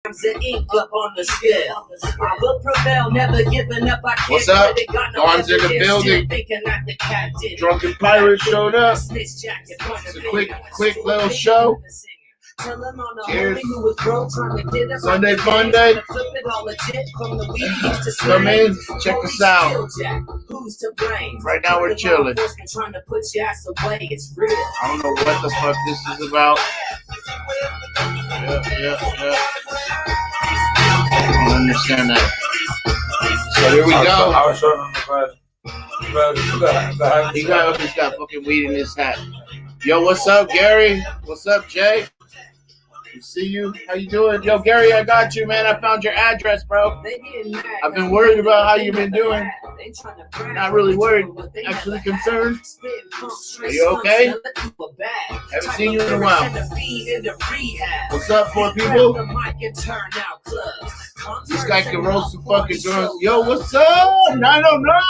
What's up? Dawn's in the building. Drunken Pirate showed up. It's a quick little show. Cheers. Sunday Funday. Come in, check us out. Right now we're chilling. I don't know what the fuck this is about. Yeah. I don't understand that. So here we go. I was showing him He's got fucking weed in his hat. Yo, what's up, Gary? What's up, Jay? We see you. How you doing? Yo, Gary, I got you, man. I found your address, bro. I've been worried about how you've been doing. Not really worried. Actually concerned. Are you okay? Haven't seen you in a while. What's up, four people? This guy can roast some fucking girls. Yo, what's up? 909.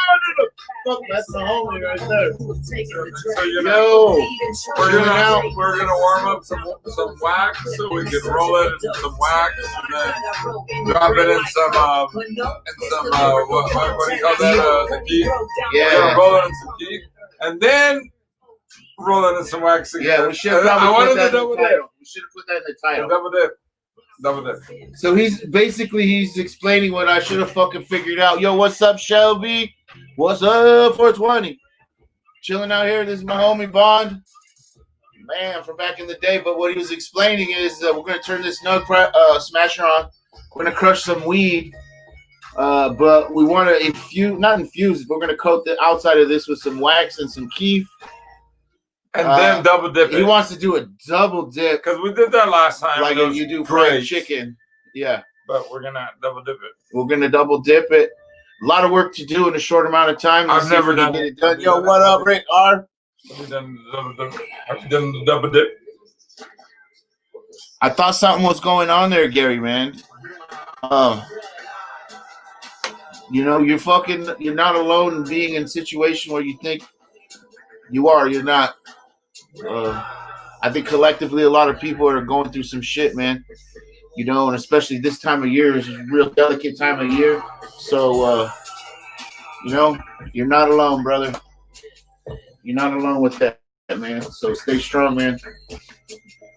Fuck, that's the homie right there. So Yo, we're gonna warm up some wax so we can roll it in some wax and then drop it in some what do you call that? The key. Yeah. Roll it in some key and then roll it in some wax again. Yeah, we should have put that in the title. We should have put that in the title. Double dip. So he's explaining what I should have fucking figured out. Yo, what's up, Shelby? What's up, 420? Chilling out here. This is my homie Bond. Man, from back in the day. But what he was explaining is we're going to turn this nug smasher on. We're going to crush some weed. But we want to not infuse it. We're going to coat the outside of this with some wax and some keef. And then double dip it. He wants to do a double dip. Because we did that last time. Like you do fried chicken. Yeah. But we're going to double dip it. We're going to double dip it. A lot of work to do in a short amount of time. I've never done it. Yo, what up, Rick R? Have you done the double dip? I thought something was going on there, Gary, man. You're not alone in being in a situation where you think you are, you're not. I think collectively a lot of people are going through some shit, man. And especially this time of year is a real delicate time of year. So, you're not alone, brother. You're not alone with that, man. So stay strong, man.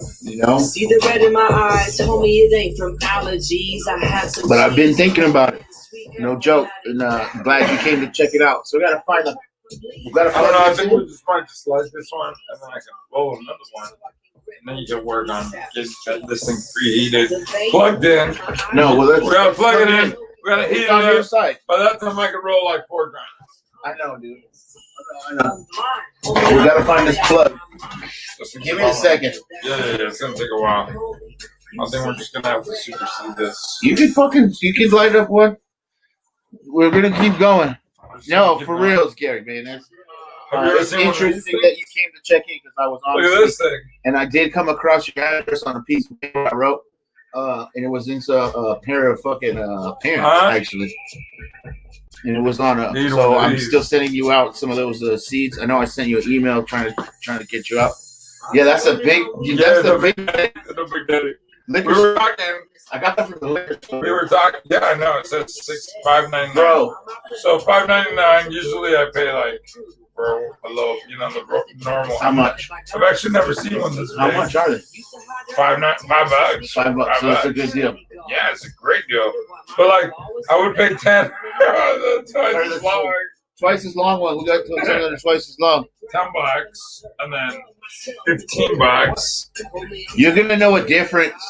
See the red in my eyes, homie. It ain't from allergies. I have some. But I've been thinking about it. No joke. And glad you came to check it out. So we gotta find a. I think we just might just slice this one, and then I can roll another one. And then you can work on getting this thing preheated, plugged in. No, well, we gotta plug it in. We gotta heat it on your up. side. By that time, I can roll like 4 grams. I know, dude. I know. We gotta find this plug. Give me a second. Yeah. It's gonna take a while. I think we're just gonna have to supersede this. You can light up one. We're gonna keep going. No, for reals, Gary, man. It's interesting that you came to check in because I was on. Look at this thing. And I did come across your address on a piece of paper I wrote. And it was in a pair of fucking pants, actually. And it was on so I'm still sending you out some of those seeds. I know I sent you an email trying to get you out. Yeah, that's a big. That's the big. We were talking. I got that from the liquor store. We were talking. Yeah, I know. It says $5.99. Bro. So $5.99. Usually I pay like for a little, the normal. How much? I've actually never seen one this big. How much are they? $5. $5. So it's a good deal. Yeah, it's a great deal. But like, I would pay 10. Twice as long one. We got something twice as long. $10 and then $15. You're gonna know a difference.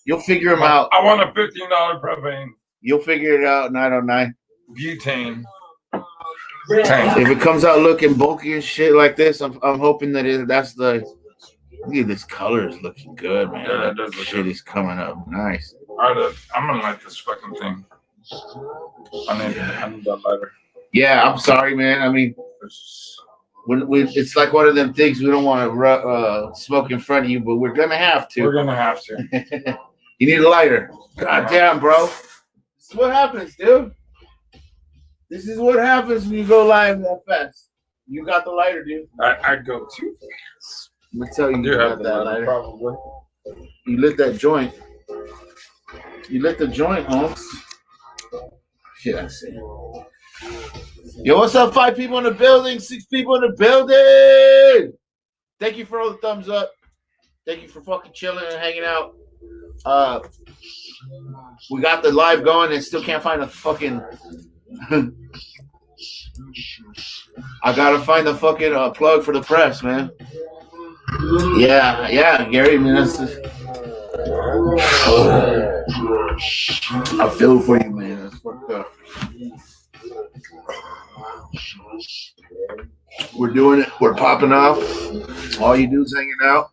You'll figure them out. I want a $15 propane. You'll figure it out. 909 butane. If it comes out looking bulky and shit like this, I'm hoping that that's the. Look at this color is looking good, man. Yeah, that does look shit good. is coming up nice. I'm gonna light this fucking thing. I need that lighter. Yeah, I'm sorry, man. I mean, it's like one of them things we don't want to smoke in front of you, but we're gonna have to. We're gonna have to. You need a lighter. God damn, bro. This is what happens, dude. This is what happens when you go live that fast. You got the lighter, dude. I'd go too fast. I'm gonna tell you, you got that lighter. Probably. You lit that joint. You lit the joint, Holmes. Shit, I say. Yo, what's up? 5 people in the building, 6 people in the building. Thank you for all the thumbs up. Thank you for fucking chilling and hanging out. We got the live going and still can't find the fucking. I gotta find the fucking plug for the press, man. Yeah, Gary. I mean, that's. I feel for you, man. That's fucked up. We're doing it. We're popping off. All you do is hanging out.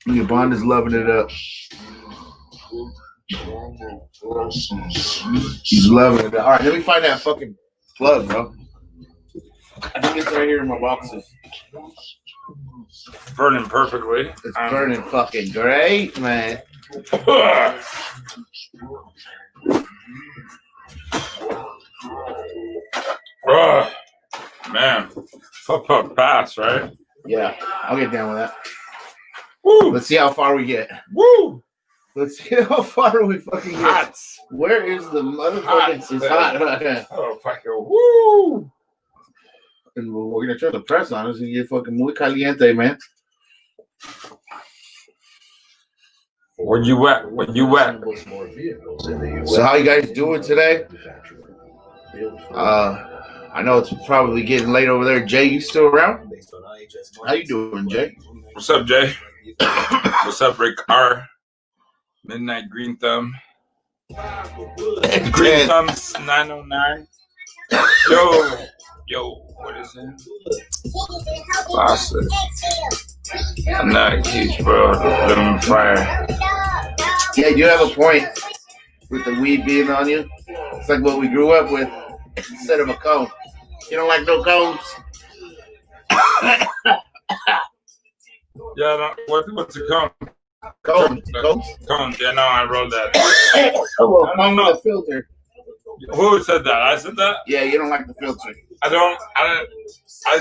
Your bond is loving it up. He's loving it up. All right, let me find that fucking plug, bro. I think it's right here in my boxes. Burning perfectly. It's burning fucking great, man. Man, puff pass, right? Yeah, I'll get down with that. Woo! Let's see how far we get. Woo! Let's see how far we fucking get. Hot. Where is the motherfucking? It's hot. Oh, fucking woo! And we're gonna turn the press on. It's gonna get fucking muy caliente, man. Where you at? Where you at? So how you guys doing today? I know it's probably getting late over there. Jay, you still around? How you doing, Jay? What's up, Jay? What's up, Rick R? Midnight Green Thumb. Green Thumb's 909. Yo, what is it? Classic. Not huge, bro. Lemon fire. Yeah, you have a point with the weed being on you. It's like what we grew up with instead of a cone. You don't like no cones? Yeah, no, what's a cone? Cones. Cone. Yeah, no, I wrote that. Oh, well, cone with a filter. Who said that? I said that? Yeah, you don't like the filter. I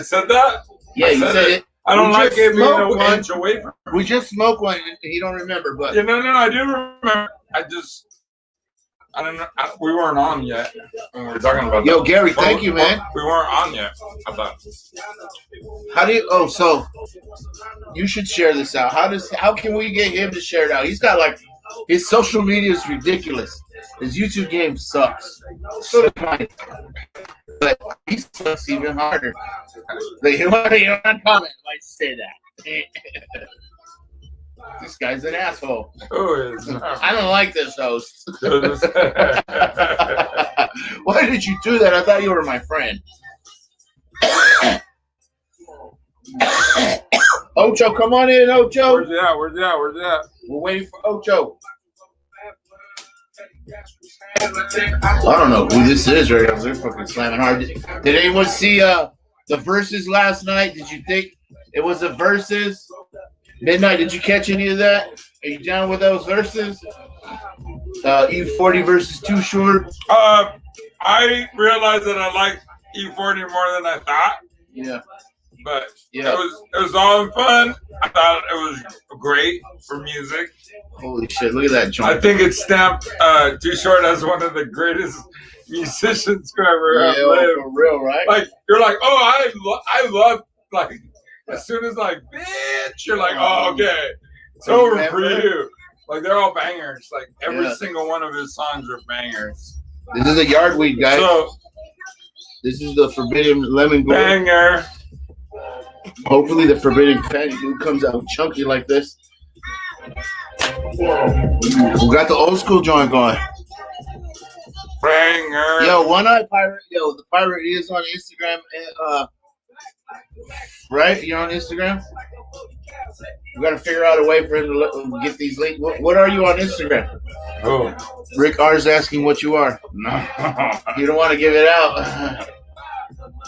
said that? Yeah, you said it. I don't like it being an inch away from me. We just smoked one and you don't remember, but. Yeah, no, I do remember. I don't know. We weren't on yet when we were talking about Yo, that. Gary, thank you, man. We weren't on yet, I thought. How do you, so you should share this out. How can we get him to share it out? He's got like, his social media is ridiculous. His YouTube game sucks. So does mine. But he sucks even harder. Like, you want to comment? Why'd you say that? This guy's an asshole. Who is? I don't like this host. Why did you do that? I thought you were my friend. Ocho, come on in, Ocho. Where's he at? We're waiting for Ocho. I don't know who this is right now. They're fucking slamming hard. Did anyone see the verses last night? Did you think it was the verses? Midnight, did you catch any of that? Are you down with those verses? E40 versus Too Short. I realized that I like E40 more than I thought. Yeah. But yeah, it was all fun. I thought it was great for music. Holy shit, look at that joint. I think it stamped Too Short as one of the greatest musicians who ever lived. For real, right? Like, you're like, oh, I love, like, as soon as, like, bitch, you're like, oh, okay. It's over for you. Like, they're all bangers. Like, every single one of his songs are bangers. This is a yard weed, guys. So, this is the Forbidden Lemon Glue. Banger. Hopefully the Forbidden Patty Glue comes out chunky like this. We got the old school joint going. Banger. Yo, One Eye Pirate. Yo, the pirate is on Instagram. Right? You're on Instagram? We got to figure out a way for him to get these links. What are you on Instagram? Oh. Rick R's asking what you are. No. You don't want to give it out.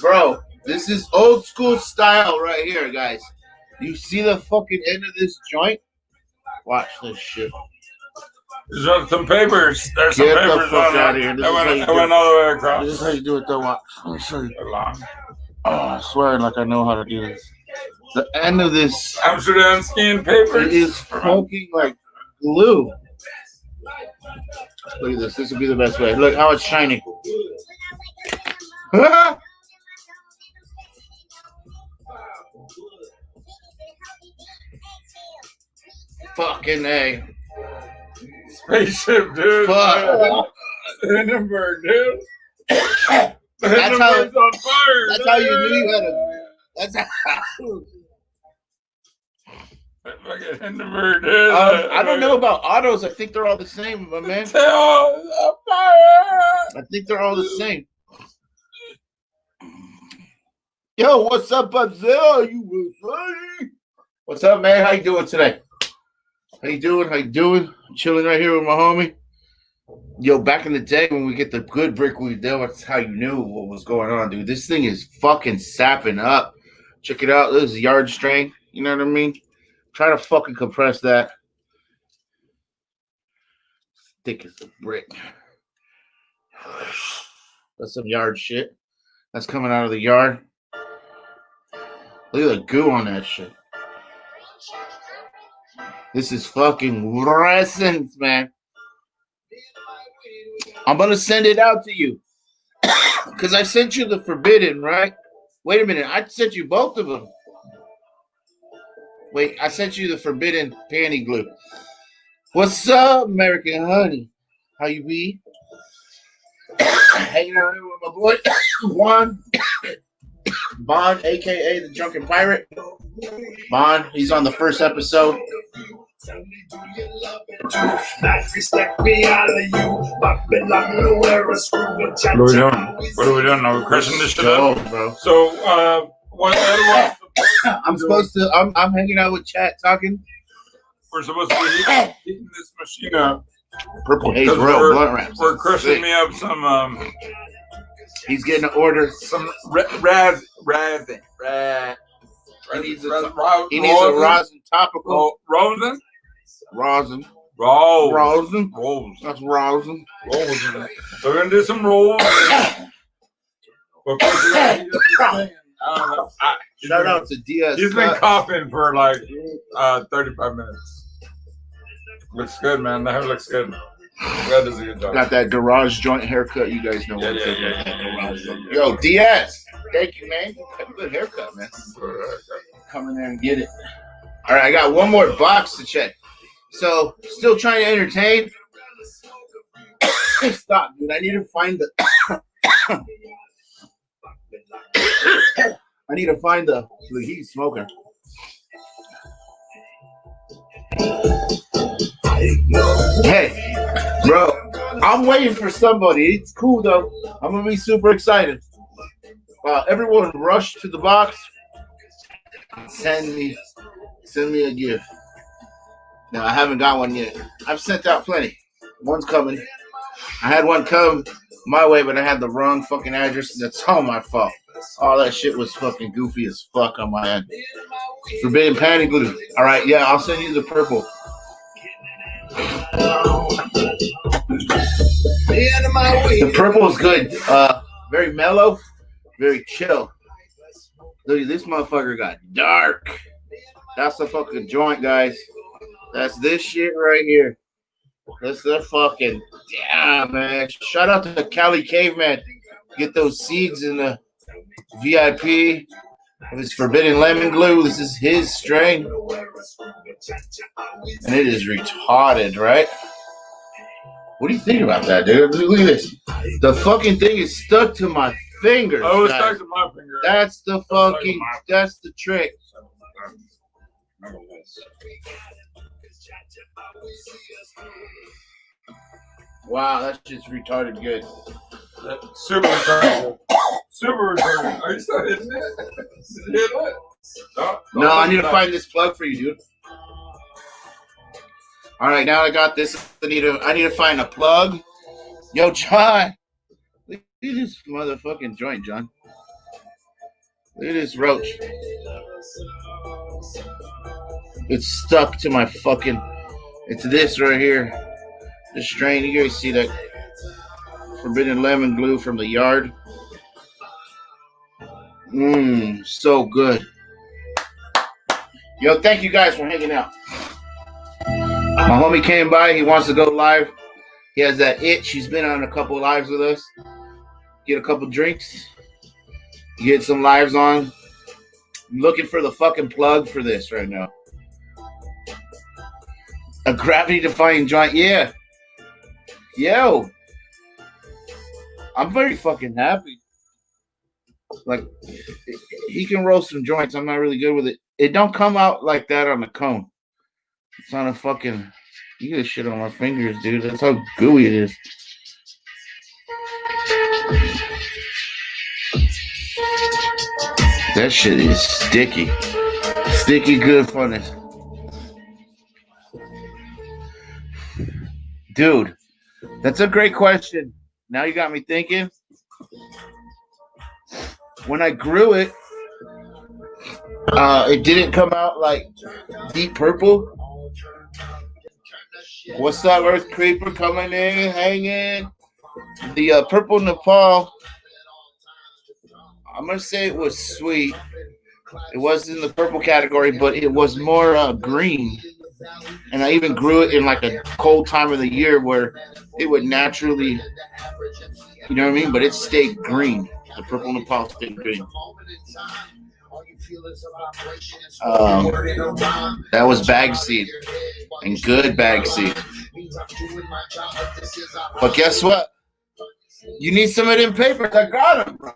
Bro, this is old school style right here, guys. You see the fucking end of this joint? Watch this shit. There's some papers. There's some papers the fuck on out of here. It went all the way across. This is how you do it, though. Watch. Let me show you. Long. Oh, I swear like I know how to do this. The end of this Amsterdam skin papers. is fucking like glue. Look at this. This will be the best way. Look how it's shining. Fucking A. Spaceship, dude. Fuck. Hindenburg, dude. That's how. On fire. That's how you knew you had a. That's how. Fucking Hindenburg, dude. I don't know about autos. I think they're all the same, my man. They're all on fire. I think they're all the same. Yo, what's up, Bubzilla? You were funny. What's up, man? How you doing today? How you doing? I'm chilling right here with my homie. Yo, back in the day when we get the good brick weed, that's how you knew what was going on, dude. This thing is fucking sapping up. Check it out. This is yard strain. You know what I mean? Try to fucking compress that. Thick as a brick. That's some yard shit. That's coming out of the yard. Look at the goo on that shit. This is fucking resin, man. I'm going to send it out to you. Because I sent you the forbidden, right? Wait a minute. I sent you both of them. Wait, I sent you the forbidden panty glue. What's up, American honey? How you be? Hanging out here with my boy, Juan. Bond, a.k.a. the Drunken Pirate. Bond, he's on the first episode. What are we doing? What are we doing? Are we crushing this shit up? Bro. So, what I'm hanging out with chat talking. We're supposed to be heating this machine up. Purple Haze Royal Blunt Wraps. We're crushing me up some, he's getting an order. Some resin. He needs a rosin topical. Rosin? Rosin. Rolls. Rosin. Rolls. That's rosin. Rolls. So we're going to do some rolls. But first we gotta heat up this thing. Shout out to Diaz. He's been coughing for like 35 minutes. Looks good, man. The hair looks good. That does a good job. Got that garage joint haircut. You guys know what I'm saying. Yo, Diaz. Thank you, man. Good haircut, man. Come in there and get it. All right, I got one more box to check. So, still trying to entertain. Stop, dude. I need to find the. He's smoking. Hey, bro, I'm waiting for somebody. It's cool though. I'm gonna be super excited. Everyone, rush to the box. Send me a gift. No, I haven't got one yet. I've sent out plenty. One's coming. I had one come my way, but I had the wrong fucking address. That's all my fault. All that shit was fucking goofy as fuck on my end. Forbidden panty glue. All right, yeah, I'll send you the purple. The purple is good. Very mellow, very chill. Look at this motherfucker got dark. That's the fucking joint, guys. That's this shit right here. That's the fucking damn, man. Shout out to Cali Caveman. Get those seeds in the VIP. It's forbidden lemon glue. This is his strain. And it is retarded, right? What do you think about that, dude? Look at this. The fucking thing is stuck to my fingers. Oh, it's stuck to my finger. That's the fucking, that's the trick. Wow, that's just retarded good. Super retarded. Super retarded. Are you still hitting it? Did you hit it? No, I need to find this plug for you, dude. All right, now I got this. I need to find a plug. Yo, John. Look at this motherfucking joint, John. Look at this roach. It's stuck to my fucking... It's this right here. This strain. You guys see that forbidden lemon glue from the yard? So good. Yo, thank you guys for hanging out. My homie came by. He wants to go live. He has that itch. He's been on a couple lives with us. Get a couple drinks. Get some lives on. I'm looking for the fucking plug for this right now. A gravity-defying joint. Yeah. Yo. I'm very fucking happy. Like, he can roll some joints. I'm not really good with it. It don't come out like that on the cone. It's on a fucking... You get shit on my fingers, dude. That's how gooey it is. That shit is sticky. Sticky good funness. Dude, that's a great question. Now you got me thinking. When I grew it, it didn't come out like deep purple. What's up, Earth Creeper coming in, hanging? The purple Nepal, I'm going to say it was sweet. It wasn't in the purple category, but it was more green. And I even grew it in like a cold time of the year where it would naturally, you know what I mean? But it stayed green. The purple Nepal stayed green. That was bag seed. And good bag seed. But guess what? You need some of them papers. I got them, bro.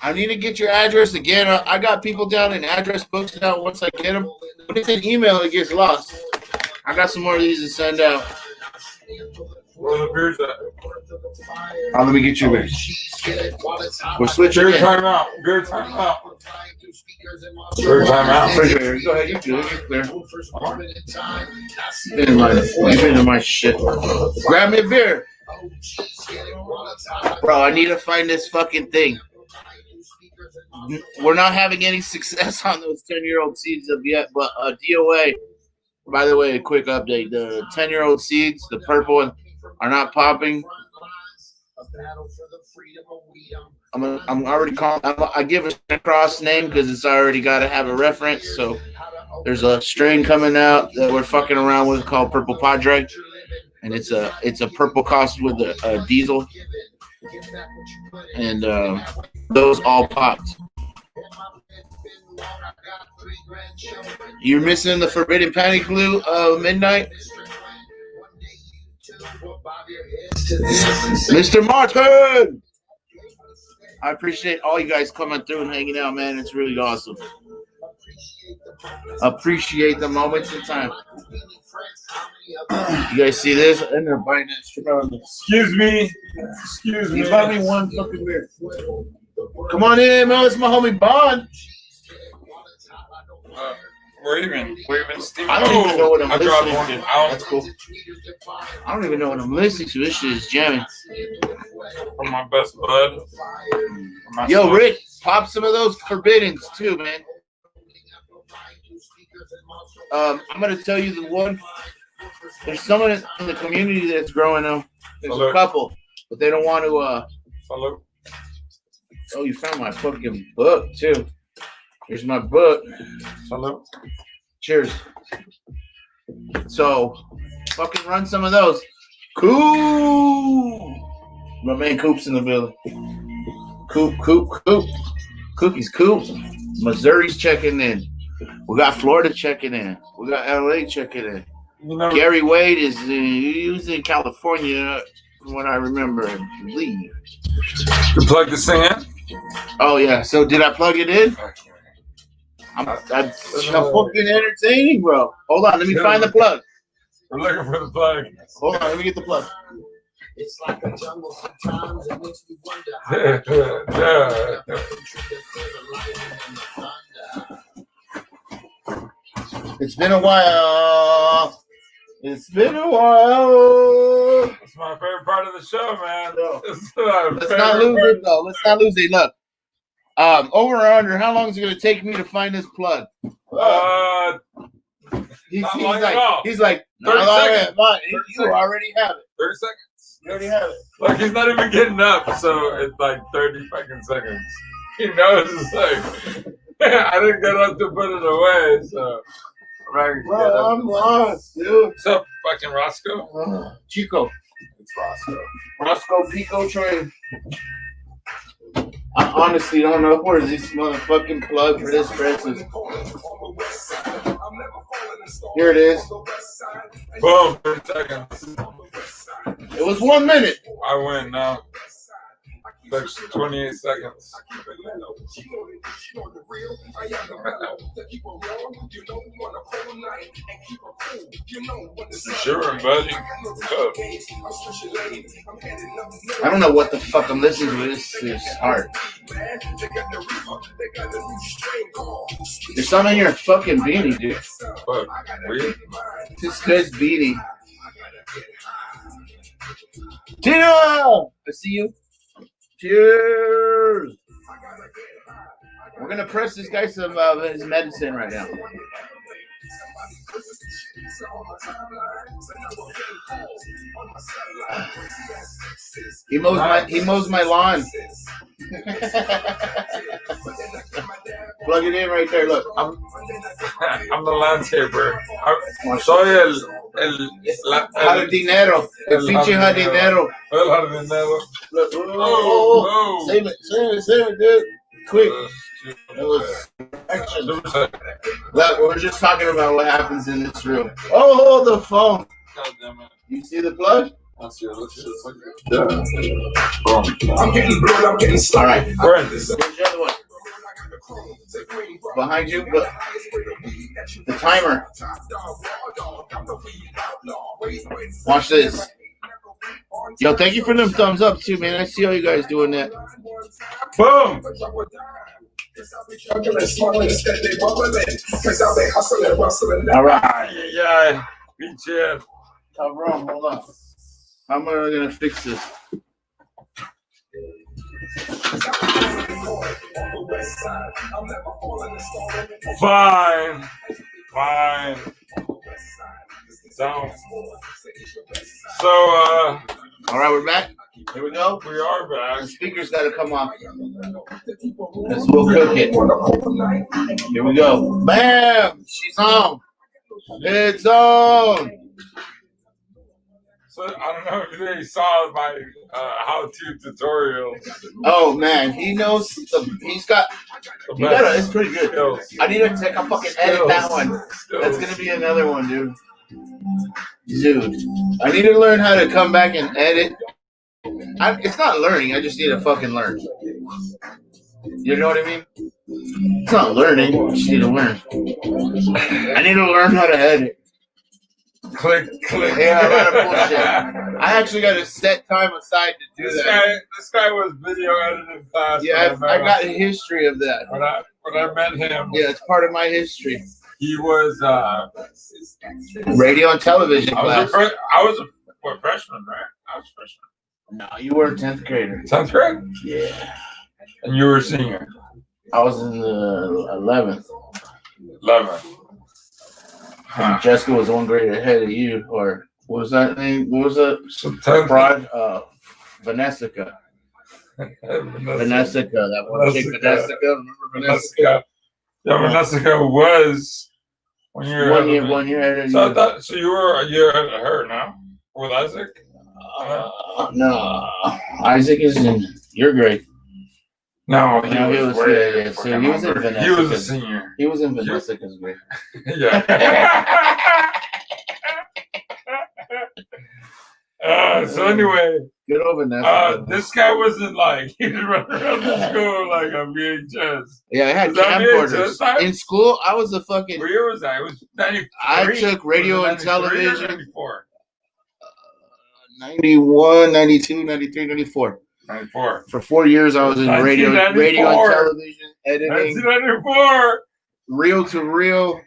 I need to get your address again. I got people down in address books now. Once I get them, when it's an email, it gets lost. I got some more of these to send out. Where the beers at? Let me get you beers. We're switching. Beer time out. Beer time out. Beer time out. Refrigerator. Go ahead. You do it. You're clear. You've been in my shit. Grab me a beer. Bro, I need to find this fucking thing. We're not having any success on those 10-year-old seeds of yet, but DOA, by the way, a quick update. The 10-year-old seeds, the purple one, are not popping. I'm already calling. I give a cross name because it's already got to have a reference. So there's a strain coming out that we're fucking around with called Purple Padre, and it's a purple cost with a diesel, and those all popped. You're missing the Forbidden Panic Glue Midnight. Mr. Martin! I appreciate all you guys coming through and hanging out, man. It's really awesome. Appreciate the moments in time. You guys see this? And they're biting it. Excuse me. Excuse me. You bought me one fucking beer. Come on in, man. It's my homie Bond. We're even Steve. I don't even know what I'm listening to. That's cool. I don't even know what I'm listening to. This shit is jamming. From my best bud. Yo, Rick, pop some of those Forbiddens too, man. I'm gonna tell you the one. There's someone in the community that's growing them. There's a couple, but they don't want to. Salute. Oh, you found my fucking book too. Here's my book. Salute. Cheers. So, fucking run some of those. Cool. My man Coop's in the building. Coop. Cookies, Coop. Missouri's checking in. We got Florida checking in. We got LA checking in. You know, Gary Wade is in California, from what I remember, I believe. You plug this thing in? Oh, yeah. So, did I plug it in? I'm fucking entertaining, bro. Hold on, let me find the plug. We're looking for the plug. Hold on, let me get the plug. It's like a jungle sometimes. It makes me wonder It's been a while. It's been a while. It's my favorite part of the show, man. No. Let's not lose it, though. Let's not lose it. Look. Over or under, how long is it going to take me to find this plug? He's like, 30 seconds. You already have it. 30 seconds. You already have it. Like, he's not even getting up, so it's like 30 fucking seconds. He knows it's like, I didn't get up to put it away, so Bro, I'm lost, dude. What's up, fucking Roscoe? Chico. It's Roscoe. Roscoe Pico train. I honestly don't know where this motherfucking plug for this press is. Here it is. Boom, 30 seconds. It was 1 minute. I win now. 28 seconds. Sure, buddy. I don't know what the fuck I'm listening to. This is hard. There's something in your fucking beanie, dude. But weird. This guy's beanie. Tina! I see you. Cheers! We're gonna press this guy some of his medicine right now. He mows my lawn. Plug it in right there. Look, I'm the landscaper. Soy el jardinero. El pinche jardinero. El jardinero. Look, oh. Save it, dude. Quick. It was action. Look, we're just talking about what happens in this room. Oh, the phone. God damn it. You see the plug? Let's see it. Yeah. Boom. I'm getting blown, I'm getting All right. Here's the other one. Behind you, look. The timer. Watch this. Yo, thank you for them thumbs up too, man. I see all you guys doing that. Boom. All right. Yeah. Beat you. Hold on. How am I gonna fix this? Fine. So, all right, we're back. Here we go. We are back. The speaker's got to come off. We'll cook it. Here we go. Bam! She's on. It's on. So I don't know if they saw my how-to tutorial. Oh man, he knows. He's got. It's pretty good. Skills. I need to take a fucking edit that one. That's gonna be another one, dude. I need to learn how to come back and edit. It's not learning. I just need to fucking learn. You know what I mean? It's not learning. I just need to learn. I need to learn how to edit. Click. Yeah, a lot of bullshit. I actually got to set time aside to do that. This guy was video editing class. Yeah, I got a history of that. When I met him. Yeah, it's part of my history. He was radio and television class. I was a freshman, right? I was a freshman. No, you were a 10th grader. 10th grade? Yeah. And you were a senior? I was in the 11th. 11th. And Jessica was 1 grade ahead of you, or what was that name? What was it? Vanessica. Vanessica, that one chick, Vanessica. Remember Vanessica? Yeah, Vanessica was 1 year. 1 year ahead of so you. I thought, so you were a year ahead of her now with Isaac? No, Isaac is in your grade. No, he was way so he was in Vanessica. He was a senior. He was in Vanessica's grade. Yeah. So anyway, good over Vanessica. this guy wasn't like he was running around the school like a VHS. Yeah, I had camcorders in school. I was a fucking. What year was that? It was 93. I took radio and television. 94. 91, 92, 93, 94. 94. For 4 years, I was in radio and television editing. 1994. Reel to reel.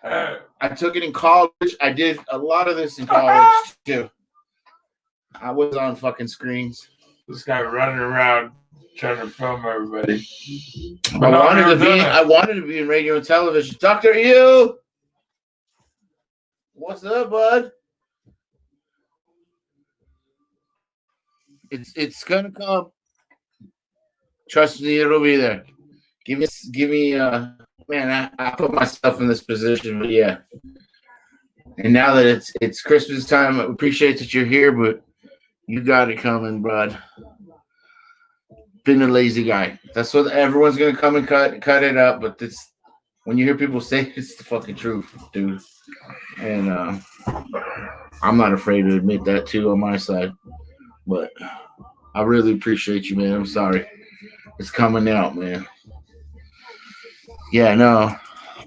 I took it in college. I did a lot of this in college too. I was on fucking screens. This guy running around trying to film everybody. I wanted to be in radio and television. Dr. E, what's up, bud? It's gonna come. Trust me, it'll be there. Give me man, I put myself in this position, but yeah. And now that it's Christmas time, I appreciate that you're here, but you got it coming, bud. Been a lazy guy. That's what everyone's gonna come and cut it up, but this when you hear people say it's the fucking truth, dude. And I'm not afraid to admit that too on my side. But I really appreciate you, man. I'm sorry. It's coming out, man. Yeah, no.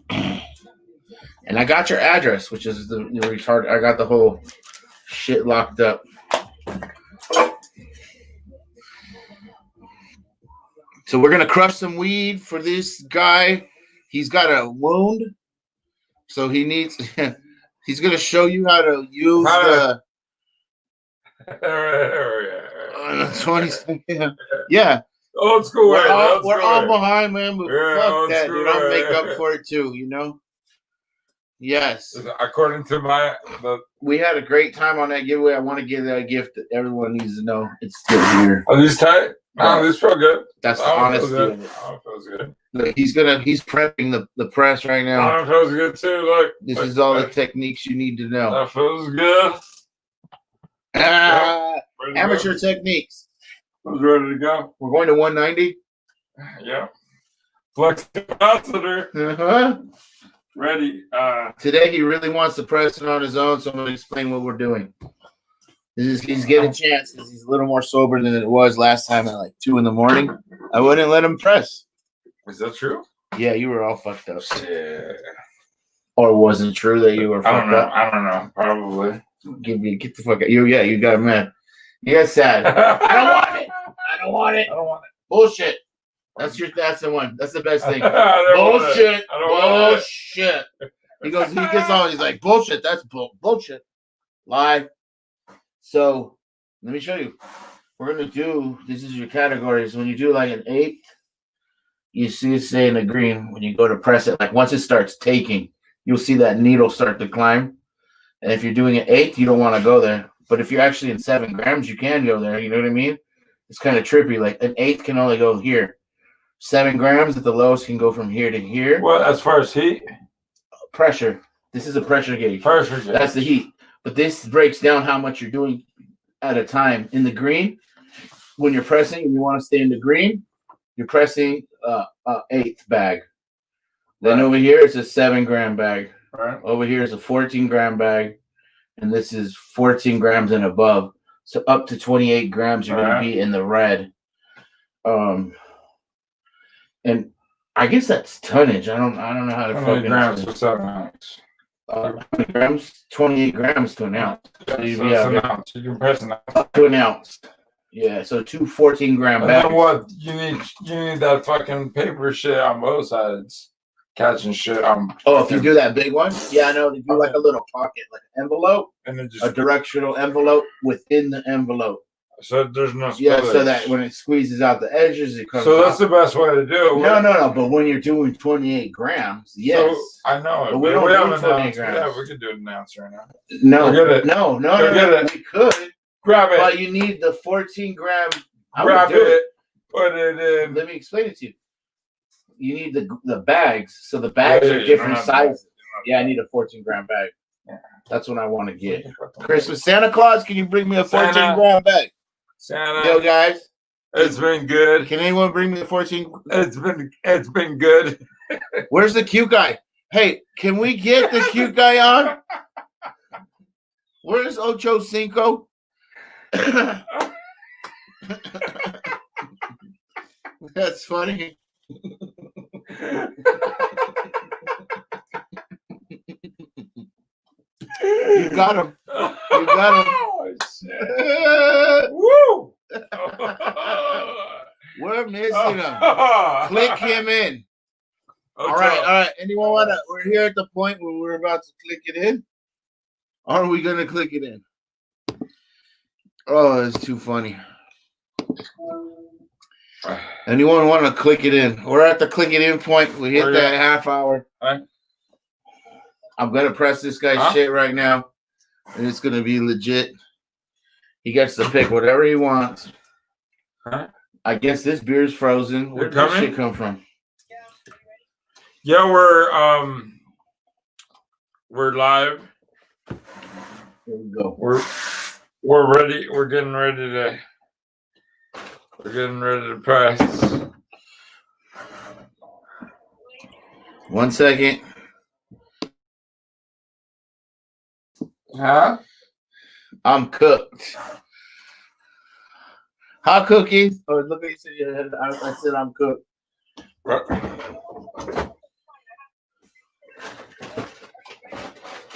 And I got your address, which is the retard. I got the whole shit locked up. So we're gonna crush some weed for this guy. He's got a wound, so he needs. He's gonna show you how to use the 20. Yeah. Old school way. We're all behind, man. But fuck that, dude. I'll make up for it too. You know. Yes. According to we had a great time on that giveaway. I want to give that gift that everyone needs to know. It's still here. Are these tight? No, these feel good. That's the honesty of it. Oh, it feels good. Look, he's prepping the press right now. Oh, it feels good too. Look. This is all the techniques you need to know. That feels good. Amateur techniques. I was ready to go. We're going to 190. Yeah. Flex capacitor. Uh-huh. Ready. Today he really wants to press it on his own, so I'm going to explain what we're doing. He's getting a chance because he's a little more sober than it was last time at like 2 a.m. I wouldn't let him press. Is that true? Yeah, you were all fucked up. Yeah. Or wasn't true that you were fucked up? I don't know. Probably. Get the fuck out. You got mad. You got sad. I don't want it. I don't want it. Bullshit. That's the one. That's the best thing. Bullshit. Bullshit. He gets on. He's like, bullshit. That's bullshit. Lie. So let me show you. We're gonna do. This is your categories. When you do like an 8, you see it say in the green. When you go to press it, like once it starts taking, you'll see that needle start to climb. And if you're doing an 8, you don't want to go there. But if you're actually in 7 grams, you can go there. You know what I mean? It's kind of trippy. Like an 8 can only go here. 7 grams at the lowest can go from here to here. Well, as far as heat? Pressure. This is a pressure gauge. Pressure gauge. That's the heat. But this breaks down how much you're doing at a time. In the green, when you're pressing and you want to stay in the green, you're pressing 8th bag. Then over here, it's a 7-gram bag. Right. Over here is a 14-gram bag. And this is 14 grams and above. So up to 28 grams, you're going to be in the red. And I guess that's tonnage. I don't know how to fucking grams for 7 ounce. 20 grams, 28 grams to an ounce. So an ounce. You can press an ounce. Up to an ounce. Yeah, so 2 14-gram bags. And then what? You need that fucking paper shit on both sides. Catching shit. If you do that big one? Yeah, I know. You do like a little pocket, like an envelope. And then just a directional envelope within the envelope. So there's no spillage. Yeah, so that when it squeezes out the edges, it comes So out. that's the best way to do it. No. But when you're doing 28 grams, yes. So, I know it. But we don't do 28 grams. Yeah, we could do an ounce right now. No. Get it. No. Get it. We could. Grab it. But you need the 14-gram. Grab it. Put it in. Let me explain it to you. You need the bags. So the bags are different sizes. Yeah, I need a 14-gram bag. Yeah. That's what I want to get. Christmas Santa Claus, can you bring me a 14-gram bag? Santa. Yo, guys. It's been good. Can anyone bring me a 14? It's been good. Where's the cute guy? Hey, can we get the cute guy on? Where's Ocho Cinco? That's funny. You got him. You got him. Oh, shit. Woo! We're missing him. Click him in. All right. Anyone want to? We're here at the point where we're about to click it in. Or are we going to click it in? Oh, it's too funny. Anyone want to click it in? We're at the click it in point. We hit that half hour. Right. I'm going to press this guy's shit right now. And it's going to be legit. He gets to pick whatever he wants. I guess this beer is frozen. Where did this shit come from? Yeah, we're live. Here we go. We're ready. We're getting ready to press. 1 second. Huh? I'm cooked. Hot cookies. Oh, look at you. I said I'm cooked.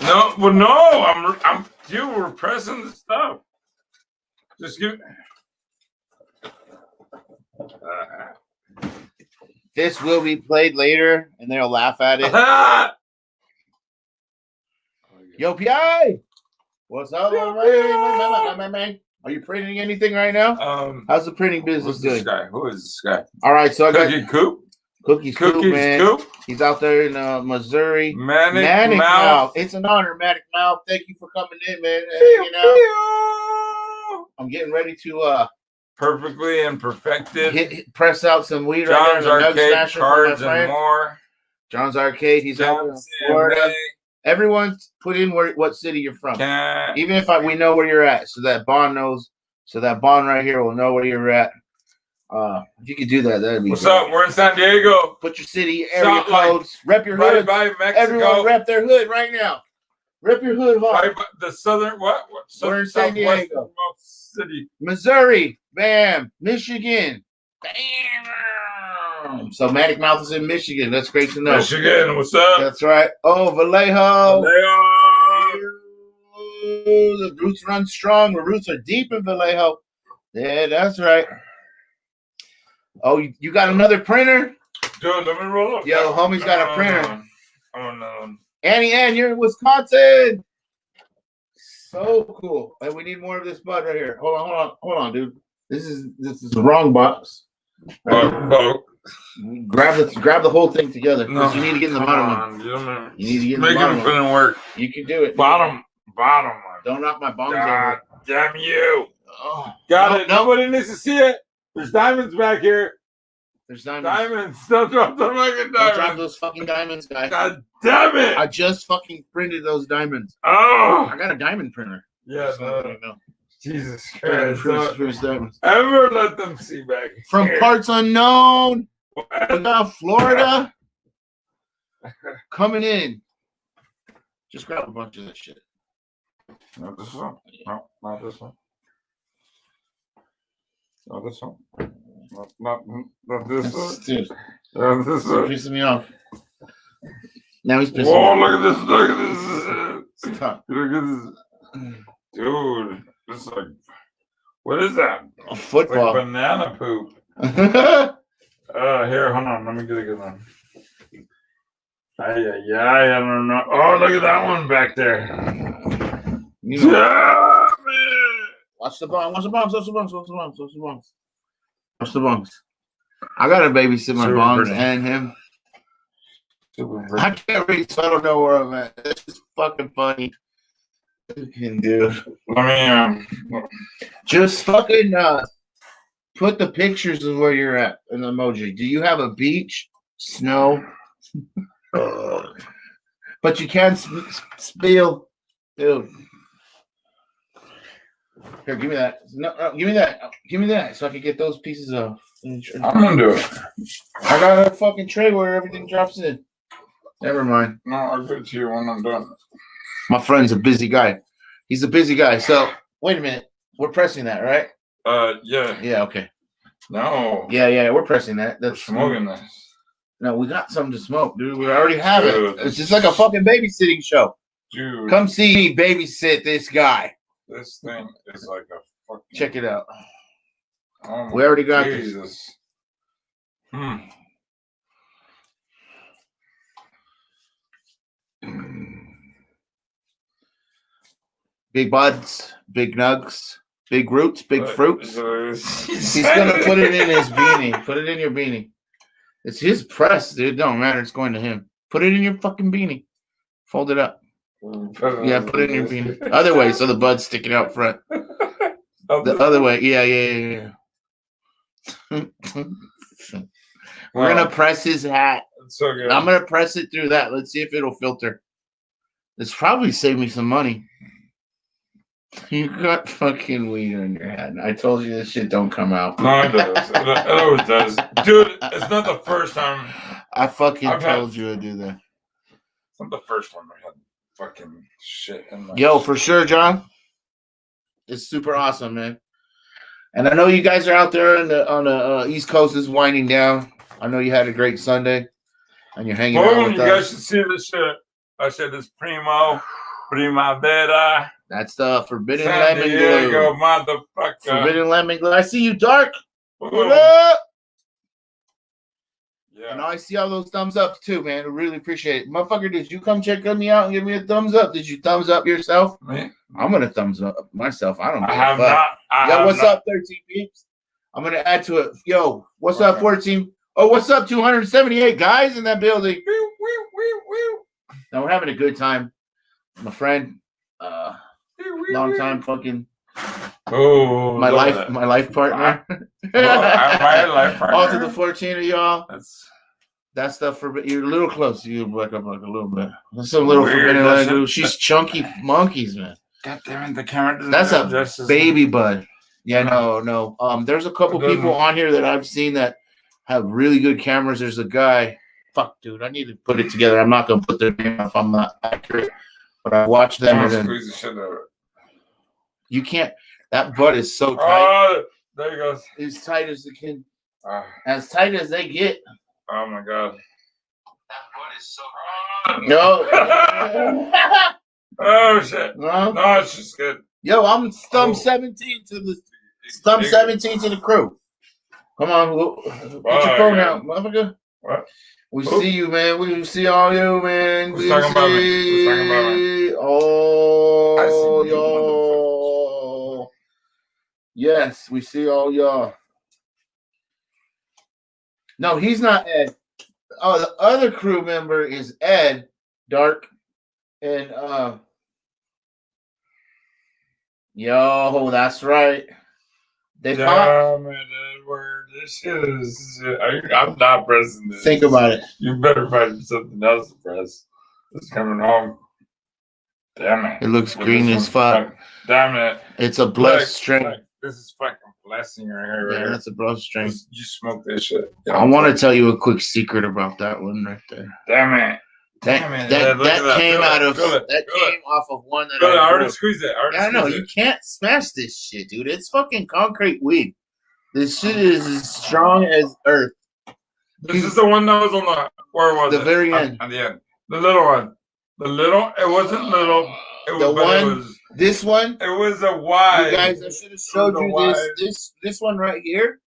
No, well, no. I'm. Dude, we're pressing the stuff. Just give. This will be played later, and they'll laugh at it. Yo, Pi! What's up, man? Are you printing anything right now? How's the printing business Who's doing? this guy? Who is this guy? All right, so I got Cookie Coop, man. Coop. He's out there in Missouri. Manic Mouth. It's an honor, Manic Mouth. Thank you for coming in, man. You know, I'm getting ready to perfectly and perfected. Press out some weed John's right there. Arcade, cards and more. John's Arcade. He's out in Florida. Everyone's put in what city you're from. Even if we know where you're at, so that Bond knows. So that Bond right here will know where you're at. If you could do that, that'd be. What's up? We're in San Diego. Put your city area codes. Rep your hood. Everyone, rep their hood right now. Rep your hood hard. Right, the southern what? We're in San Diego. City. Missouri. Bam. Michigan. Bam. So Manic Mouth is in Michigan. That's great to know. Michigan, what's up? That's right. Oh, Vallejo. Vallejo. The roots run strong. The roots are deep in Vallejo. Yeah, that's right. Oh, you got another printer? Dude, let me roll up. Yo, homie's got a printer. Oh, no. Ann, you're in Wisconsin. So cool. And we need more of this bud right here. Hold on, dude. This is the wrong box. Right. Grab the whole thing together. No, you need to get in the bottom one. You need to get in the bottom one. Make it work. You can do it. Bottom. Don't knock my bombs over. Damn you. Oh, Got it. Nobody needs to see it. There's diamonds back here. There's diamonds. Don't drop the fucking diamonds. Don't drop those fucking diamonds, guys. God damn it. I just fucking printed those diamonds. Oh. I got a diamond printer. Yeah, no. Jesus Christ. Diamonds. Ever let them see back here. From parts unknown. Florida. Coming in. Just grab a bunch of this shit. Not this one. No, not this one. Not this one. Not this one. Dude. Not this one. Pissing me off. Now he's pissing me off. Look at this. Look at this. Stop. Look at this. Dude. This is like, what is that? A football. Like banana poop. Here, hold on. Let me get a good one. I don't know. Oh, look at that one back there. You know. Watch the bongs. I gotta babysit my bongs and him. I can't read, so I don't know where I'm at. This is fucking funny. Dude. Let me just fucking put the pictures of where you're at in the emoji. Do you have a beach? Snow? But you can't spill. Dude. Here, give me that. No, give me that. Give me that so I can get those pieces of. I'm gonna do it. I got a fucking tray where everything drops in. Never mind. No, I'll give it to you when I'm done. My friend's a busy guy. He's a busy guy. So, wait a minute. We're pressing that, right? Yeah. Yeah, okay. No. Yeah, we're pressing that. That's smoking this. No, we got something to smoke, dude. We already have it. It's just like a fucking babysitting show. Dude. Come see me babysit this guy. This thing is like a fucking... Check it out. Oh, we already got Jesus. This. Big buds, big nugs, big roots, big fruits. He's gonna put it in his beanie. Put it in your beanie. It's his press, dude. It don't matter. It's going to him. Put it in your fucking beanie. Fold it up. Yeah, put it in your beanie. Other way, so the bud's sticking out front. The other way. Yeah. We're gonna press his hat. It's so good. I'm gonna press it through that. Let's see if it'll filter. It's probably saved me some money. You got fucking weed on your head. I told you this shit don't come out. No, it does. It always does. Dude, it's not the first time. I fucking told you to do that. It's not the first time I had fucking shit in my Yo, for sure, John. It's super awesome, man. And I know you guys are out there on the East Coast is winding down. I know you had a great Sunday, and you're hanging out with you guys should see this shit. I said this Primavera. That's the Forbidden San Lemon Diego, Glue. motherfucker. Forbidden Lemon Glue. I see you, Dark. Boom. What up? Yeah. And I see all those thumbs ups too, man. I really appreciate it. Motherfucker, did you come check me out and give me a thumbs up? Did you thumbs up yourself? Me? I'm gonna thumbs up myself. I don't know. I have not. Yo, what's up, 13 peeps? I'm gonna add to it. Yo, what's up, 14? Oh, what's up, 278 guys in that building? Now we're having a good time. My friend, long time fucking my life partner. My life partner. All to the 14 of y'all. That's stuff for you're a little close. You back up like a little bit. That's a little forbidden language. She's chunky monkeys, man. God damn it, the camera doesn't. That's a baby bud. Yeah, no. There's a couple people on here that I've seen that have really good cameras. There's a guy. Fuck, dude, I need to put it together. I'm not gonna put their name if I'm not accurate, but I watched them. And then, squeeze the shit out of it. You can't. That butt is so tight. Oh, there he goes. As tight as it can. As tight as they get. Oh my god. That butt is so. No. Oh shit. No, it's just good. Yo, I'm thumb 17 to the thumb 17 to the crew. Come on, put your phone out, motherfucker. What? We see you, man. We see all you, man. Who's talking about me? Who's talking about me? All y'all. Yes, we see all y'all. No, he's not Ed. Oh, the other crew member is Ed, Dark, and yo, that's right. They pop. Man, Edward, this shit is. I'm not pressing this. Think about it. You better find something else to press. It's coming home. Damn it. It looks green as fuck. Damn it. It's a blessed string. This is fucking blessing right here. Yeah, that's a blessed string. You smoke this shit. I want to tell you a quick secret about that one right there. Damn it. That came off of one that I already squeezed it. I know you can't smash this shit, dude. It's fucking concrete weed. This shit is as strong as earth. This is the one that was on the where was the very end. At the end. The little one. It wasn't little. This one. It was a wide. You guys, I should have showed you this one right here.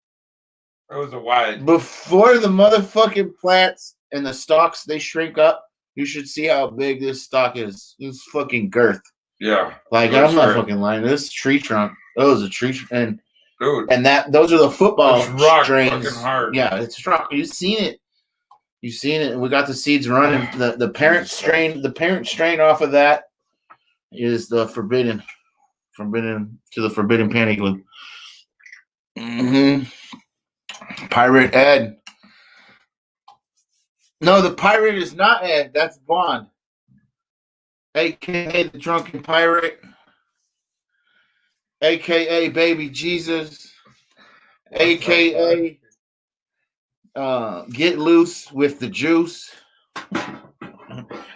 It was a wide. Before the motherfucking plants and the stalks they shrink up. You should see how big this stalk is. It's fucking girth. Yeah. Like I'm not fucking lying. This tree trunk. Oh, it's a tree and dude. And those are the football strains. Fucking hard. Yeah, it's rock. You've seen it. You've seen it. We got the seeds running. The parent strain. The parent strain off of that is the forbidden to the forbidden panty glue. Pirate Ed. No, the pirate is not Ed. That's Bond. AKA the drunken pirate. AKA baby Jesus. AKA get loose with the juice.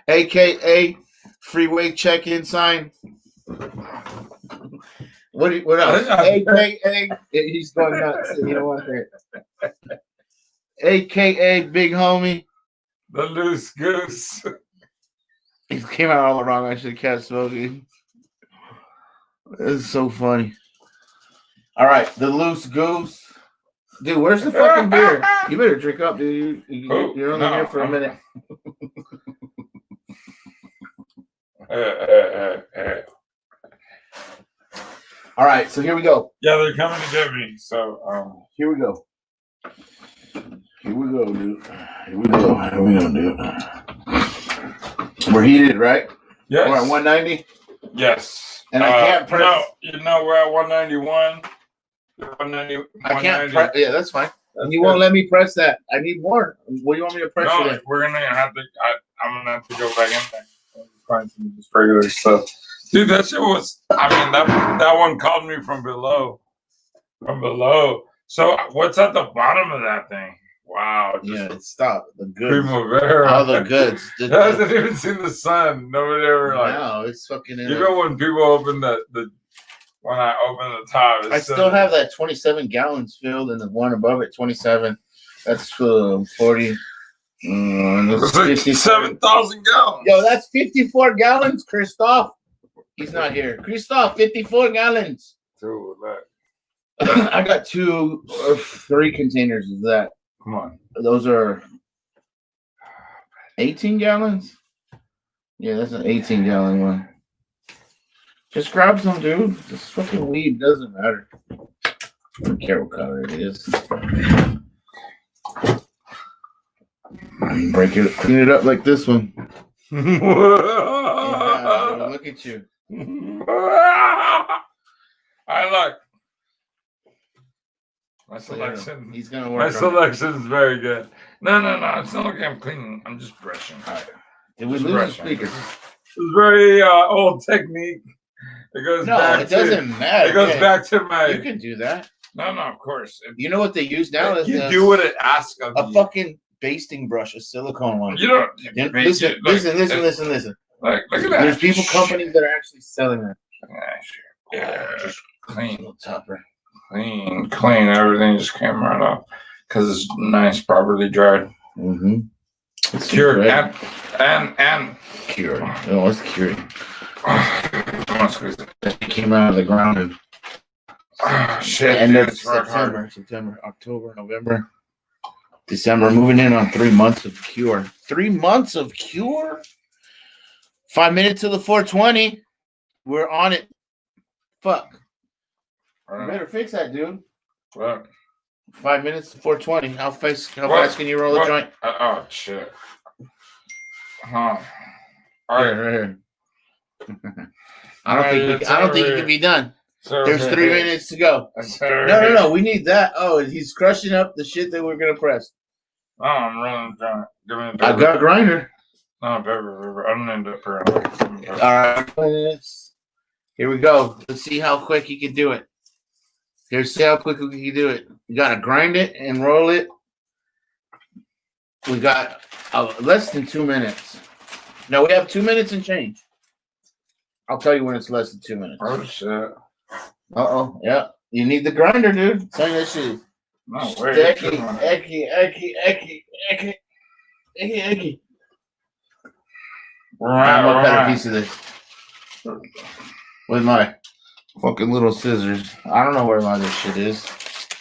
AKA freeway check-in sign. What else? AKA he's going nuts. You don't want that. AKA big homie. The loose goose. It came out all wrong. I should have kept smoking. It's so funny. All right, the loose goose. Dude, where's the fucking beer? You better drink up, dude. You're only here for a minute. All right, so here we go. Yeah, they're coming to get me. So here we go. Here we go, dude. Here we go, dude. We're heated, right? Yes. We're at 190? Yes. And I can't press. No, we're at 191. 190. I can't press. Yeah, that's fine. And you won't let me press that. I need more. What do you want me to press No, it in? we're gonna have to. I'm gonna have to go back in there. Find some just regular stuff. Dude, that shit was. I mean, that one called me from below. From below. So what's at the bottom of that thing? Wow. Yeah, stop. The goods. Primavera. All the goods. It hasn't even seen the sun. Nobody ever like. No, it's fucking. Even when people open when I open the top, I still have that 27 gallons filled, and the one above it, 27. That's 40. It's like 7,000 gallons. Yo, that's 54 gallons, Christoph. He's not here. Christoph, 54 gallons. Dude, I got 2 or 3 containers of that. Come on. Those are 18 gallons? Yeah, that's an 18-gallon one. Just grab some, dude. This fucking weed doesn't matter. I don't care what color it is. Break it, clean it up like this one. Yeah, look at you. I like my selection. He's gonna work. My selection is very good. No. It's not like I'm cleaning. I'm just brushing. All right. Did we lose the speakers? It's very old technique. It goes back. It doesn't matter. It goes back to my. You can do that. No, of course. You know what they use now? You do what it asks of a you. Fucking basting brush, a silicone one. You don't. Listen. Like, look at that. There's companies that are actually selling them. Yeah, just clean. Topper. Clean. Everything just came right off because it's nice, properly dried. Mm-hmm. It's cured and cured. Oh, it's cured. Come on, squeeze it. It came out of the ground in shit. End of September, October, November, December. Moving in on 3 months of cure. 3 months of cure. 5 minutes to the 420. We're on it. Fuck. You better fix that, dude. What? 5 minutes to 420. How fast can you roll a joint? Oh shit. Huh. All right, right here. I don't think it can be done. There's 3 minutes to go. No. We need that. Oh, he's crushing up the shit that we're gonna press. Oh, I'm running down. Give me a I got a grinder. No, paper. I don't need that for. All right. Here we go. Let's see how quick you can do it. See how quick we can do it. You gotta grind it and roll it. We got less than 2 minutes. No, we have 2 minutes and change. I'll tell you when it's less than 2 minutes. Oh shit. Yeah. You need the grinder, dude. Tell you that shit. No way. Ecky. I'm gonna cut a piece of this with my fucking little scissors. I don't know where my this shit is.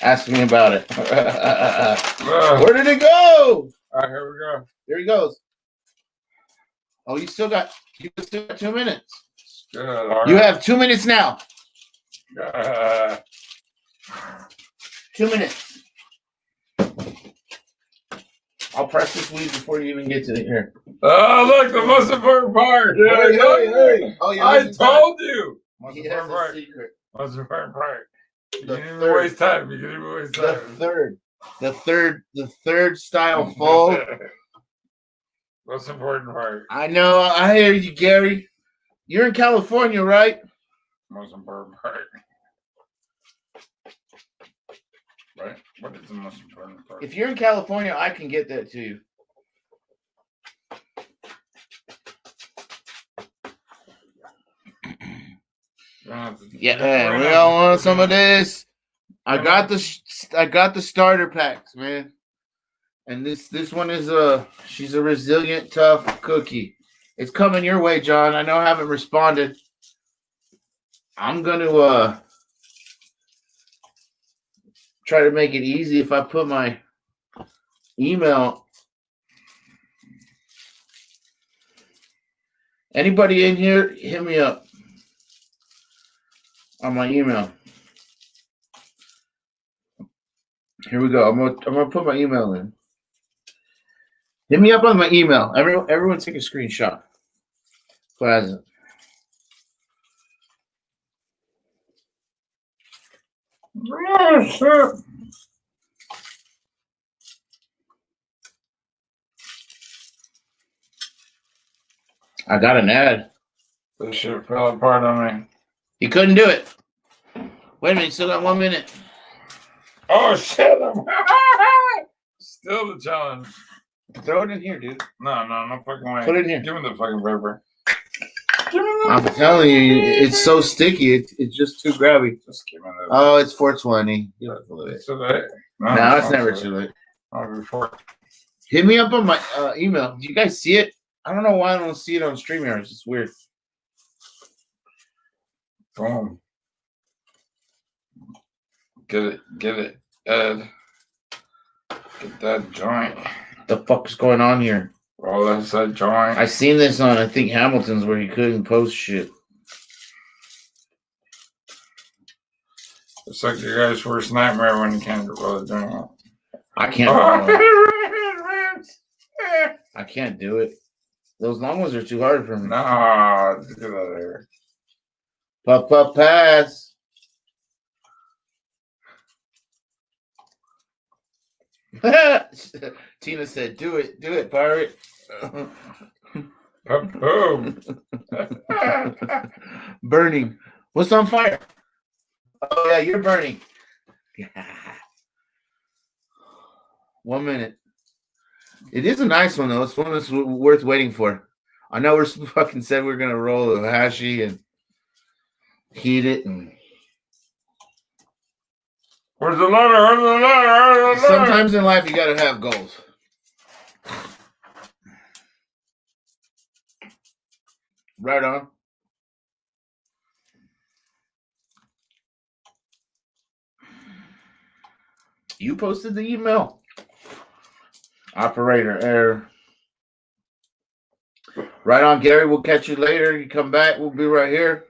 Ask me about it. Where did it go? All right, here we go. There he goes. Oh, you still got 2 minutes. Good, right. You have 2 minutes now. 2 minutes. I'll press this weed before you even get to here. Oh, look, the most important part. Hey. Oh, yeah, I told you. He has a secret. Most important part. You can even waste time. The third style full. Most important part. I know. I hear you, Gary. You're in California, right? Most important part. Right? What is the most important part? If you're in California, I can get that to you. Yeah, we all want some of this. I got the starter packs, man. And this one is she's a resilient, tough cookie. It's coming your way, John. I know I haven't responded. I'm gonna try to make it easy if I put my email. Anybody in here, hit me up on my email. Here we go. I'm gonna put my email in. Hit me up on my email. Everyone take a screenshot. Pleasant. Oh shit. I got an ad. This shit fell apart on me. He couldn't do it. Wait a minute, still got 1 minute. Oh shit! Still the challenge. Throw it in here, dude. No fucking way. Put it in here. Give me the fucking paper. I'm telling you, it's so sticky. It's just too grabby. Just give me the. Oh, it's 420. It's too late. No, it's never too late. Before. Hit me up on my email. Do you guys see it? I don't know why I don't see it on StreamYard. It's weird. Boom. Get it, Ed. Get that joint. What the fuck is going on here? Roll that joint. I seen this on, I think, Hamilton's where he couldn't post shit. It's like your guy's worst nightmare when you can't roll the joint. I can't. I can't do it. Those long ones are too hard for me. No, get out of here. Puff, pass. Tina said, do it, pirate. Boom. Burning. What's on fire? Oh, yeah, you're burning. 1 minute. It is a nice one, though. It's one that's worth waiting for. I know we're fucking said we're going to roll a hashi and heat it. And Where's the letter? sometimes in life, you got to have goals. Right on. You posted the email. Operator error. Right on, Gary. We'll catch you later. You come back. We'll be right here.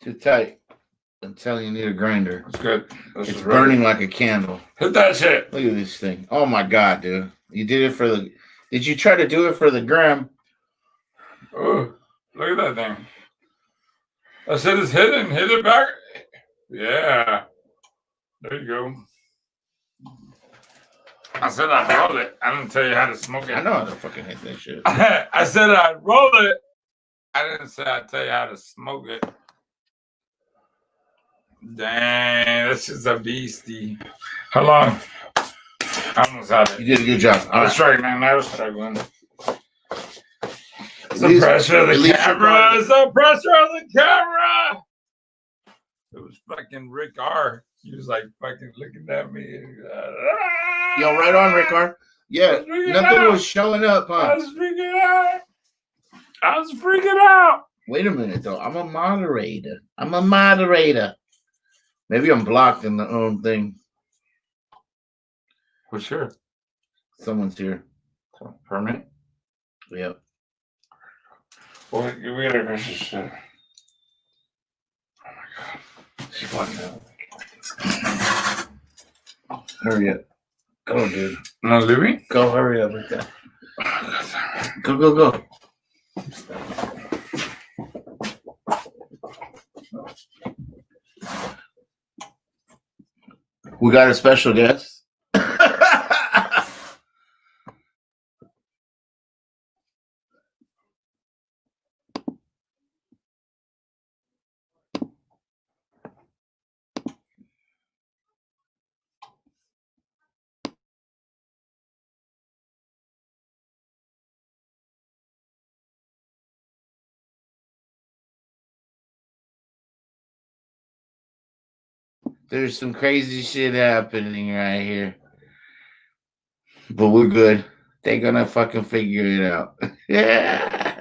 Too tight. I'm telling you, you need a grinder. It's good. It's burning like a candle. Hit that shit. Look at this thing. Oh my God, dude. You did it for the. Did you try to do it for the gram? Oh, look at that thing. I said it's hidden. Hit it back. Yeah. There you go. I said I'd roll it. I didn't tell you how to smoke it. I know how to fucking hit that shit. I said I'd roll it. I didn't say I'd tell you how to smoke it. Dang, that's just a beastie. How long? I almost had it. You did a good job. I was struggling. I was struggling. It's the least- pressure of at the least camera. It's the pressure of the camera. It was fucking Rick R. He was like fucking looking at me. Yo, right on, Rickard. Yeah, nothing was showing up, I huh? was freaking out. Wait a minute, though. I'm a moderator. Maybe I'm blocked in the own thing. For sure. Someone's here. Permit? Yep. Well, we gotta crush this shit. Oh my God. She's walking out. Hurry up. Go, dude. No, Louis? Go, hurry up with that. Go. We got a special guest. There's some crazy shit happening right here. But we're good. They're gonna fucking figure it out. Yeah.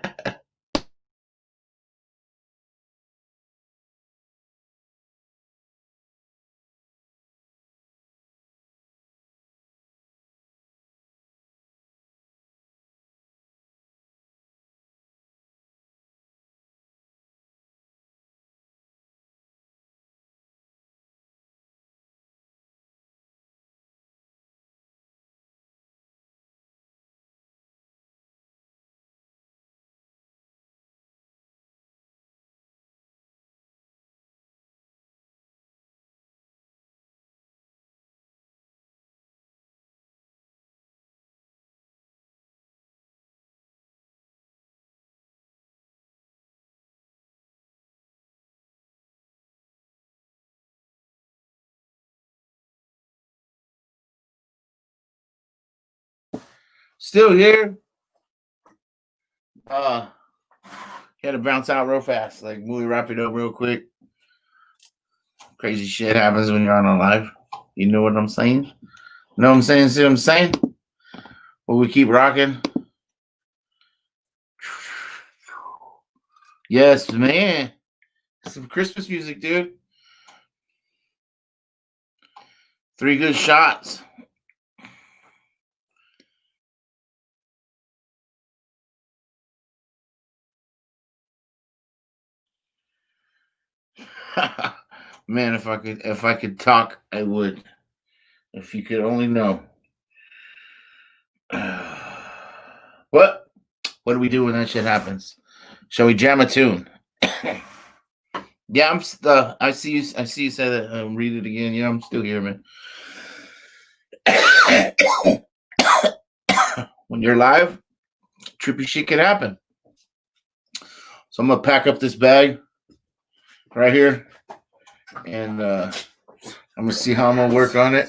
Still here. Had to bounce out real fast. Like, movie wrap it up real quick. Crazy shit happens when you're on a live. You know what I'm saying? Know what I'm saying? See what I'm saying? Will we keep rocking? Yes, man. Some Christmas music, dude. 3 good shots. Man, if I could talk, I would. If you could only know. What do we do when that shit happens? Shall we jam a tune? Yeah, I'm. I see you. I see you say that. Read it again. Yeah, I'm still here, man. When you're live, trippy shit can happen. So I'm gonna pack up this bag right here, and I'm gonna see how I'm gonna work on it.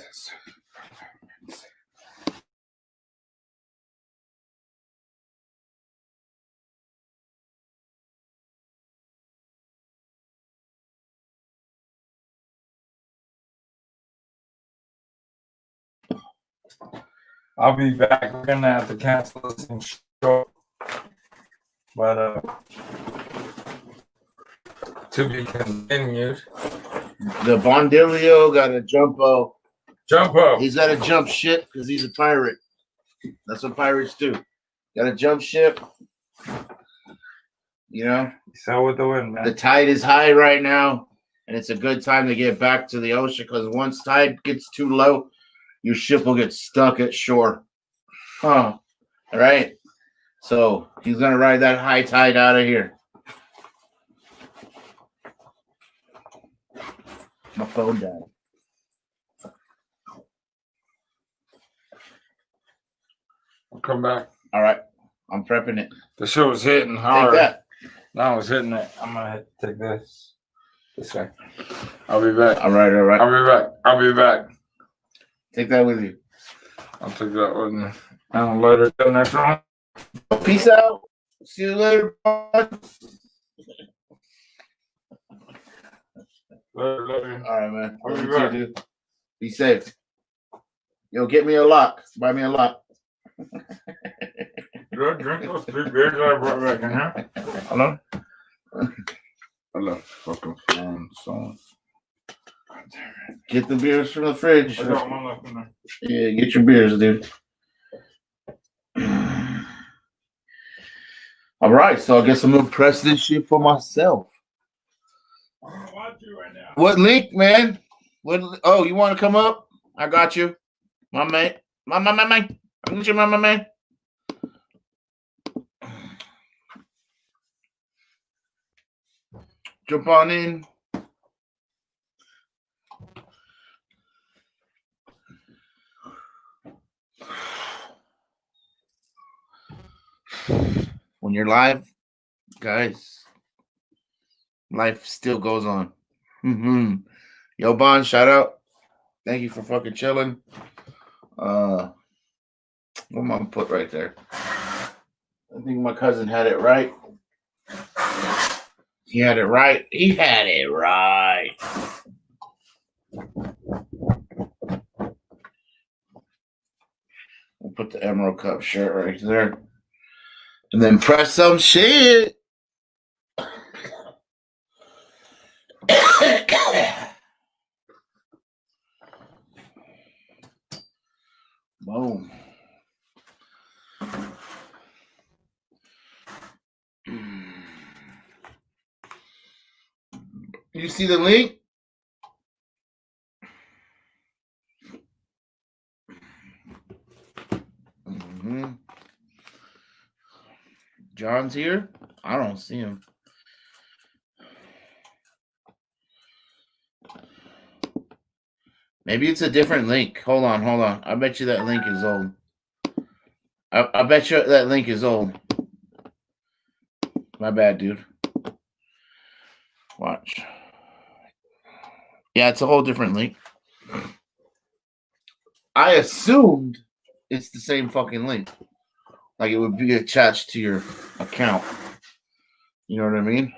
I'll be back. We're gonna have to cancel this thing short, but to be continued. The Bondilio got a jumpo. Jumpo. He's got to jump ship because he's a pirate. That's what pirates do. Got to jump ship. You know? So with the wind, man. The tide is high right now, and it's a good time to get back to the ocean because once tide gets too low, your ship will get stuck at shore. Huh. All right? So he's going to ride that high tide out of here. My phone died. I'll come back. All right. I'm prepping it. The show's hitting hard. Take that. Now it's hitting it. I'm gonna take this way. I'll be back. All right. I'll be back. Take that with you. I'll take that with me. I'll let her go next one. Peace out. See you later. Later. All right, man. I'll be You back. too, dude. Be safe. Yo, get me a lock. Buy me a lock. Good. Drink those 3 beers I brought back in here. Hello? Hello. Fucking phone. So. Get the beers from the fridge. I got one left in there. Yeah, get your beers, dude. All right, so I guess I'm gonna press this shit for myself. I'm gonna watch you right now. What link, man? What? Oh, you want to come up? I got you, my man. My man. I got you, my man. Jump on in. When you're live, guys, life still goes on. Yo, Bond, shout out. Thank you for fucking chilling. What am I gonna put right there? I think my cousin had it right. He had it right. We'll put the Emerald Cup shirt right there. And then press some shit. Boom. You see the link? John's here. I don't see him. Maybe it's a different link. Hold on. I bet you that link is old. I bet you that link is old. My bad, dude. Watch. Yeah, it's a whole different link. I assumed it's the same fucking link. Like it would be attached to your account. You know what I mean?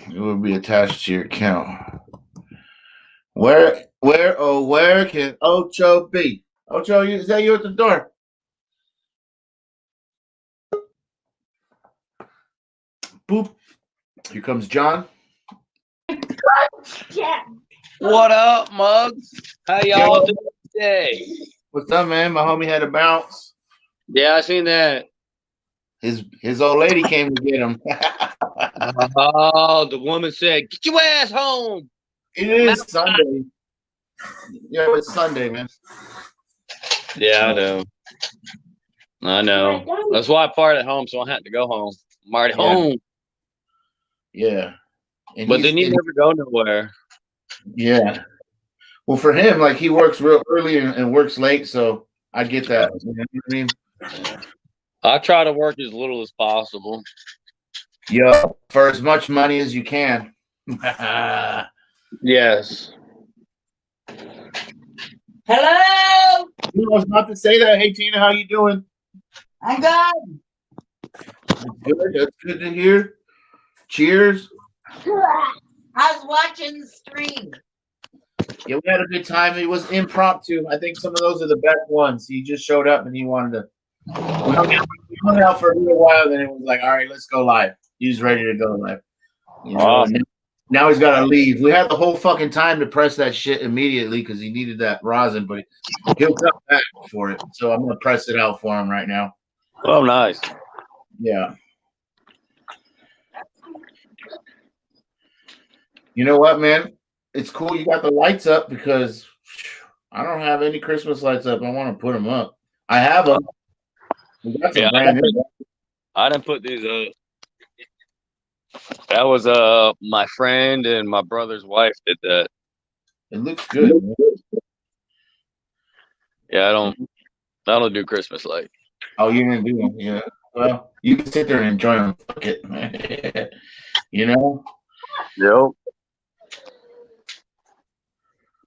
It would be attached to your account. Where can Ocho be? Ocho, is that you at the door? Boop. Here comes John. Yeah. What up, mugs? How y'all doing today? What's up, man? My homie had a bounce. Yeah, I seen that. His old lady came to get him. Oh, the woman said, "Get your ass home." It is Sunday. Yeah, it's Sunday, man. Yeah, I know. I know. That's why I parked at home, so I had to go home. I'm already home. Yeah. But then you never go nowhere. Yeah. Well, for him, like he works real early and works late, so I get that. You know what I mean? I try to work as little as possible. Yeah, for as much money as you can. Yes. Hello. You know, I was about to say that. Hey, Tina, how you doing? I'm good. Good. That's good to hear. Cheers. I was watching the stream. Yeah, we had a good time. It was impromptu. I think some of those are the best ones. He just showed up and he wanted to. We hung out for a little while, then it was like, all right, let's go live. He was ready to go live. You know, Awesome. now he's got to leave. We had the whole fucking time to press that shit immediately because he needed that rosin, but he'll come back for it. So I'm gonna press it out for him right now. Oh, nice. Yeah. You know what, man? It's cool you got the lights up because I don't have any Christmas lights up. I want to put them up. I have them. We got some brand new. I didn't put these up. That was my friend and my brother's wife did that. It looks good. Man. Yeah, I don't do Christmas lights. Oh, you didn't do them? Yeah. Well, you can sit there and enjoy them. Fuck it. You know? Yep.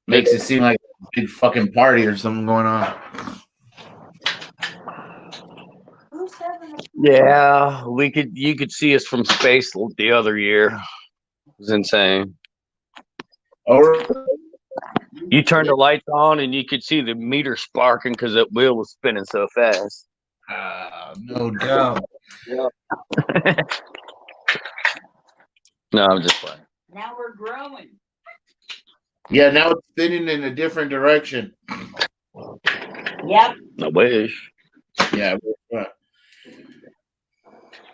Makes it seem like a big fucking party or something going on. Yeah, you could see us from space the other year. It was insane. Oh, You turned the lights on and you could see the meter sparking because that wheel was spinning so fast. no doubt. Yeah. No, I'm just playing. Now we're growing. Yeah, now it's spinning in a different direction. Yep. I wish. Yeah.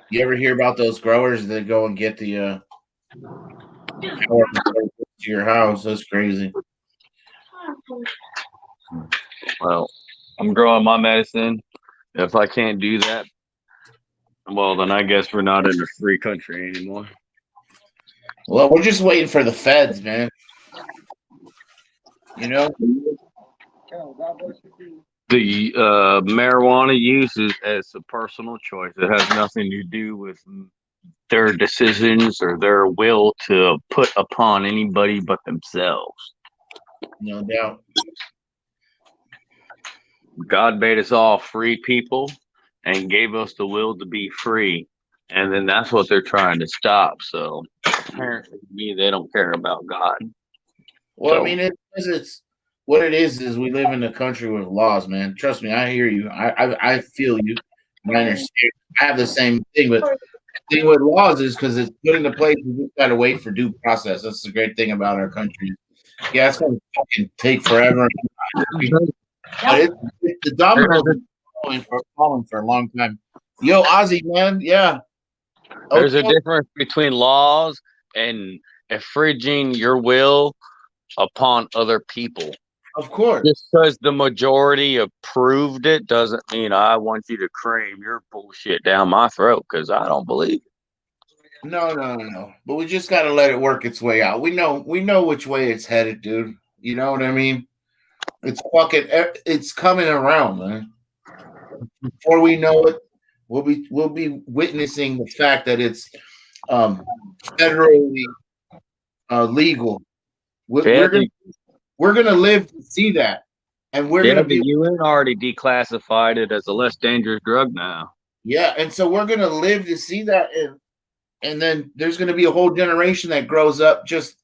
You ever hear about those growers that go and get the power to your house? That's crazy. Well, I'm growing my medicine. If I can't do that, well, then I guess we're not in a free country anymore. Well, we're just waiting for the feds, man. You know? The marijuana use is as a personal choice. It has nothing to do with their decisions or their will to put upon anybody but themselves. No doubt. God made us all free people and gave us the will to be free. And then that's what they're trying to stop. So apparently, they don't care about God. Well, So, I mean, it's what it is we live in a country with laws, man. Trust me, I hear you. I feel you. I understand. I have the same thing, but the thing with laws is because it's put into place, we just gotta wait for due process. That's the great thing about our country. Yeah, it's gonna fucking take forever. But the dominoes are falling for a long time. Yo, Ozzy, man, yeah. there's a difference between laws and infringing your will upon other people. Of course. Just because the majority approved it doesn't mean I want you to cram your bullshit down my throat because I don't believe it. No. But we just gotta let it work its way out. We know which way it's headed, dude. You know what I mean? It's coming around, man. Before we know it, we'll be witnessing the fact that it's federally legal. We're gonna live to see that. and we're Yeah, gonna the be UN already declassified it as a less dangerous drug now. yeah, and so we're gonna live to see that, and then there's gonna be a whole generation that grows up just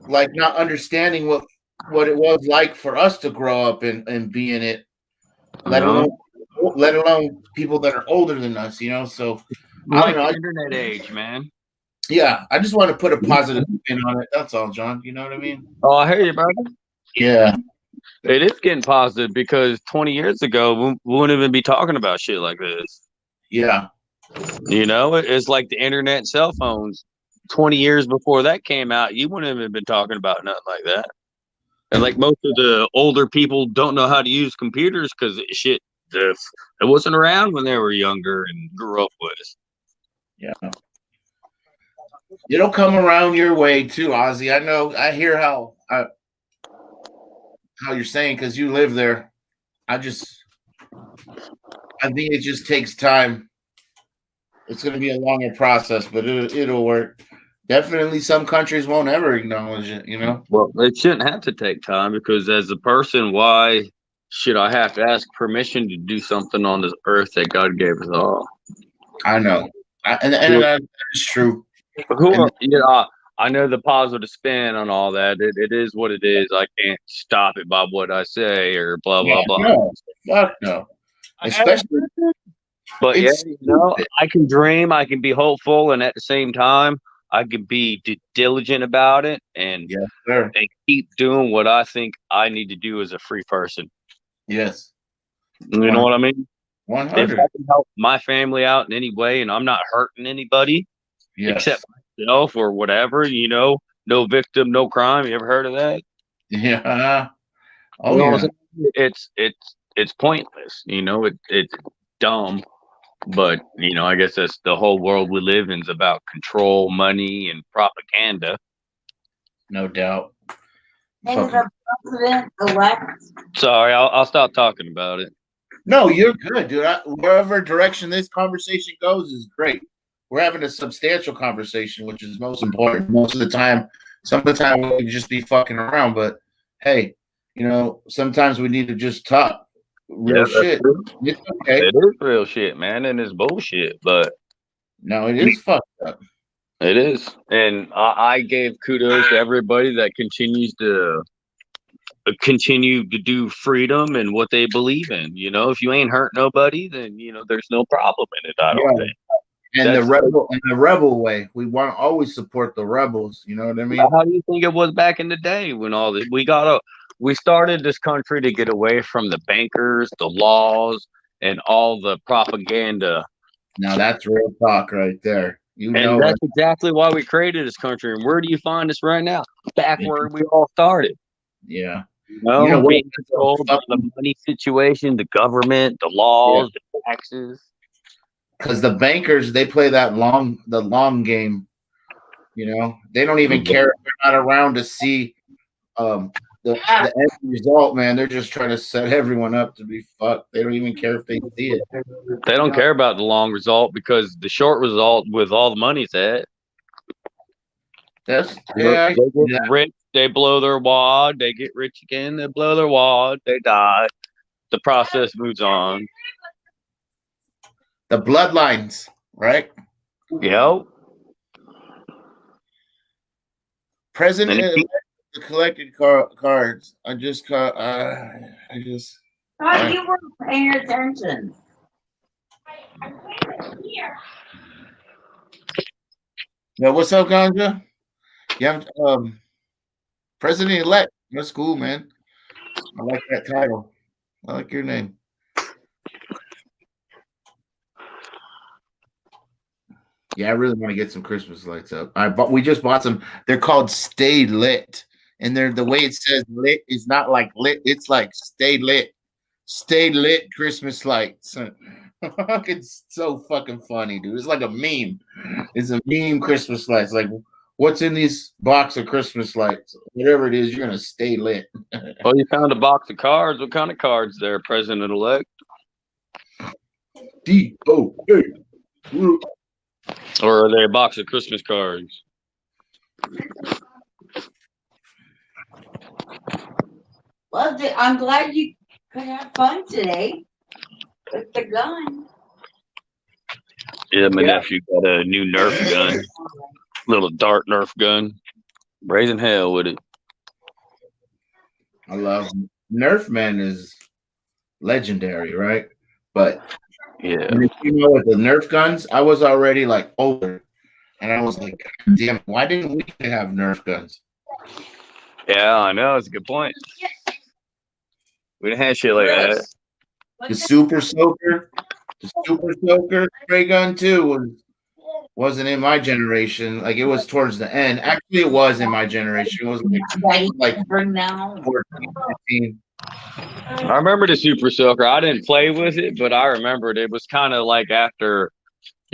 like not understanding what it was like for us to grow up and be in it, let Uh-huh. alone people that are older than us, you know. So I don't Like know. the internet age, man. Yeah, I just want to put a positive spin on it. That's all, John. You know what I mean? Oh, I hear you, brother. Yeah, It is getting positive because 20 years ago, we wouldn't even be talking about shit like this. yeah, You know, it's like the internet and cell phones. 20 years before that came out, you wouldn't have been talking about nothing like that. And like most of the older people don't know how to use computers because shit, it wasn't around when they were younger and grew up with. yeah. It'll come around your way too, Ozzy. I know. I hear how you're saying because you live there. I just, I think it just takes time. It's going to be a longer process, but it'll work. Definitely, some countries won't ever acknowledge it. You know. Well, it shouldn't have to take time because as a person, why should I have to ask permission to do something on this earth that God gave us all? I know, and that is true. Who And are you know, I know the positive spin on all that. It is what it is. I can't stop it by what I say or blah yeah, blah blah. no, fuck no. Especially, But yeah, it's you know, stupid. I can dream, I can be hopeful, and at the same time, I can be diligent about it Yes, sir. and keep doing what I think I need to do as a free person. Yes, You know what I mean? one If I hundred. can help my family out in any way and I'm not hurting anybody Yes. except myself or whatever, you know, no victim, no crime. You ever heard of that? Yeah. You Oh know what yeah. I'm saying? It's pointless. You know, it's dumb. But you know, I guess that's the whole world we live in is about control, money, and propaganda. No doubt. And Fucking. the president elect. Sorry, I'll stop talking about it. No, you're good, dude. Wherever direction this conversation goes is great. We're having a substantial conversation, which is most important. Most of the time, some of the time we can just be fucking around, but hey, you know, sometimes we need to just talk real Yeah, that's shit. true. It's okay. It is real shit, man, and it's bullshit, but No, it is fucked up. it is. And I gave kudos to everybody that continue to do freedom and what they believe in. You know, if you ain't hurt nobody, then you know there's no problem in it. I don't Yeah. think. And That's the rebel way. We want to always support the rebels. You know what I mean? how do you think it was back in the day when all this we started this country to get away from the bankers, the laws, and all the propaganda. Now that's real talk right there. You And know it. that's exactly why we created this country. And where do you find us right now? Back Yeah. where we all started. Yeah. You You know know, what? being controlled by the money situation, the government, the laws, the taxes. Because the bankers they play the long game. You know, they don't even care if they're not around to see the end result. Man, they're just trying to set everyone up to be fucked. They don't even care if they see it. They don't care about the long result because the short result with all the money's at. That's You know, yeah, they get rich, they blow their wad, they get rich again, they blow their wad, they die. The process moves on. the bloodlines, right? Yep. President And the collected cards. I just Oh, you weren't paying attention. yeah. What's up, Ganja? Yeah, President elect. That's cool, man. I like that title. I like your name. Yeah, I really want to get some Christmas lights up. We just bought some. They're called Stay Lit, and they're the way it says lit is not like lit. It's like Stay Lit, Stay Lit Christmas lights. It's so fucking funny, dude. It's like a meme. It's a meme Christmas lights. Like, what's in this box of Christmas lights? Whatever it is, you're gonna stay lit. oh, you found a box of cards. What kind of cards there, President elect? DOA. Or are they a box of Christmas cards? Well, I'm glad you could have fun today with the gun. Yeah, my nephew got a new Nerf gun, little dart Nerf gun. Raising hell with it. I love Nerf Man is legendary, right? But Yeah. you know, with the Nerf guns, I was already like older, and I was like, damn, why didn't we have Nerf guns? Yeah, I know. It's a good point. We didn't have shit like that. The Super Soaker spray gun too wasn't in my generation. Like it was towards the end. Actually, it was in my generation. It was like Bring now. 14, 15. I remember the Super Soaker. I didn't play with it, but I remembered it was kind of like after,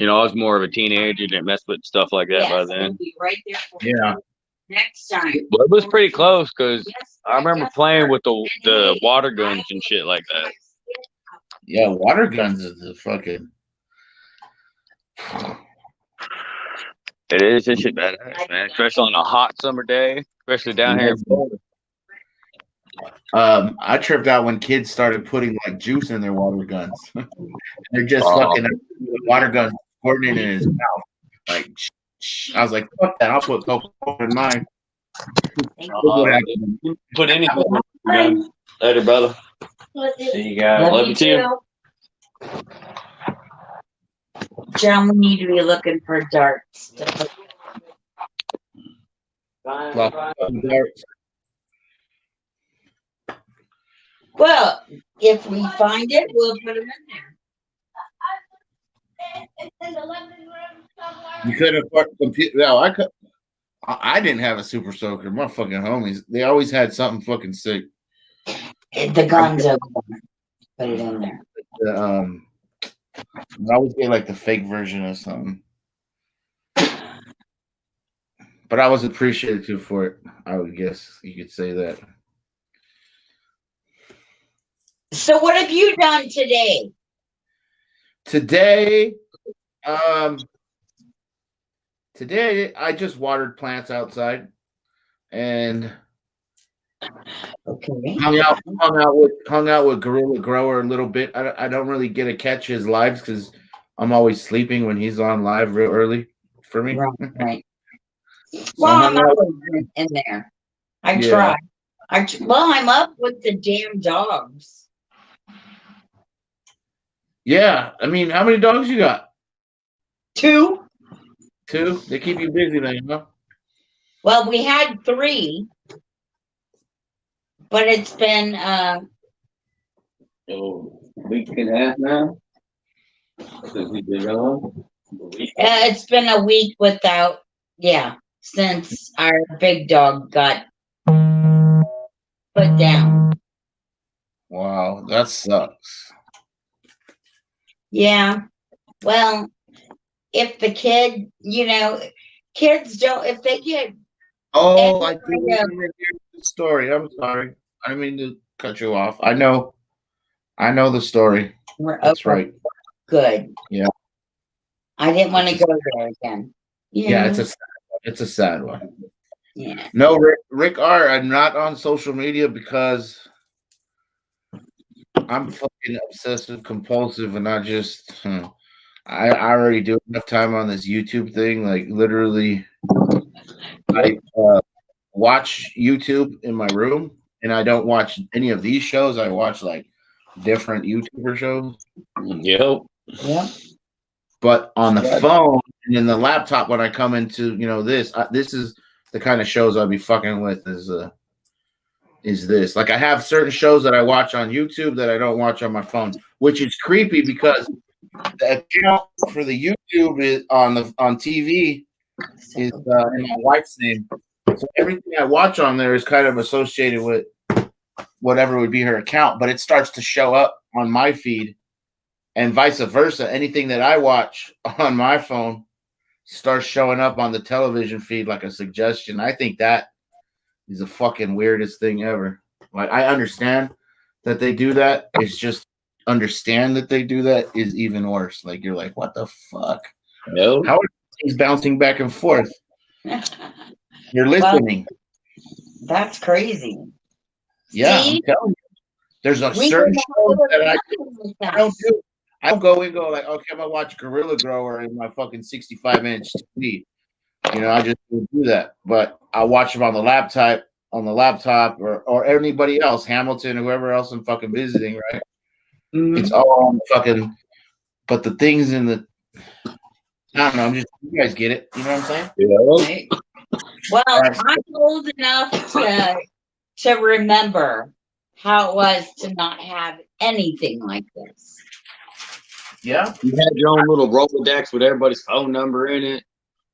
I was more of a teenager, didn't mess with stuff like that by then. Be right there for Yeah. next time. But it was pretty close because I remember playing with the water guns and shit like that. Yeah, water guns is the fucking. It is. This shit badass, man. Especially on a hot summer day, especially down here in Florida. I tripped out when kids started putting like juice in their water guns. They're just fucking water guns squirting in his mouth. Like, I was like, fuck that. I'll put Coca-Cola in mine. Put anything in your gun. Later, brother. See you guys. Love you too. John, we need to be looking for darts. To put. Well, if we find it, we'll put them in there. You could have computer. No, I could. I didn't have a Super Soaker. My fucking homies, they always had something fucking sick. The guns over there. Put it in there. I always get like the fake version of something. But I was appreciative for it. I would guess you could say that. So what have you done today? Today I just watered plants outside and Okay. hung out with Gorilla Grower a little bit. I don't really get to catch his lives because I'm always sleeping when he's on live real early for me. Right. So Well, I'm always in there. I try. I'm up with the damn dogs. Yeah, I mean, how many dogs you got? 2. 2? They keep you busy then, huh? Well, we had 3, but it's been week and a half now. it's been a week without, since our big dog got put down. Wow, that sucks. Yeah. Well, if the kid, kids don't, if they get. Oh, I do remember the story. I'm sorry. I didn't mean to cut you off. I know the story. That's right. Good. Yeah. I didn't want to go there again. Yeah, it's a sad one. Yeah. No, Rick R. I'm not on social media because I'm fucking obsessive compulsive, and I just I already do enough time on this YouTube thing. Like literally, I watch YouTube in my room, and I don't watch any of these shows. I watch like different YouTuber shows. Yep. But on the phone and in the laptop, when I come into this is the kind of shows I'll be fucking with. Is this like I have certain shows that I watch on YouTube that I don't watch on my phone, which is creepy because the account for the YouTube is on TV is in my wife's name. So everything I watch on there is kind of associated with whatever would be her account, but it starts to show up on my feed and vice versa. Anything that I watch on my phone starts showing up on the television feed like a suggestion. I think that is the fucking weirdest thing ever. Like I understand that they do that. It's just understand that they do that is even worse. Like you're like, what the fuck? No. How are things bouncing back and forth? You're listening. Well, that's crazy. Yeah, I'm See, telling you. There's a we certain can show have that nothing like I that. don't do. I don't go and go like, okay, I'm gonna watch Gorilla Grower in my fucking 65-inch TV. You know, I just don't do that. But I watch them on the laptop, or anybody else, Hamilton, whoever else I'm fucking visiting, right? It's Mhm. all on fucking. But the things in the, I don't know. I'm just, you guys get it. You know what I'm saying? Yeah. Right. Well, All right. I'm old enough to remember how it was to not have anything like this. Yeah. You had your own little Rolodex with everybody's phone number in it,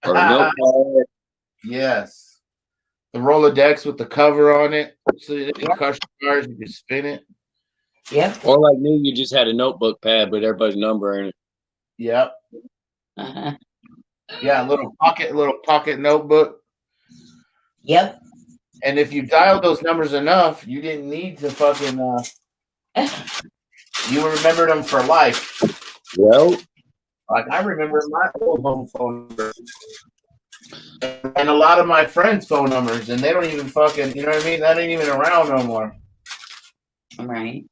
or a notepad. Yes. The Rolodex with the cover on it, so you can crush cars, you can spin it. Yep. Or like me, you just had a notebook pad with everybody's number in it. Yep. Uh-huh. Yeah, little pocket notebook. Yep. And if you dialed those numbers enough, you didn't need to fucking. You remembered them for life. Well, Like I remember my old home phone number, and a lot of my friends' phone numbers, and they don't even fucking. You know what I mean? That ain't even around no more. Right.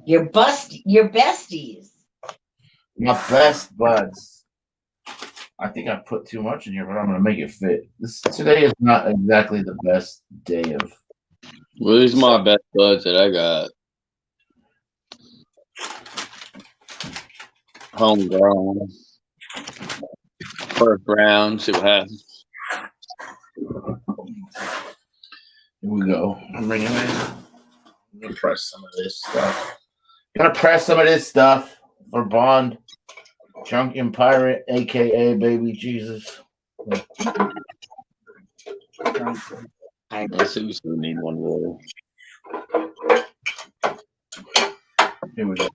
Your besties. My best buds. I think I put too much in here, but I'm gonna make it fit. Today is not exactly the best day of. well, these are my best buds that I got. Homegrown. First round, see what happens. Here we go. I'm bringing in. I'm gonna press some of this stuff. Gonna press some of this stuff for Bond, Drunken Pirate, aka Baby Jesus. Let's see, we still need one more. Here we go.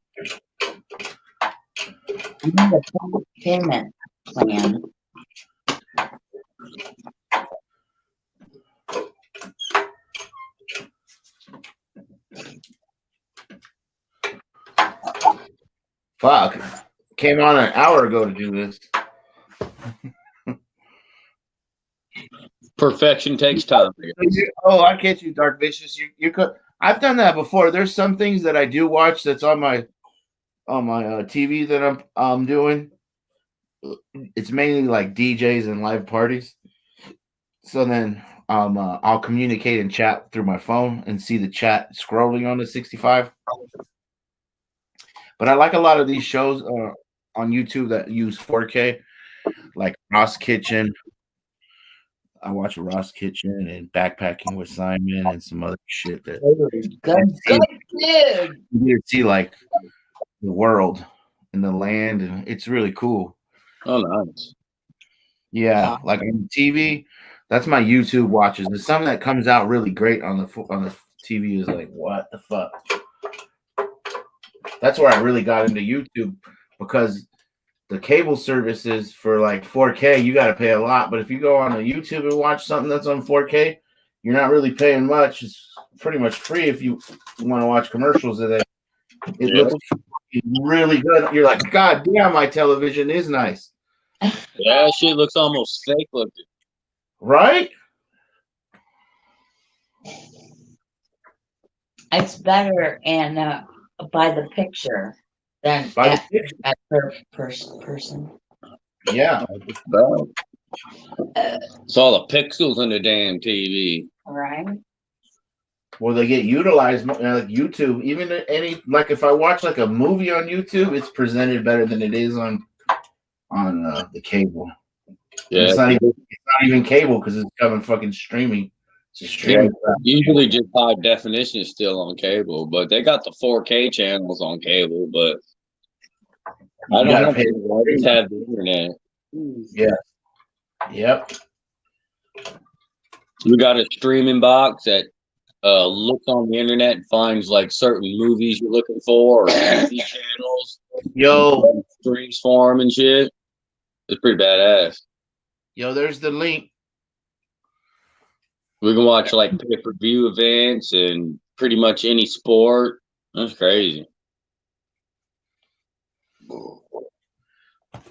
Payment plan. Fuck. Came on an hour ago to do this. Perfection takes time. Oh, I get you, Dark Vicious. You could. I've done that before. There's some things that I do watch that's on my TV that I'm doing. It's mainly like DJs and live parties. So then I'll communicate and chat through my phone and see the chat scrolling on the 65. But I like a lot of these shows on YouTube that use 4K, like Ross Kitchen. I watch Ross Kitchen and Backpacking with Simon and some other shit that Good. you see like the world and the land, and it's really cool. Oh, nice. Yeah, like on TV, that's my YouTube watches. There's something that comes out really great on the TV is like, what the fuck? That's where I really got into YouTube, because the cable services for like 4K, you got to pay a lot. But if you go on the YouTube and watch something that's on 4K, you're not really paying much. It's pretty much free if you want to watch commercials of it. It looks really good. You're like, God damn, my television is nice. Yeah, shit looks almost fake looking. Right? It's better and by the picture than By the at person. Yeah. It's all the pixels on the damn TV. Right. Well, they get utilized like YouTube. Even any like if I watch like a movie on YouTube, it's presented better than it is on the cable. Yeah, it's not even cable because it's coming fucking streaming. It's a streaming. usually just high definition is still on cable, but they got the 4K channels on cable. But I don't have cable. I just have the internet. Yeah. Yep. We got a streaming box that looks on the internet and finds like certain movies you're looking for or TV channels. Yo, streams for them and shit. It's pretty badass. Yo, there's the link. We can watch like pay-per-view events and pretty much any sport. That's crazy.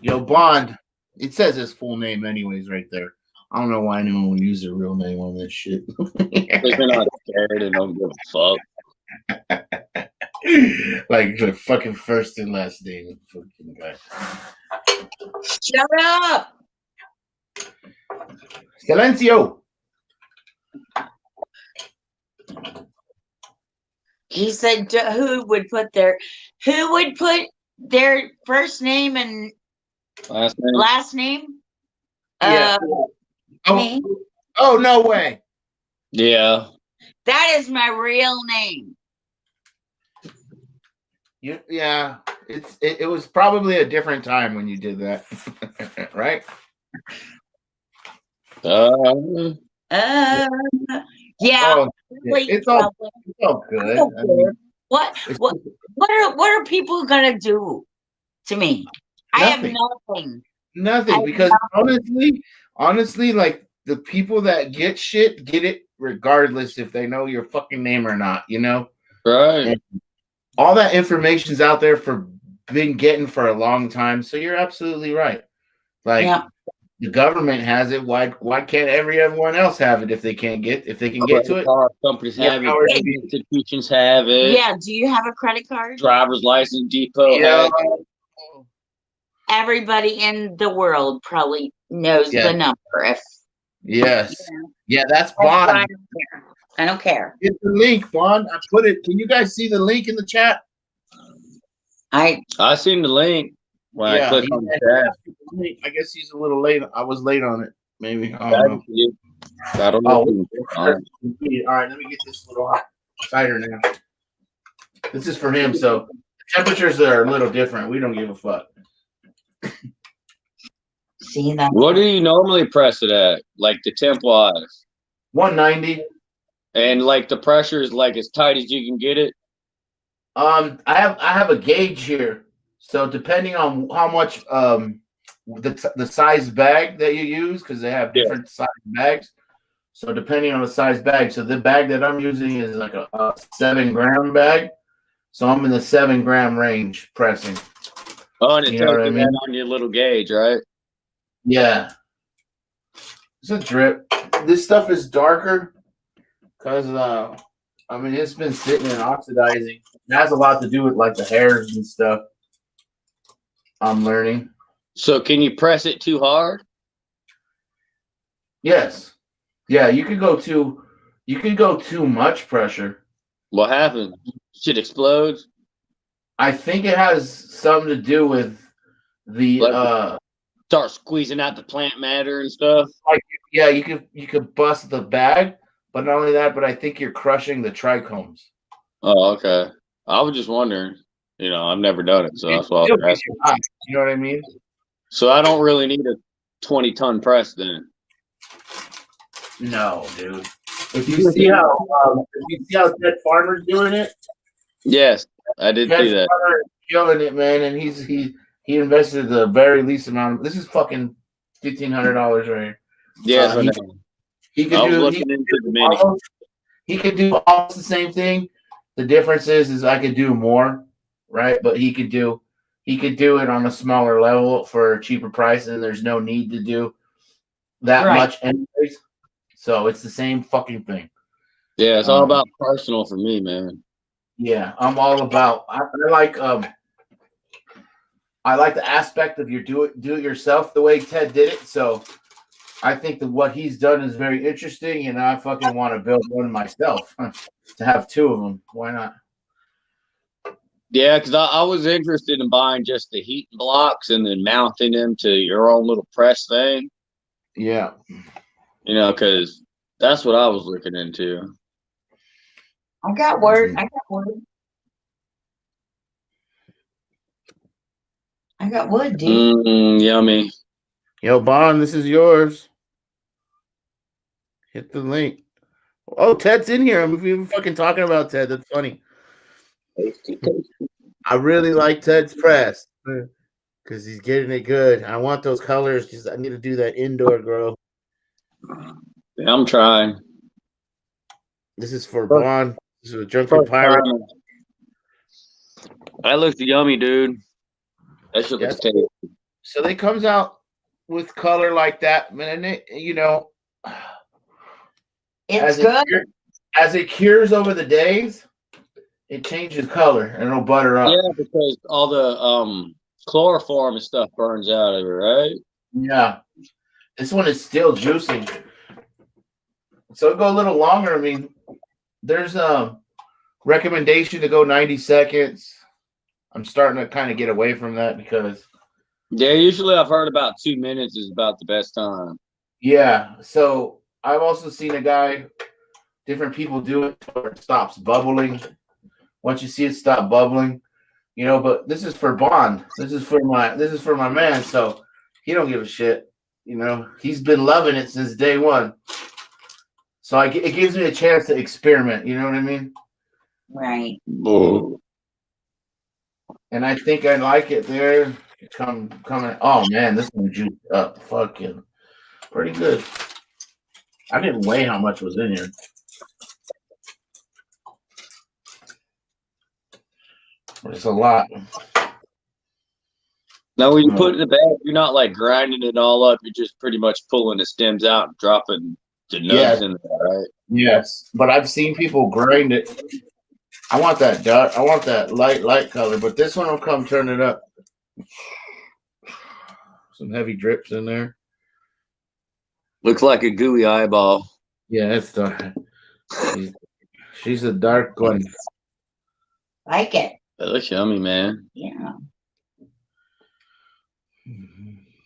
Yo, Bond. It says his full name anyways right there. I don't know why anyone would use their real name on this shit. Because they're not scared and don't give a fuck. Like the fucking first and last name. Fucking guy. Shut up. Silencio. He said, who would put their first name and last name? Yeah. Me. Oh, no way. Yeah. That is my real name. Yeah. It was probably a different time when you did that. Right? Yeah. Oh, Really, it's all good. I mean, what are people gonna do to me? I have nothing. Nothing, because honestly, like the people that get shit get it regardless if they know your fucking name or not, you know? Right. And all that information's out there for been getting for a long time. So you're absolutely right. Like the government has it. Why can't everyone else have it if they can get to it? Car companies have it. Institutions have it. Yeah. Do you have a credit card? Driver's license depot has it. Everybody in the world probably knows the number. Yes. Yeah, that's Bond. I don't care. Get the link, Bond. I put it. Can you guys see the link in the chat? I seen the link when I clicked on the chat. I guess he's a little late. I was late on it. Maybe. I don't know. All right, let me get this little cider now. This is for him. So the temperatures are a little different. We don't give a fuck. See that? What do you normally press it at? Like the temp wise? 190. And like the pressure is like as tight as you can get it? I have a gauge here. So depending on how much the size bag that you use, because they have different size bags. So depending on the size bag, so the bag that I'm using is like a 7-gram bag. So I'm in the 7-gram range pressing. Oh, and it tells you that on your little gauge, right? Yeah. It's a drip. This stuff is darker because I mean it's been sitting and oxidizing. It has a lot to do with like the hairs and stuff. I'm learning. So can you press it too hard? Yes. Yeah, you could go too much pressure. What happens? Shit explodes? I think it has something to do with the start squeezing out the plant matter and stuff. Like yeah, you could bust the bag, but not only that, but I think you're crushing the trichomes. Oh, okay. I was just wondering. You know, I've never done it, so that's why I was asking. You know what I mean? So I don't really need a 20-ton press then. No, dude. If you see how Ted Farmer's doing it, yes, I did see that. Farmer is killing it, man, and he invested the very least amount. This is fucking $1,500 right here. Yes, he could do almost the same thing. The difference is I could do more, right? But he could do it on a smaller level for a cheaper price, and there's no need to do that much anyways. So it's the same fucking thing. Yeah, it's all about personal for me, man. Yeah, I'm all about. I like the aspect of your do it yourself the way Ted did it. So I think that what he's done is very interesting, and I fucking want to build one myself to have 2 of them. Why not? Yeah, because I was interested in buying just the heat blocks and then mounting them to your own little press thing. Yeah. You know, because that's what I was looking into. I got word. I got wood, dude. Yummy. Yo, Bond, this is yours. Hit the link. Oh, Ted's in here. I'm even fucking talking about Ted. That's funny. I really like Ted's press because he's getting it good. I want those colors. Just I need to do that indoor grow. Yeah, I'm trying. This is for Bond. This is a Drunken Pirate. That looks yummy, dude. That shit looks tasty. So they comes out with color like that, man. It's As it good. as it cures over the days, it changes color and it'll butter Yeah, up. because all the chloroform and stuff burns out of it, right? Yeah, this one is still juicing, so it'll go a little longer. I mean, there's a recommendation to go 90 seconds. I'm starting to kind of get away from that because Yeah, usually I've heard about 2 minutes is about the best time. yeah. So I've also seen different people do it where it stops bubbling. Once you see it stop bubbling, but this is for Bond. This is for my man. So he don't give a shit. He's been loving it since day one. So it gives me a chance to experiment. You know what I mean? Right. Oh. And I think I like it there. Coming. Oh man, this one juiced up. Fucking pretty good. I didn't weigh how much was in here. But it's a lot. Now, when you put it in the bag, you're not like grinding it all up. You're just pretty much pulling the stems out and dropping the nugs in there, right? Yes, but I've seen people grind it. I want that dark. I want that light color. But this one will come turn it up. Some heavy drips in there. Looks like a gooey eyeball. Yeah, it's dark. She's a dark one. Like it. That looks yummy, man. Yeah.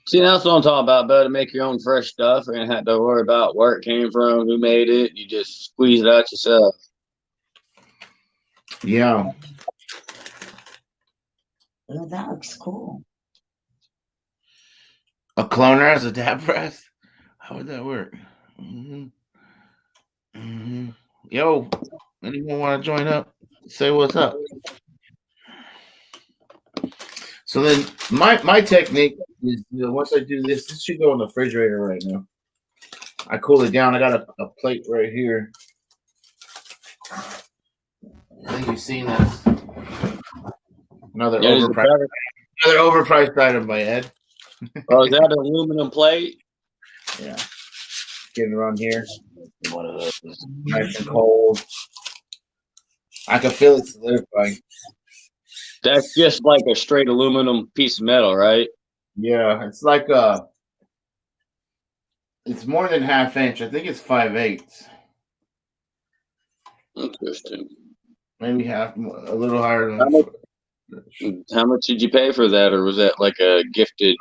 See, that's what I'm talking about. Better make your own fresh stuff and have to worry about where it came from, who made it. You just squeeze it out yourself. Yeah. Oh, that looks cool. A cloner as a dab press? How would that work? Yo, anyone want to join up? Say what's up. So then my technique is once I do this should go in the refrigerator right now. I cool it down. I got a plate right here. I think you've seen this. Another overpriced item by Ed. Oh, is that an aluminum plate? Yeah. Getting around here. One of those. Nice and cold. I can feel it solidifying. That's just like a straight aluminum piece of metal, right? Yeah, it's like it's more than half inch. I think it's 5/8. Interesting. Maybe a little higher than How much did you pay for that, or was that like a gifted?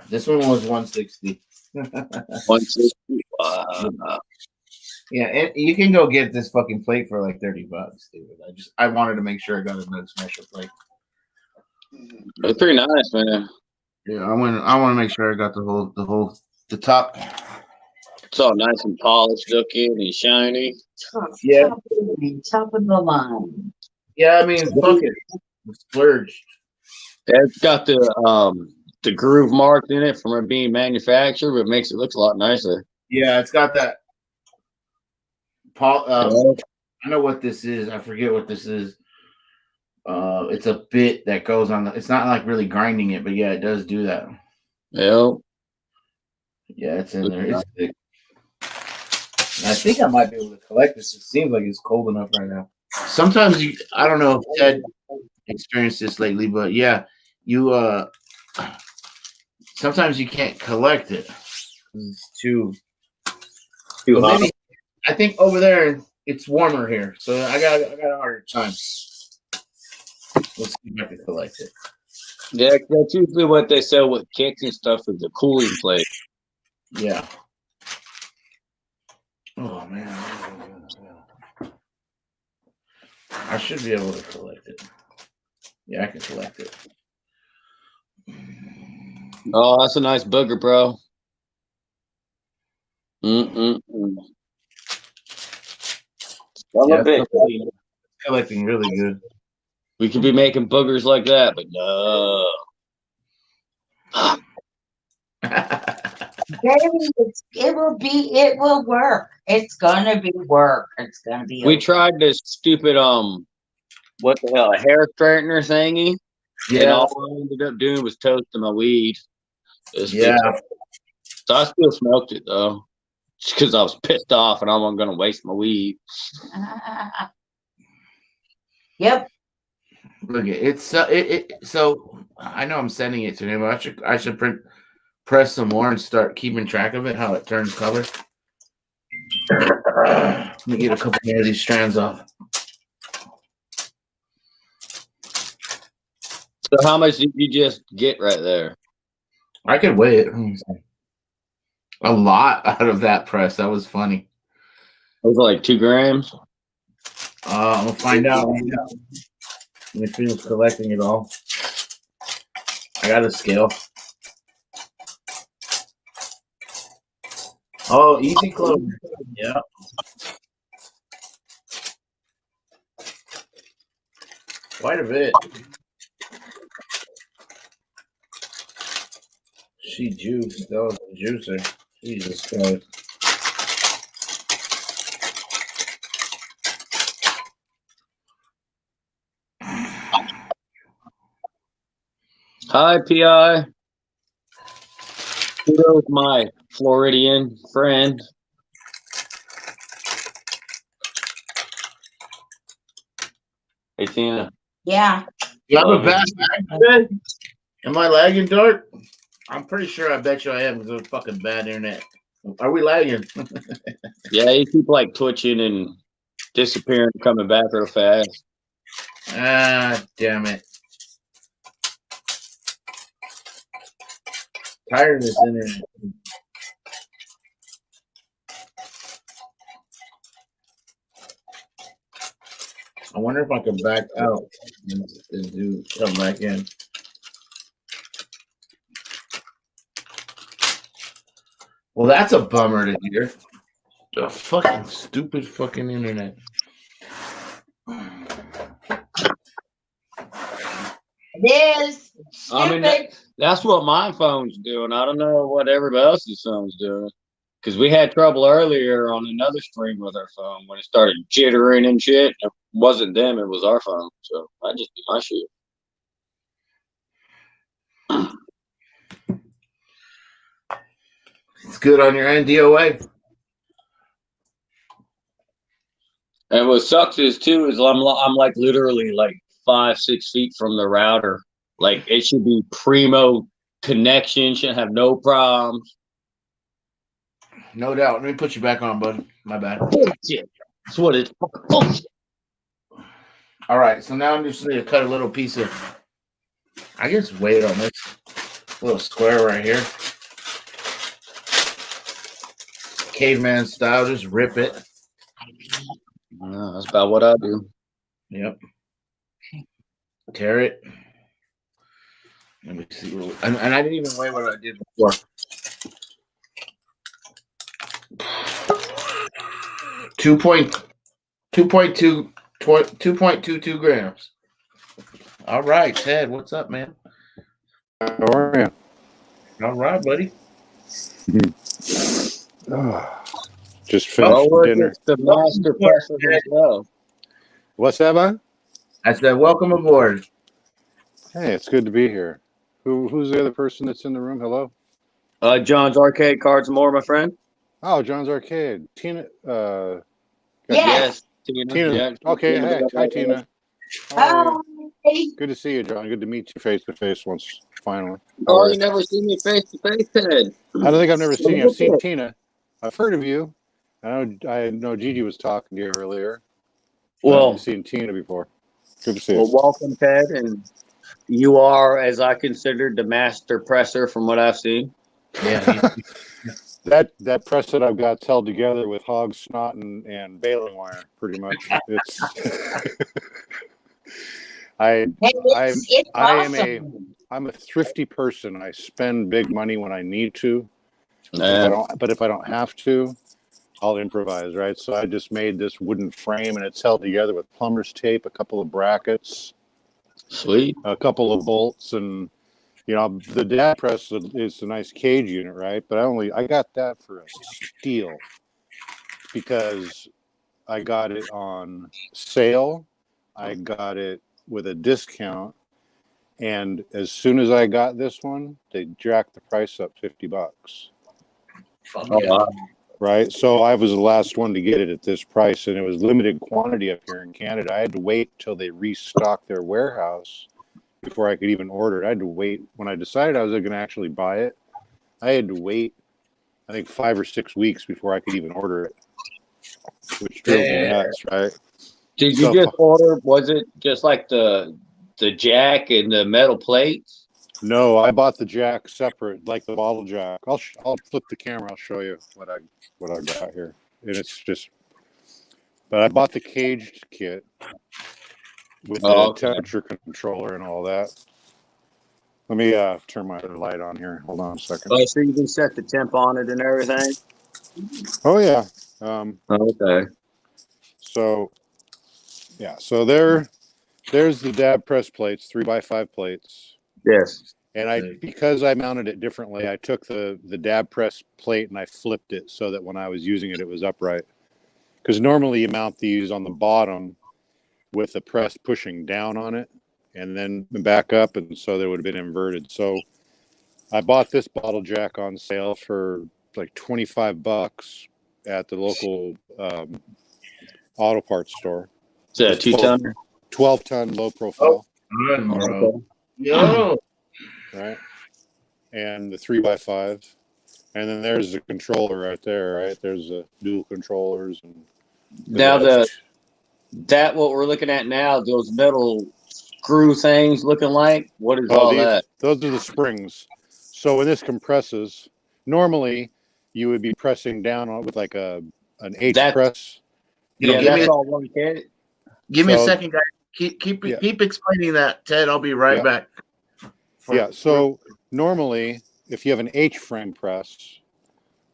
This one was 160. 160. Yeah, and you can go get this fucking plate for like $30, dude. I wanted to make sure I got a nice special plate. It's pretty nice, man. Yeah, I want to make sure I got the top. It's all nice and polished looking and shiny. Yeah. Top of the line. Yeah, I mean, fuck it. Splurged. It's got the groove mark in it from it being manufactured, but it makes it look a lot nicer. Yeah, it's got that. I know what this is. I forget what this is. It's a bit that goes on. It's not like really grinding it, but yeah, it does do that. Yeah. Yeah, it's in there. It's thick. And I think I might be able to collect this. It seems like it's cold enough right now. Sometimes I don't know if Ted experienced this lately, but yeah, sometimes you can't collect it. It's too hot. Maybe, I think over there it's warmer here, so I got a harder time. Let's see if I can collect it. Yeah, that's usually what they sell with kits and stuff is the cooling plate. Yeah. Oh man. I should be able to collect it. Yeah, I can collect it. Oh, that's a nice booger, bro. Collecting really good. We could be making boogers like that, but no. It will work. It's gonna be work. It's gonna be. We tried this stupid what the hell, a hair straightener thingy. Yeah. And all I ended up doing was toasting my weed. Yeah. So I still smoked it though, just because I was pissed off and I wasn't gonna waste my weed. Yep. Look, it's so I know I'm sending it to him. I should press some more and start keeping track of it, how it turns color. Let me get a couple more of these strands off. So how much did you just get right there? I could weigh it. A lot out of that press. That was funny. It was like 2 grams. I'm gonna find out. When it feels collecting it all. I got a scale. Oh, easy close. Yeah. Quite a bit. She juiced. That was a juicer. Jesus Christ. Hi, PI. Kudos, my Floridian friend. Hey, Tina. Yeah. You have a bad lag today? Am I lagging, Dark? I'm pretty sure. I bet you I am because of fucking bad internet. Are we lagging? Yeah, you keep like twitching and disappearing, coming back real fast. Ah, damn it. Tired of this internet. I wonder if I can back out and do come back in. Well, that's a bummer to hear. The fucking stupid fucking internet. It is. Stupid. I mean, that's what my phone's doing. I don't know what everybody else's phone's doing. Because we had trouble earlier on another stream with our phone when it started jittering and shit. It wasn't them, it was our phone. So I just do my shit. It's good on your NDOA. And what sucks is too is I'm like literally like 5-6 feet from the router. Like it should be primo connection, should have no problems. No doubt. Let me put you back on, bud. My bad. Bullshit. That's what it's bullshit. All right, so now I'm just going to cut a little piece of. I guess weight on this little square right here. Caveman style, just rip it. No, that's about what I do. Yep. Tear it. Let me see. And I didn't even weigh what I did before. 2.22 grams. All right, Ted, what's up, man? How are you? All right, buddy. Just finished dinner. It's the master presser himself. What's that, man? I said, welcome aboard. Hey, it's good to be here. Who's the other person that's in the room? Hello? John's Arcade Cards and More, my friend. Oh, John's Arcade. Tina. Yes. Tina. Tina. Yeah. Okay, Tina. hi, Tina. How are you? Hi. Good to see you, John. Good to meet you face to face once, finally. Oh, you never seen me face to face, Ted. I don't think I've never seen you. I've seen Tina. I've heard of you. I know Gigi was talking to you earlier. Well, I've seen Tina before. Good to see you. well, welcome, Ted, and you are, as I considered, the master presser from what I've seen. Yeah. That press that I've got held together with hog snot and baling wire, pretty much. It's I'm Awesome. a thrifty person. I spend big money when I need to. But if I don't have to, I'll improvise, right? So I just made this wooden frame and it's held together with plumber's tape, a couple of brackets, Sweet. a couple of bolts, and the dad press is a nice cage unit, right? But I got that for a steal because I got it on sale. I got it with a discount, and as soon as I got this one, they jacked the price up $50. Fuck Oh, yeah. wow. right? So I was the last one to get it at this price, and it was limited quantity up here in Canada. I had to wait till they restocked their warehouse before I could even order it. I had to wait. When I decided I was going to actually buy it, I had to wait, I think, 5 or 6 weeks before I could even order it, which drove me nuts, right? Did you So just order? Was it just like the jack and the metal plates? no, I bought the jack separate, like the bottle jack. I'll flip the camera. I'll show you what I got here, and it's just. But I bought the caged kit with the Oh, okay. temperature controller and all that. Let me turn my other light on here. Hold on a second. Oh, so you can set the temp on it and everything. Oh yeah. Okay. So yeah. So there's the dab press plates, 3x5 plates. Yes. And because I mounted it differently, I took the dab press plate and I flipped it so that when I was using it, it was upright. Because normally you mount these on the bottom with the press pushing down on it and then back up, and so they would have been inverted. So I bought this bottle jack on sale for like $25 at the local auto parts store. Is that a It's 12, 2-ton? 12-ton low profile, Good, bro. Okay. Yo. right? And the 3x5. And then there's the controller right there, right? There's the dual controllers. And Now that what we're looking at now, those metal screw things looking like, what is all that? those are the springs. So when this compresses, normally you would be pressing down on it with like an H That's press. yeah, give me that's a, all one kit. give me a So- second, guys. Keep Yeah. explaining that, Ted. I'll be right Yeah. back. Yeah. So normally, if you have an H frame press,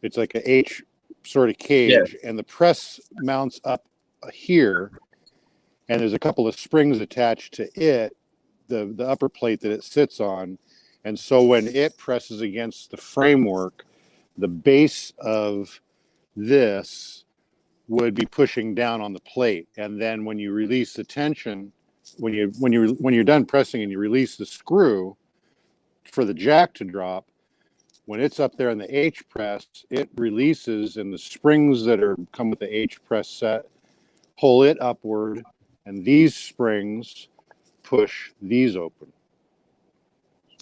it's like a H sort of cage, and the press mounts up here, and there's a couple of springs attached to it, the upper plate that it sits on, and so when it presses against the framework, the base of this would be pushing down on the plate, and then when you release the tension, when you're done pressing and you release the screw for the jack to drop, when it's up there in the H press, it releases, and the springs that come with the H press set pull it upward, and these springs push these open.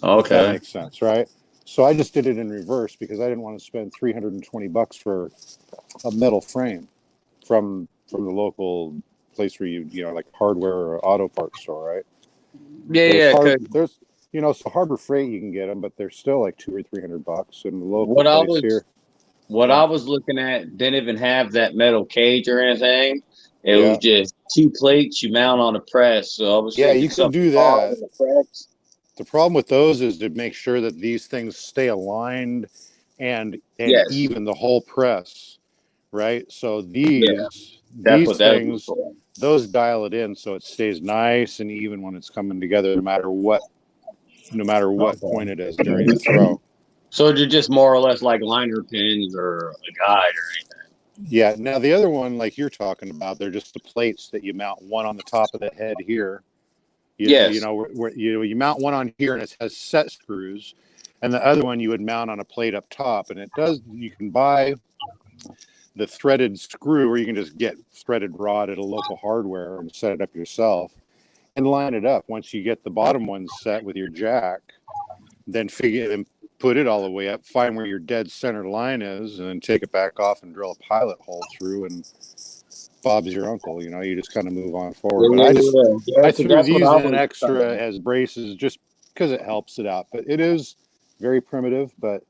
If that Okay. makes sense, right? So I just did it in reverse because I didn't want to spend $320 for a metal frame from the local place where you know, like hardware or auto parts store, right? Yeah, There's so Harbor Freight you can get them, but they're still like $200 or $300, and the local what I place was here. what I was looking at didn't even have that metal cage or anything. It was just 2 plates you mount on a press. So I was Yeah, thinking you can something do hard that. on the press. The problem with those is to make sure that these things stay aligned and Yes. even the whole press, right? So That's these what that was things, for. those dial it in so it stays nice and even when it's coming together, no matter what point it is during the throw. So they're just more or less like liner pins or a guide or anything. Yeah. Now the other one, like you're talking about, they're just the plates that you mount, one on the top of the head here. Yes. Where you mount one on here and it has set screws, and the other one you would mount on a plate up top. And you can buy the threaded screw, or you can just get threaded rod at a local hardware and set it up yourself and line it up. Once you get the bottom one set with your jack, then put it all the way up, find where your dead center line is, and then take it back off and drill a pilot hole through, and Bob's your uncle. You just kind of move on forward. But I threw these in extra as braces just because it helps it out. But it is very primitive. But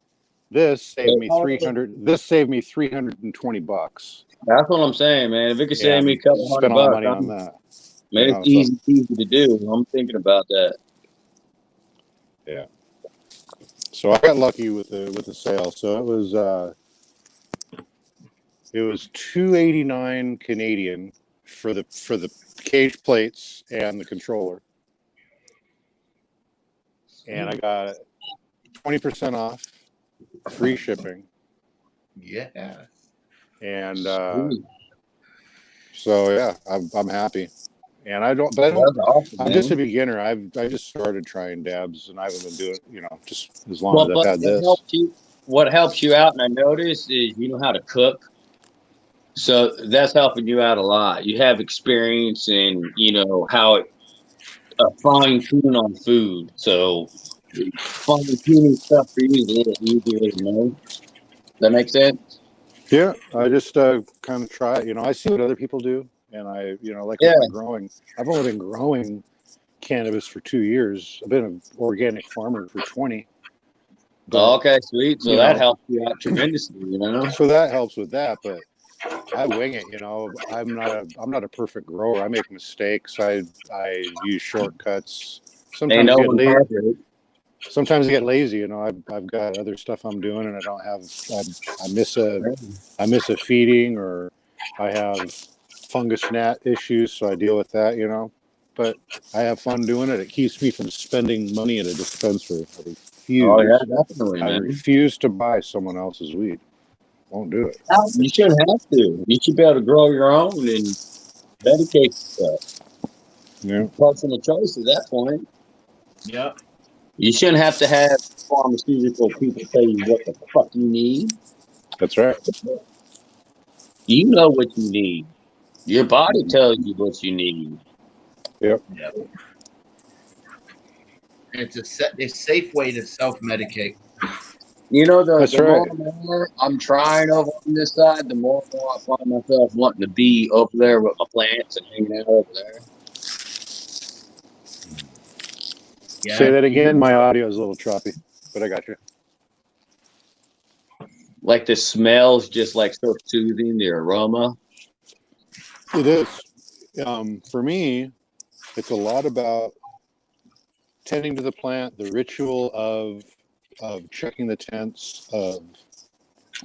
this saved me $320. That's what I'm saying, man. If it could save me a couple Spent all $100, money on that. man, it's easy to do. I'm thinking about that. Yeah. So I got lucky with the sale. So it was $289 Canadian for the cage plates and the controller, and I got 20% off, free shipping. Yeah. And so yeah, I'm happy. And I'm awesome, just a man. beginner. I just started trying dabs, and I haven't been doing just as long as I've had it this. helped you. what helps you out, and I notice, is you know how to cook. So that's helping you out a lot. You have experience in, you know, how fine tune on food. So fine tuning stuff for you is a little easier to know. That makes sense? Yeah, I just kind of try. You know, I see what other people do, and I, you know, like with Yeah. my growing, I've only been growing cannabis for 2 years. I've been an organic farmer for 20. But Okay, sweet. So you that know, helps you out tremendously, you know? so that helps with that. But I wing it. You know, I'm not a perfect grower. I make mistakes. I use shortcuts. Ain't Sometimes no get one late. perfect. Sometimes I get lazy. You know, I've got other stuff I'm doing, and I don't have. I miss a feeding, or I have fungus gnat issues, so I deal with that. You know, but I have fun doing it. It keeps me from spending money at a dispensary. Oh, yeah, definitely, I man. refuse to buy someone else's weed. Won't do it. No, you shouldn't have to. You should be able to grow your own and dedicate yourself. Yeah, Personal choice at that point. Yeah. You shouldn't have to have pharmaceutical people tell you what the fuck you need. that's right. You know what you need. Your body tells you what you need. Yep, Yeah. It's a safe way to self medicate. You know, that's the more right. and more I'm trying over on this side, the more and more I find myself wanting to be over there with my plants and hanging out over there. Say Yeah. that again. My audio is a little choppy, but I got you. Like the smells just like so soothing, the aroma. It is. For me, it's a lot about tending to the plant, the ritual of checking the tents,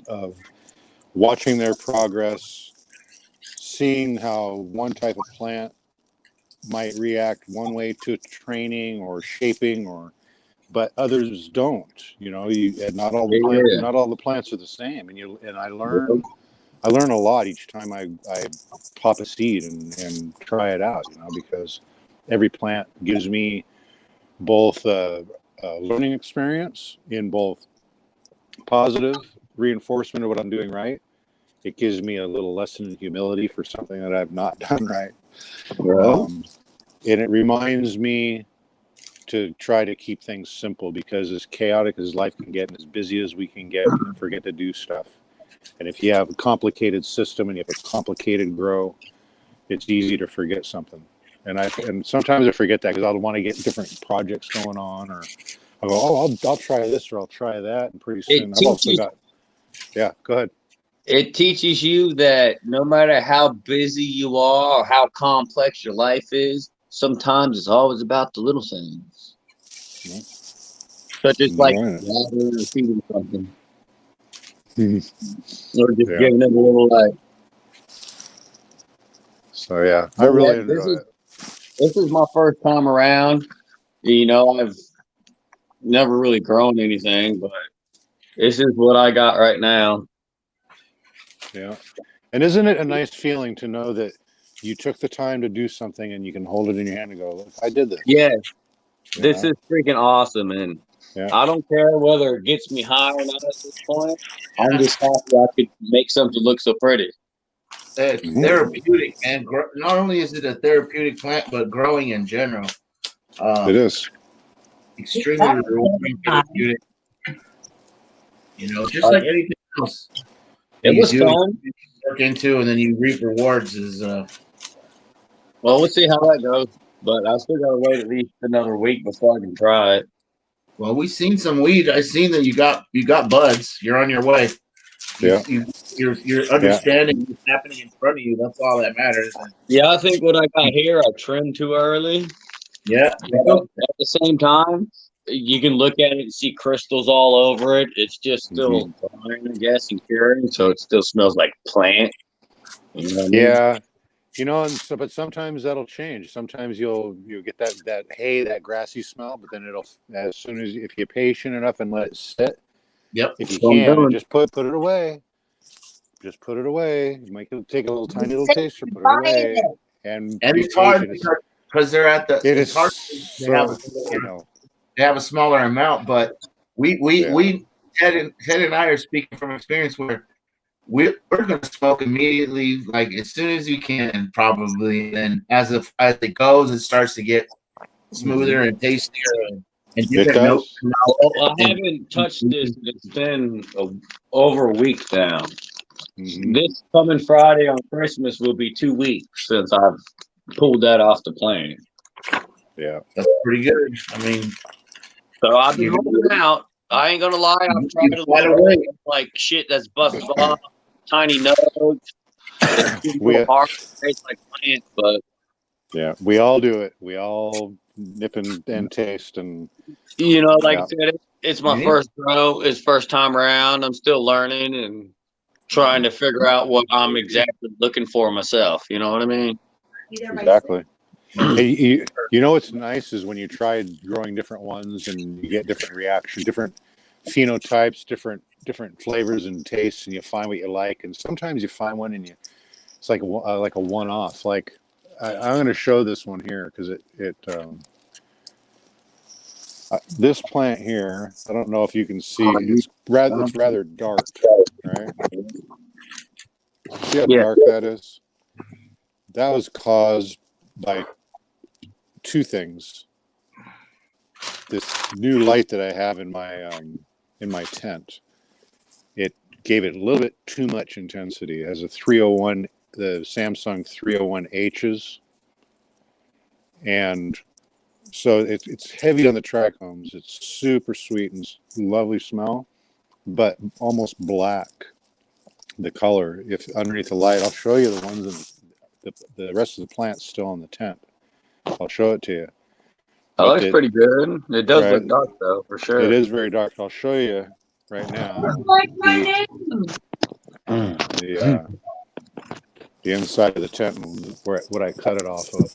of watching their progress, seeing how one type of plant might react one way to training or shaping, or but others don't. You know, and Yeah. not all the plants are the same, and I learn a lot each time I pop a seed and try it out. You know, because every plant gives me both a learning experience in both positive reinforcement of what I'm doing right. It gives me a little lesson in humility for something that I've not done right. Well, Um, and it reminds me to try to keep things simple, because as chaotic as life can get and as busy as we can get, we can forget to do stuff. And if you have a complicated system and you have a complicated grow, it's easy to forget something. And sometimes I forget that because I'll want to get different projects going on, or I go, oh, I'll try this or I'll try that, and pretty it soon I've also teaches got, yeah, go ahead. it teaches you that no matter how busy you are or how complex your life is, sometimes it's always about the little things. Yeah. Such as like Enjoying watering or feeding something. it. Or just Yeah. giving them a little like, So yeah, I but yeah, really this enjoy is it. this is my first time around. You know, I've never really grown anything, but this is what I got right now. Yeah. And isn't it a nice feeling to know that you took the time to do something and you can hold it in your hand and go, look, I did this. Yeah, You this know? is freaking awesome, and Yeah. I don't care whether it gets me high or not at this point. I'm just happy I could make something look so pretty. It's Mhm. therapeutic, man. Not only is it a therapeutic plant, but growing in general, It um, is. extremely That was rewarding, really fun. therapeutic. Just like anything else that It you was do, fun. you work into, and then you reap rewards. Is Well, we'll see how that goes. But I still gotta wait at least another week before I can try it. Well, we seen some weed. I seen that you got buds. You're on your way. You, Yeah. you you're Yeah. understanding what's happening in front of you. That's all that matters. And Yeah, I think what I got here, I trimmed too early. yeah, But at the same time, you can look at it and see crystals all over it. It's just Hmm. still drying, I guess, and curing, so it still smells like plant. You know what I mean? Yeah. You know, and so, but sometimes that'll change. Sometimes you'll get that hay, that grassy smell, but then it'll, as soon as, if you're patient enough and let it sit, yep. if you So I'm can, and doing. just put it away. Just put it away. Make it take a little tiny little Say taster, put it bye. away, and And be it's hard patient. because they're at the. It is It's hard to have so, a smaller amount, but we yeah. Ted and I are speaking from experience where we're going to smoke immediately, like as soon as we can, probably. And as it goes, it starts to get smoother and tastier, and It different notes does. come out. Well, I haven't touched this. It's been over a week now. Mhm. This coming Friday on Christmas will be 2 weeks since I've pulled that off the plane. Yeah. That's pretty good. I mean, So I've been you holding out. I ain't gonna lie. I've tried you to fight look away. like shit that's busted off, tiny notes. It's a We little hard to taste like plants, but yeah, we all do it. We all nip and taste and you know, like I yeah, said, it's my Yeah. first grow. It's first time around. I'm still learning and trying to figure out what I'm exactly looking for myself. You know what I mean? exactly. Hey, you know what's nice is when you try growing different ones and you get different reaction, different phenotypes, different flavors and tastes, and you find what you like. And sometimes you find one and it's like a one-off. Like I'm going to show this one here because this plant here. I don't know if you can see. It's rather dark, right? See how Yeah. dark that is? That was caused by two things. This new light that I have in my tent, it gave it a little bit too much intensity. It has a 301, the Samsung 301Hs, and so it's heavy on the trichomes. It's super sweet and lovely smell, but almost black. The color, if underneath the light, I'll show you the ones in the rest of the plant's still in the tent. I'll show it to you. That But looks pretty good. It does right, look dark though, for sure. it is very dark. I'll show you right now Like my the name. the inside of the tent and what I cut it off of.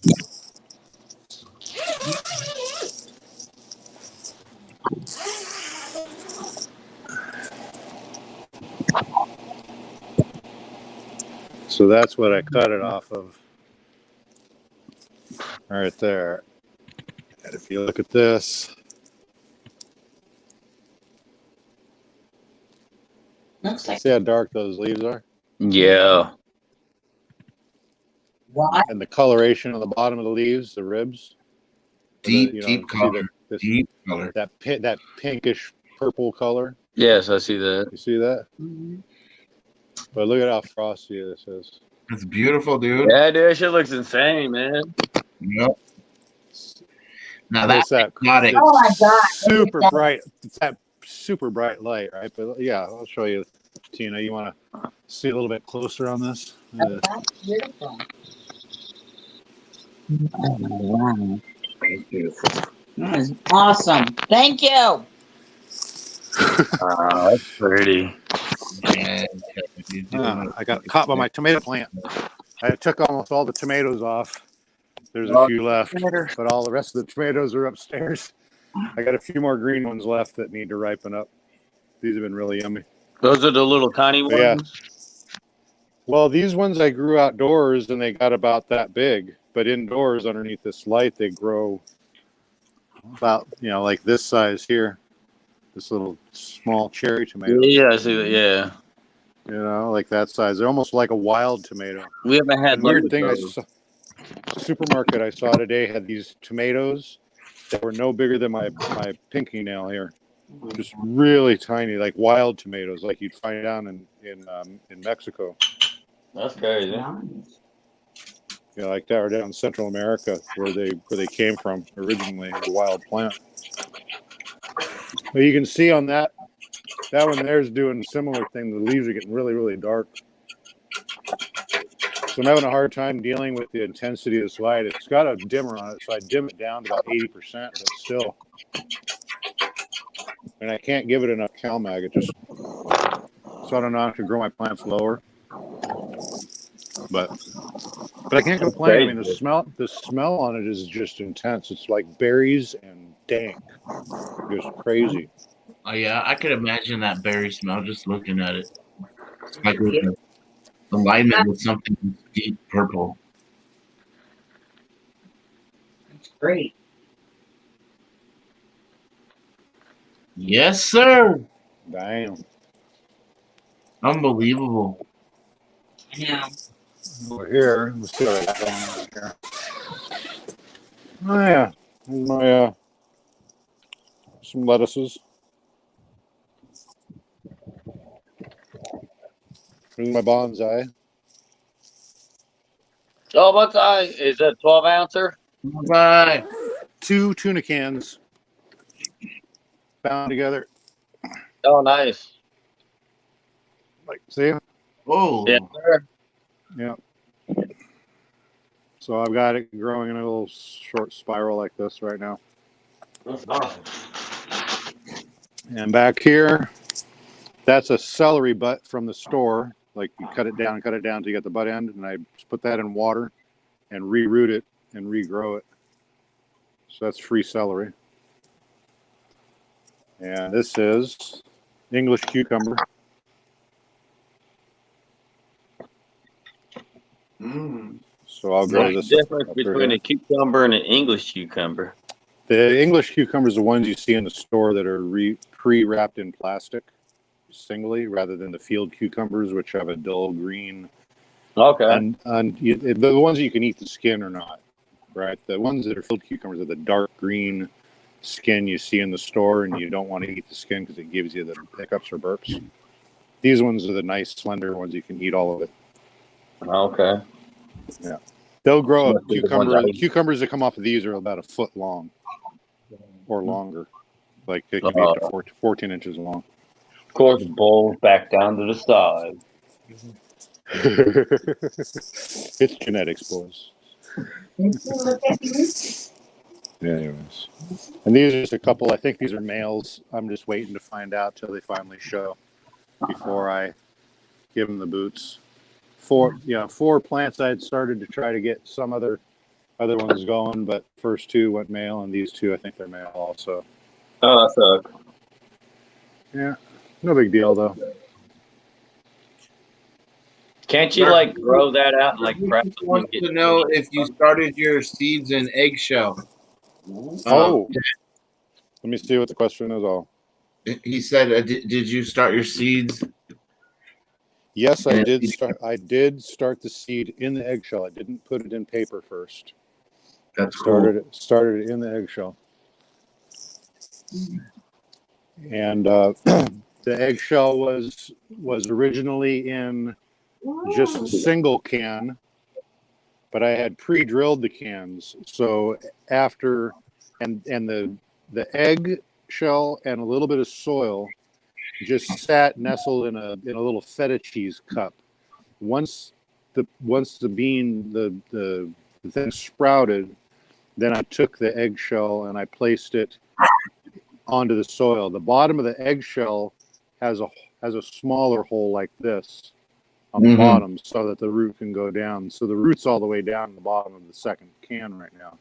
So that's what I cut it off of right there. And if you look at this, Looks like see how dark those leaves are? Yeah. what? And the coloration on the bottom of the leaves, the ribs. Deep, See deep color. Deep color. that pinkish purple color. Yes, I see that. You see that? But look at how frosty this is. It's beautiful, dude. Yeah, dude, that shit looks insane, man. Yep. Now And that's it's that exotic. Oh my God. super bright. It's that super bright light, right? But yeah, I'll show you, Tina. You want to see a little bit closer on this? Oh, that's beautiful. Oh, wow. That's beautiful. That is awesome. Thank you. That's pretty. Yeah, you're doing I got caught by my tomato plant. I took almost all the tomatoes off. There's a Oh, few left, but all the rest of the tomatoes are upstairs. I got a few more green ones left that need to ripen up. These have been really yummy. those are the little tiny But yeah. ones? Well, these ones I grew outdoors and they got about that big, but indoors underneath this light, they grow about, like this size here. This little small cherry tomato. Yeah, I see that. Yeah. Like that size. They're almost like a wild tomato. We haven't had And weird luck thing, with I those. saw supermarket I saw today had these tomatoes that were no bigger than my pinky nail here. Just really tiny, like wild tomatoes, like you'd find down in Mexico. That's crazy. Like that, or down in Central America, where they came from originally, a wild plant. But you can see on that one there's doing a similar thing. The leaves are getting really, really dark. So I'm having a hard time dealing with the intensity of this light. It's got a dimmer on it, so I dim it down to about 80%, but still. And I can't give it enough CalMag. It just, so I don't know how to grow my plants lower. But I can't complain. I mean, the smell on it is just intense. It's like berries and dank. Just crazy. Oh yeah, I could imagine that berry smell just looking at it. It's like with an alignment with something deep purple. That's great. Yes, sir. Damn. Unbelievable. Yeah. Over here, let's see what I got going on here. Oh yeah, here's my some lettuces. Here's my bonsai. Oh, what's is that 12 ouncer? Bye. 2 tuna cans bound together. Oh, nice. Like, see? Oh, Yeah, sir. Yeah. So I've got it growing in a little short spiral like this right now. That's awesome. And back here, that's a celery butt from the store. Like you cut it down till you get the butt end, and I just put that in water and reroot it and regrow it. So that's free celery. And this is English cucumber. So I'll grow What's this the difference up between here. a cucumber and an English cucumber? The English cucumbers are the ones you see in the store that are pre-wrapped in plastic singly, rather than the field cucumbers, which have a dull green. Okay. The ones that you can eat the skin or not, right? The ones that are field cucumbers are the dark green skin you see in the store, and you don't want to eat the skin because it gives you the hiccups or burps. These ones are the nice, slender ones you can eat all of it. Okay. Yeah, they'll grow Must a be the ones cucumber. I eat. Cucumbers that come off of these are about a foot long or longer. Like it can be up to 14 inches long. Of course, bowls back down to the side. It's genetics, boys. Anyways, and these are just a couple. I think these are males. I'm just waiting to find out till they finally show before I give them the boots. Four plants I had started to try to get some other ones going, but first 2 went male, and these 2 I think they're male also. Oh, that sucks. Yeah, no big deal though. Can't you like grow that out and like prep them wants and get to know if you started your seeds in eggshell. Oh, let me see what the question is. All. He said, "Did you start your seeds?" Yes, I did start. I did start the seed in the eggshell. I didn't put it in paper first. That's Started it in the eggshell, and the eggshell was originally in just a single can, but I had pre-drilled the cans. So after and the egg shell and a little bit of soil just sat nestled in a little feta cheese cup. Once the bean the thing sprouted, then I took the eggshell and I placed it onto the soil. The bottom of the eggshell has a smaller hole like this on the bottom, so that the root can go down. So the root's all the way down in the bottom of the second can right now.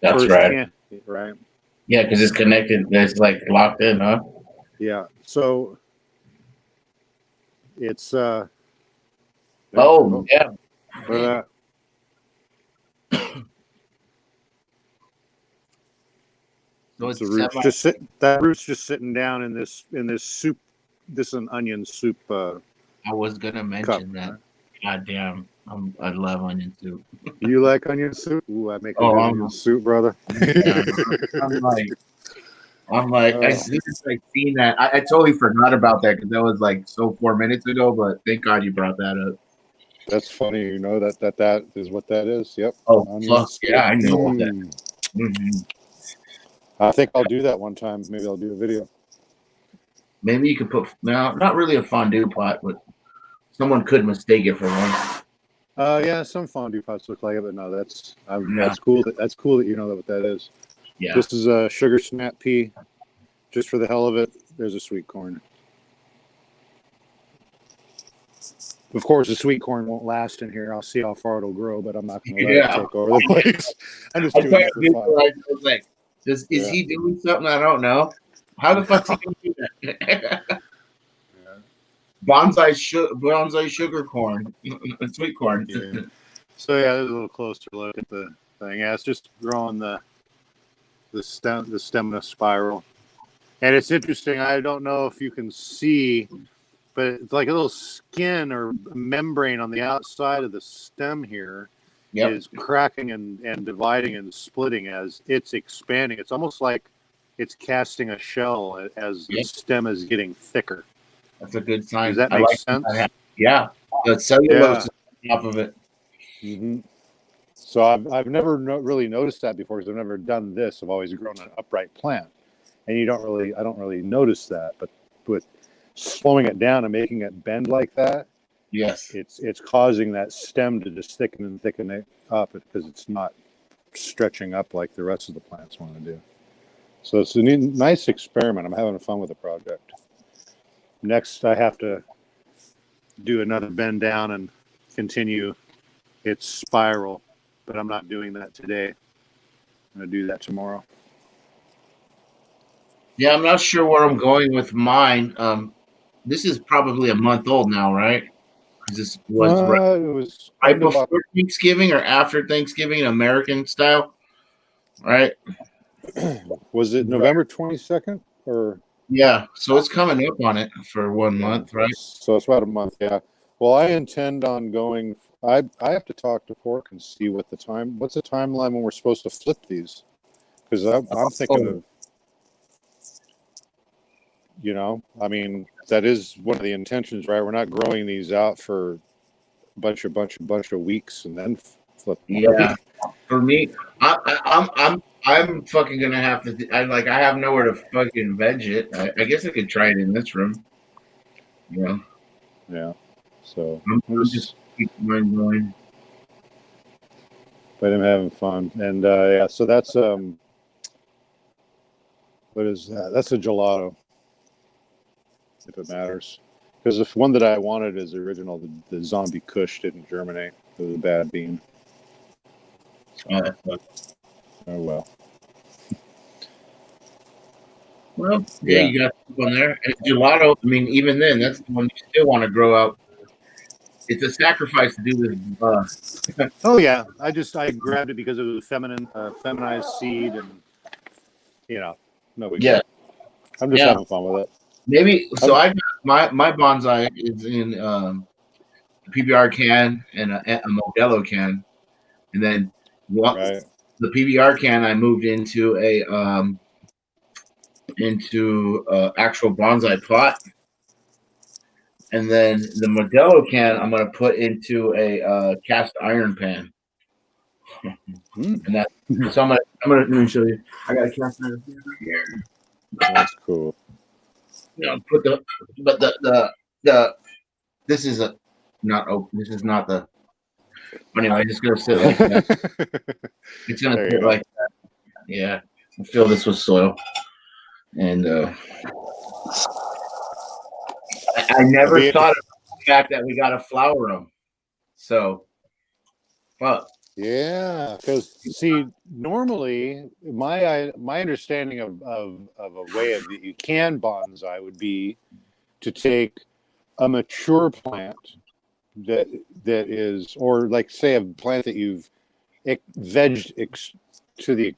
That's First right. can, right? Yeah, because it's connected. It's like locked in, huh? Yeah. So it's Oh, yeah. look at that. So It's the it's roots just sit. That root's just sitting down in this soup. This is an onion soup. I was gonna mention that. Right? God damn, I love onion soup. You like onion soup? Ooh, I make a Oh, good onion soup, brother. I'm like, I just like seen that. I totally forgot about that because that was like 4 minutes ago. But thank God you brought that up. That's funny. You know that is what that is. Yep. Oh Onion fuck soup. yeah, I know what that. Mm-hmm. I think I'll do that one time. Maybe I'll do a video. Maybe you could put not really a fondue pot, but someone could mistake it for one. Yeah, some fondue pots look like it, but no, that's cool. That's cool that you know what that is. Yeah. This is a sugar snap pea. Just for the hell of it, there's a sweet corn. Of course, the sweet corn won't last in here. I'll see how far it'll grow, but I'm not going to let it take over the place. I'm just doing that for fun. I was like, is he doing something I don't know? How the fuck's he going to do that? Bonsai sugar corn, sweet corn. Yeah. So yeah, there's a little closer look at the thing. Yeah, it's just growing the stem in a spiral. And it's interesting. I don't know if you can see, but it's like a little skin or membrane on the outside of the stem here Yep. is cracking and dividing and splitting as it's expanding. It's almost like it's casting a shell as the Yep. stem is getting thicker. That's a good sign. Does that I make like sense? that. Yeah. The cellulose is on top of it. Mm-hmm. So I've never really noticed that before because I've never done this. I've always grown an upright plant, and I don't really notice that. But with slowing it down and making it bend like that, Yes. it's causing that stem to just thicken and thicken it up because it's not stretching up like the rest of the plants want to do. So it's a nice experiment. I'm having fun with the project. Next, I have to do another bend down and continue its spiral, but I'm not doing that today. I'm going to do that tomorrow. Yeah, I'm not sure where I'm going with mine. This is probably a month old now, right? Because this was It was right probably about, before Thanksgiving or after Thanksgiving, American style, right? was it November 22nd or? Yeah, so it's coming up on it for 1 month, right? So it's about a month, yeah. Well, I intend on going. I have to talk to Pork and see what's the timeline when we're supposed to flip these? Because I'm thinking of, I mean, that is one of the intentions, right? We're not growing these out for a bunch of weeks and then flip them. Yeah, for me, I'm fucking gonna have to. I have nowhere to fucking veg it. I guess I could try it in this room. Yeah. Yeah. So I'm just keep mine going. But I'm having fun, and yeah. So that's what is that? That's a gelato, if it matters. Because the one that I wanted is the original. The zombie Kush didn't germinate. It was a bad bean. So, oh well. Well, yeah, you got on there. And gelato, I mean, even then, that's the one you still want to grow out. It's a sacrifice to do this. Oh yeah, I grabbed it because it was a feminized seed, and no big deal. I'm just having fun with it. Maybe so. I got my bonsai is in a PBR can and a Modelo can, and then the PBR can I moved into a actual bonsai pot, and then the Modelo can I'm going to put into a cast iron pan. And that, so I'm gonna let me show you. I got a cast iron pan right here. That's cool. Put this is not open. This is not the. Anyway, it's gonna sit like that. It's gonna sit like that. Yeah, fill this with soil, and I never thought of the fact that we got to flower them. So, fuck. Yeah, because see, normally my understanding of a way of that you can bonsai would be to take a mature plant that is, or like say a plant that you've vegged to the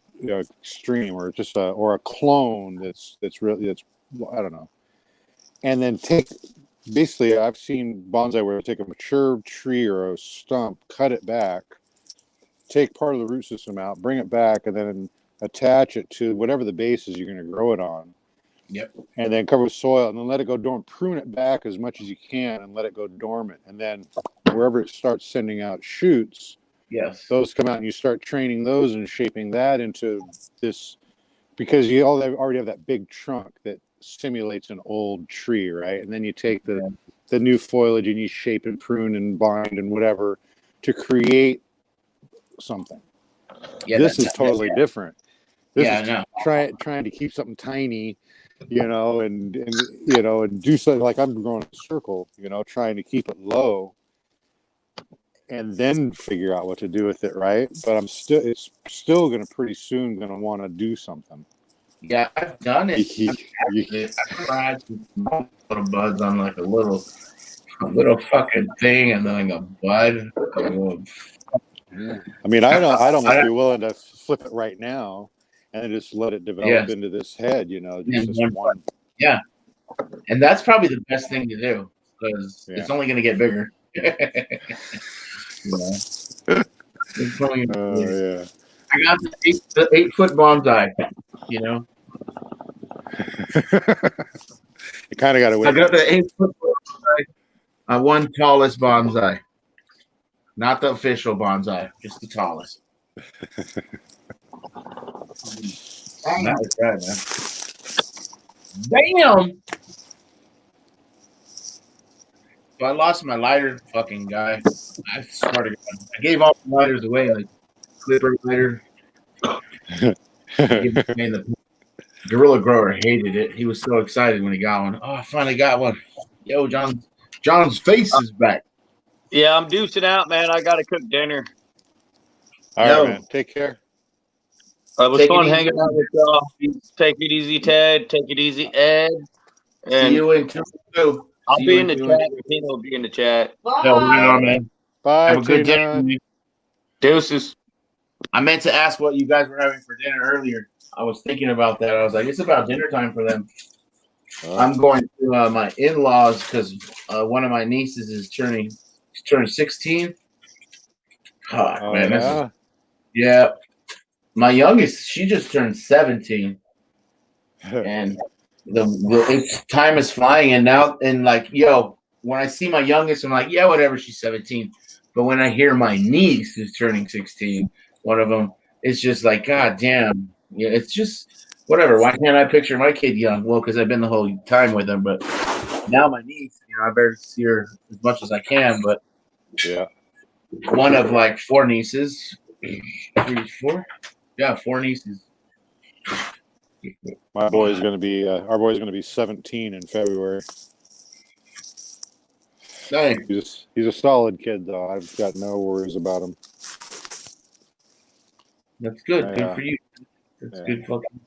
extreme, or just or a clone that's I don't know, and then basically I've seen bonsai where you take a mature tree or a stump, cut it back, take part of the root system out, bring it back, and then attach it to whatever the base is you're going to grow it on. Yep. And then cover with soil, and then let it go dormant. Prune it back as much as you can, and let it go dormant. And then wherever it starts sending out shoots, yes, those come out, and you start training those and shaping that into this, because you already have that big trunk that simulates an old tree, right? And then you take the new foliage and you shape and prune and bind and whatever to create something. Yeah, this is totally different. This is trying to keep something tiny, and do something like I'm growing a circle, trying to keep it low, and then figure out what to do with it, right? But it's still gonna pretty soon gonna want to do something. Yeah, I've done it. I've tried to put little buds on like a little fucking thing, and then like a bud. I mean, I'd almost be willing to flip it right now and then just let it develop into this head, just this one. Yeah, and that's probably the best thing to do because it's only going to get bigger. It's only gonna get bigger. I got the 8-foot bonsai. You kind of got to wait. I got the 8-foot bonsai. One tallest bonsai, not the official bonsai, just the tallest. That was bad, man. Damn. So I lost my lighter, fucking guy. I started. I gave all the lighters away, like clipper lighter. The Gorilla Grower hated it. He was so excited when he got one. Oh, I finally got one. Yo, John's face is back. Yeah, I'm deucing out, man. I gotta cook dinner. All right, man. Take care. It was fun hanging out with y'all. Take it easy, Ted. Take it easy, Ed. And see you in 2. I'll be in the chat. Tina will be in the chat. Yo, right on, man. Bye. Have a good dinner. Deuces. I meant to ask what you guys were having for dinner earlier. I was thinking about that. I was like, it's about dinner time for them. I'm going to my in-laws because one of my nieces is turning 16. Oh, man, yeah. My youngest, she just turned 17, and the time is flying. And now, when I see my youngest, I'm like, yeah, whatever. She's 17. But when I hear my niece is turning 16, one of them, it's just like, God damn. Yeah, it's just whatever. Why can't I picture my kid young? Well, because I've been the whole time with him, but now my niece, I better see her as much as I can. But one of like 4 nieces, 3, 4, 4 nieces. Our boy's going to be 17 in February. Nice. He's a solid kid, though. I've got no worries about him. That's good. Good for you. That's good fucking.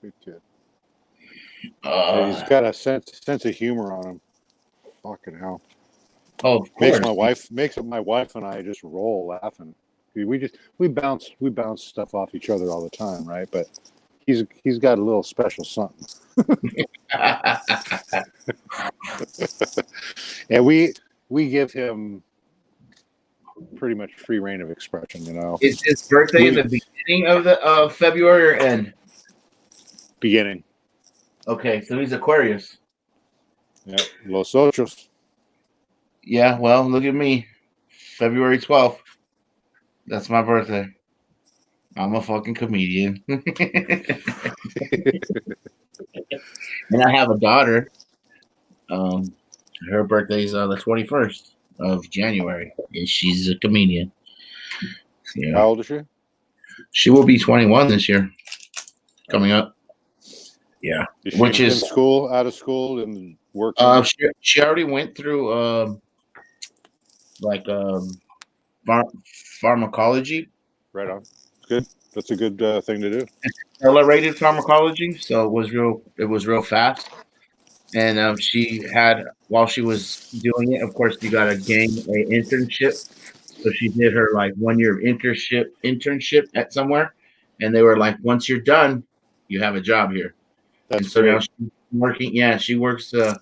Good kid. He's got a sense of humor on him. Fucking hell. Oh, of course. Makes my wife and I just roll laughing. We bounce stuff off each other all the time, right? But he's got a little special something. And we give him pretty much free reign of expression, Is his birthday in the beginning of February or end? Beginning. Okay, so he's Aquarius. Yeah, Los Ochos. Yeah, well, look at me. February 12th. That's my birthday. I'm a fucking comedian. And I have a daughter. Her birthday is the 21st of January. And she's a comedian. Yeah. How old is she? She will be 21 this year. Coming up. Yeah. Is she in school, out of school, and working? She already went through pharmacology. Right on. Good. That's a good thing to do. Accelerated pharmacology, so it was real fast. And she had, while she was doing it, of course, you got to gain a internship. So she did her 1 year internship at somewhere, and they were like, once you're done, you have a job here. That's and so great. now she's working. Yeah, she works. And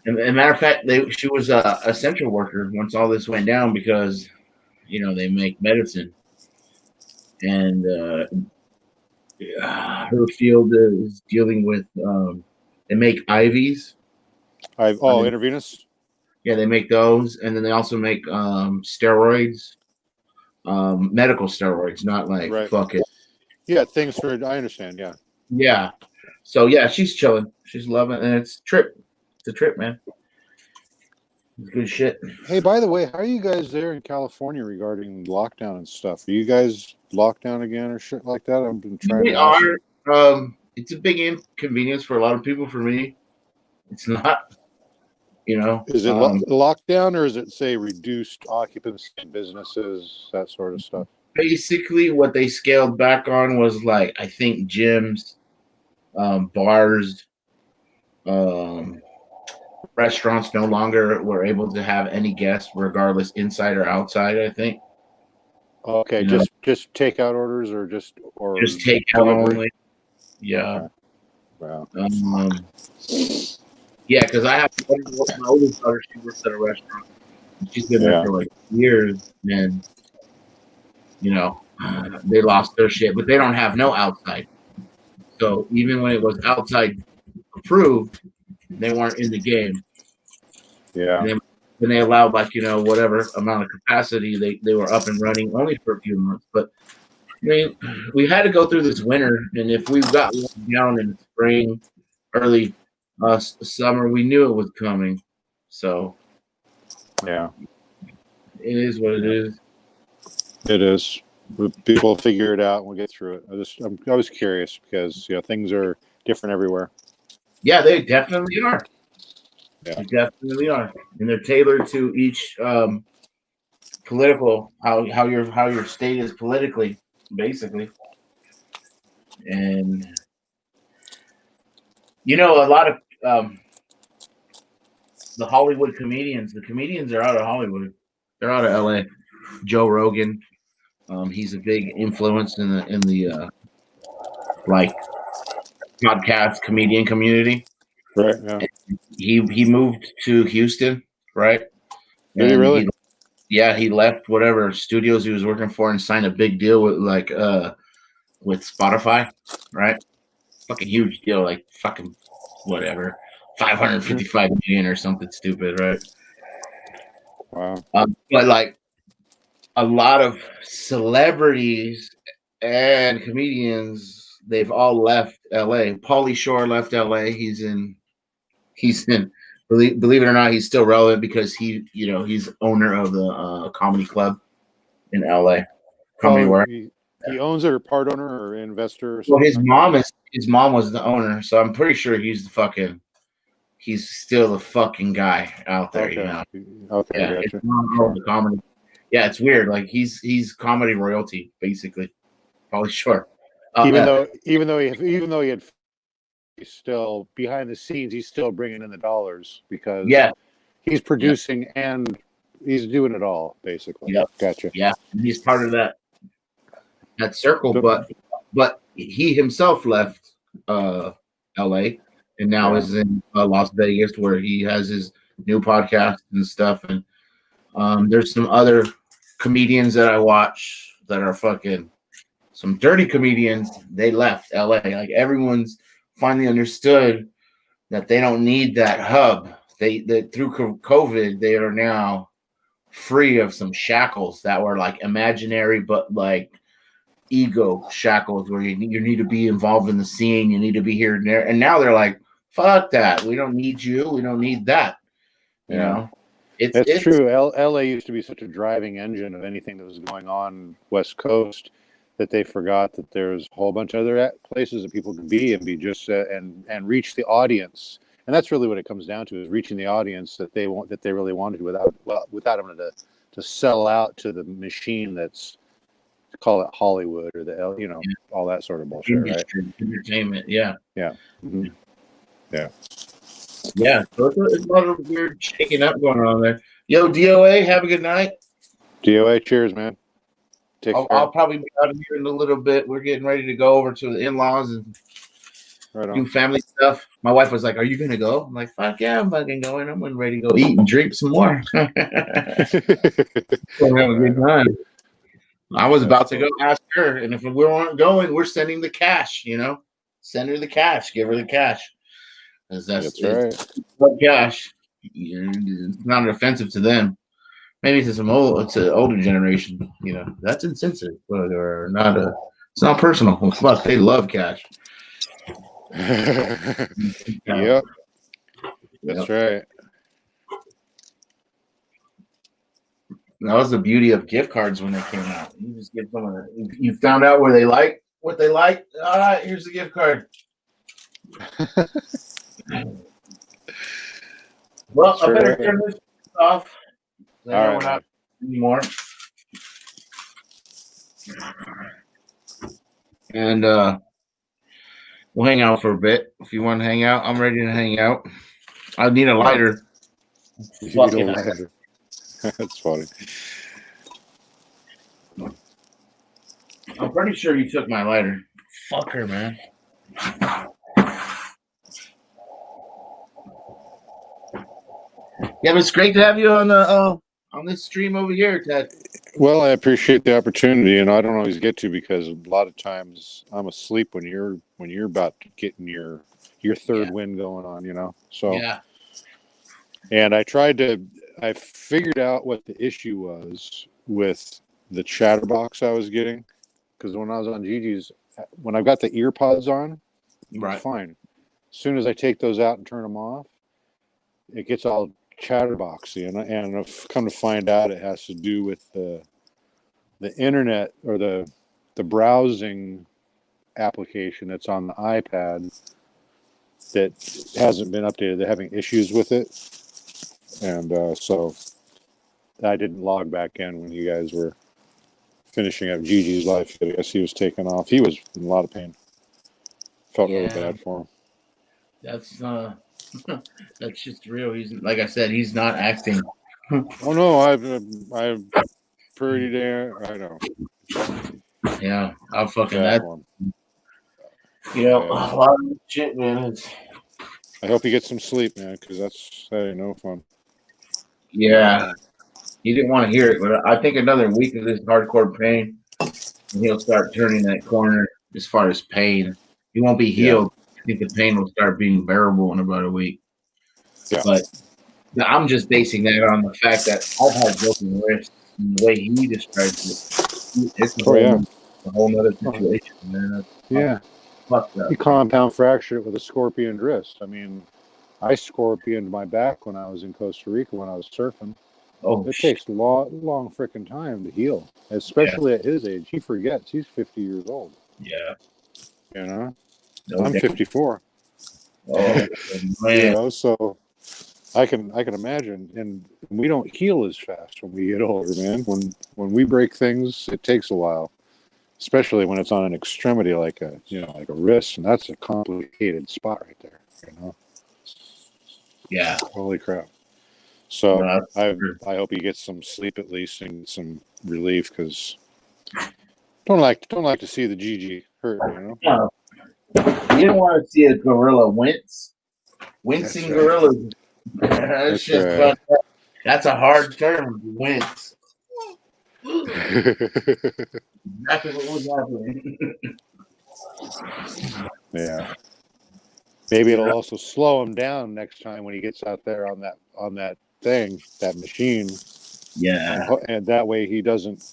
a matter of fact, she was a essential worker once all this went down because, they make medicine, and her field is dealing with. They make IVs. Intravenous. Yeah, they make those, and then they also make steroids, medical steroids, not fuck it. Yeah, things for. I understand. Yeah. Yeah. So yeah, she's chilling. She's loving it, and it's a trip. It's a trip, man. It's good shit. Hey, by the way, how are you guys there in California regarding lockdown and stuff? Are you guys locked down again or shit like that? I've been trying to ask you. It's a big inconvenience for a lot of people. For me, it's not. Is it lockdown, or is it, say, reduced occupancy in businesses, that sort of stuff? Basically, what they scaled back on was I think gyms, bars, restaurants no longer were able to have any guests, regardless inside or outside. I think. Okay, You know, just takeout orders or just take out delivery? only. Yeah. Okay. Wow. Yeah, because I have my oldest daughter. She works at a restaurant. She's been there Yeah. for like years, and they lost their shit, but they don't have no outside. So even when it was outside approved, they weren't in the game. Yeah. And then when they allowed whatever amount of capacity, they were up and running only for a few months. But I mean, we had to go through this winter, and if we got down in spring, early summer, we knew it was coming. So Yeah. it is what it is. It is. People figure it out and we'll get through it. I was curious because things are different everywhere. Yeah, they definitely are. Yeah. They definitely are, and they're tailored to each political how your state is politically, basically. And a lot of the Hollywood comedians, the comedians are out of Hollywood. They're out of LA. Joe Rogan, he's a big influence in the like podcast comedian community. Right. Yeah. He moved to Houston, right? Did he And really? he left whatever studios he was working for and signed a big deal with Spotify, right? Fucking huge deal, like fucking whatever, 555 million or something stupid, right? Wow. But like a lot of celebrities and comedians, they've all left LA. Pauly Shore left LA. He's in believe it or not, he's still relevant because he's owner of the comedy club in LA. Comedy Oh, Works. he owns it or part owner or investor or Well, something like that. his mom was the owner, so I'm pretty sure he's still the fucking guy out there, Okay. Okay. Yeah, it's Gotcha. not all the comedy. Yeah, it's weird. Like he's comedy royalty, basically. Probably sure. Even though he had he's still behind the scenes, he's still bringing in the dollars because yeah, he's producing and he's doing it all basically. yeah, Gotcha. yeah. And he's part of that circle, So- but he himself left LA and now Yeah. is in Las Vegas where he has his new podcast and stuff. And there's some other comedians that I watch that are fucking some dirty comedians. They left LA. Like everyone's finally understood that they don't need that hub. That through COVID they are now free of some shackles that were like imaginary, but like ego shackles where you need to be involved in the scene, you need to be here and there. And now they're like, fuck that. We don't need you. We don't need that. You Yeah. know, it's That's true. LA used to be such a driving engine of anything that was going on West Coast that they forgot that there's a whole bunch of other places that people could be and be just and reach the audience. And that's really what it comes down to, is reaching the audience that they really wanted without having to sell out to the machine that's, call it Hollywood or all that sort of bullshit, industry, right? entertainment. Yeah. Yeah. Mm-hmm. Yeah. Yeah. So it's a lot of weird shaking up going on there. Yo, DOA, have a good night. DOA, cheers, man. I'll probably be out of here in a little bit. We're getting ready to go over to the in-laws and do family stuff. My wife was like, "Are you gonna go?" I'm like, "Fuck yeah, I'm fucking going. I'm ready to go eat and drink some more." We'll have a good time. I was about to go ask her, and if we weren't going, we're sending the cash. Send her the cash. Give her the cash. That's right. Cash. It's not offensive to them. Maybe it's an older generation. That's insensitive, or not a. It's not personal. Well, fuck, they love cash. Yep. That's right. That was the beauty of gift cards when they came out. You just give someone. You found out where they like what they like. All right, here's the gift card. Well, I better turn this off. I know we're not anymore. And we'll hang out for a bit. If you want to hang out, I'm ready to hang out. I need a lighter. You need a lighter. That's funny. I'm pretty sure you took my lighter. Fuck her, man. Yeah, but it's great to have you on the on this stream over here, Ted. Well, I appreciate the opportunity, and I don't always get to because a lot of times I'm asleep when you're about to get in your third wind going on, you know. So Yeah. And I figured out what the issue was with the chatterbox I was getting. Because when I was on Gigi's, when I've got the ear pods on, Right. it's fine. As soon as I take those out and turn them off, it gets all chatterboxy. And I've come to find out it has to do with the internet or the browsing application that's on the iPad that hasn't been updated. They're having issues with it. And so I didn't log back in when you guys were finishing up Gigi's life. I guess he was taken off. He was in a lot of pain. Felt really bad for him. That's that's just real. He's like I said, he's not acting. Oh no, I'm pretty damn. I know. Yeah, I'm fucking Bad that. one. You know, Yeah. a lot of shit, man. It's, I hope he gets some sleep, man, because that ain't no fun. yeah, he didn't want to hear it, but I think another week of this hardcore pain, and he'll start turning that corner as far as pain. He won't be healed. I think the pain will start being bearable in about a week. Yeah. But I'm just basing that on the fact that I've had broken wrists, and the way he describes it, it's a whole other situation, man. Yeah. Fuck that. He compound fractured it with a scorpion wrist. I mean, I scorpioned my back when I was in Costa Rica when I was surfing. Oh, it takes a long freaking time to heal, especially at his age. He forgets he's 50 years old. Yeah. You know, No I'm doubt. 54. Oh man. You know, so I can imagine, and we don't heal as fast when we get older, man. When we break things, it takes a while, especially when it's on an extremity like a wrist, and that's a complicated spot right there. You know. Yeah. Holy crap. So No, I hope he gets some sleep at least and some relief, because don't like to see the Gigi hurt. You know. no. You don't want to see a gorilla wince. Wincing That's right. gorillas. That's just right. that's a hard term. Wince. Exactly what was happening. Yeah. Maybe it'll also slow him down next time when he gets out there on that thing, that machine. Yeah. And that way he doesn't,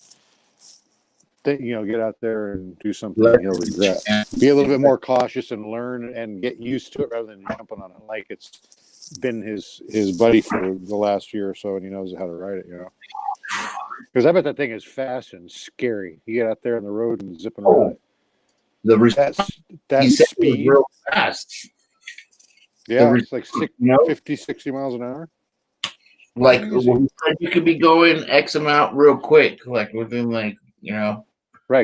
get out there and do something he'll regret. Be a little bit more cautious and learn and get used to it rather than jumping on it like it's been his buddy for the last year or so, and he knows how to ride it. You know. Because I bet that thing is fast and scary. You get out there on the road and zipping around it. That speed, real fast. Yeah, it's like 50, 60 miles an hour. Like you could be going X amount real quick, like within right,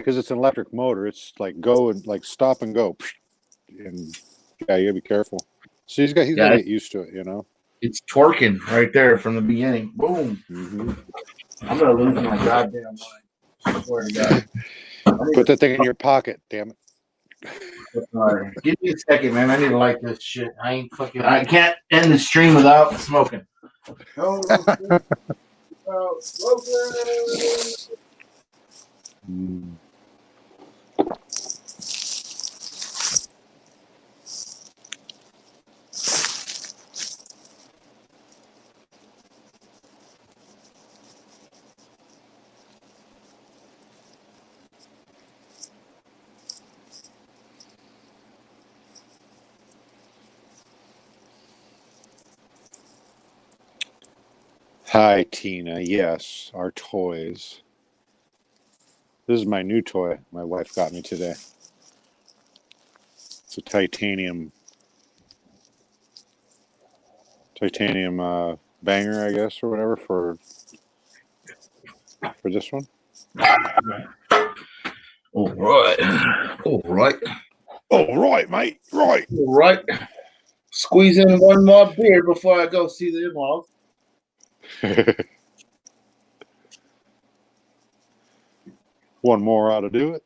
because it's an electric motor. It's like go and like stop and go, and yeah, you gotta be careful. So he's got to get used to it, you know. It's twerking right there from the beginning. Boom. Mm-hmm. I'm gonna lose my goddamn mind. I swear to God. Put that thing in your pocket, damn it. Give me a second, man. I need to light this shit. I can't end the stream without smoking. Hi, Tina. Yes, our toys. This is my new toy my wife got me today. It's a titanium banger, I guess, or whatever for this one. All right, mate. Right. All right. Squeeze in one more beer before I go see the in-laws. One more ought to do it.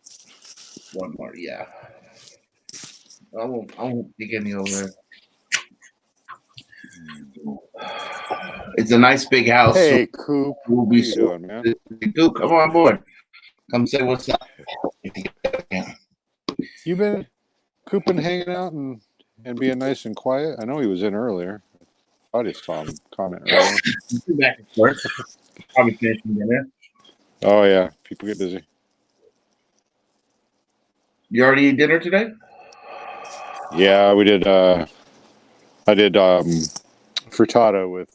One more, yeah. I won't dig any over there. It's a nice big house. Hey, Coop. We'll What be are you doing, man? Coop, come on board. Come say what's up. You been Coop been hanging out and being nice and quiet? I know he was in earlier. I just saw him comment earlier. Back and forth. Probably finishing dinner. Oh yeah, people get busy. You already eat dinner today? Yeah, we did. I did frittata with.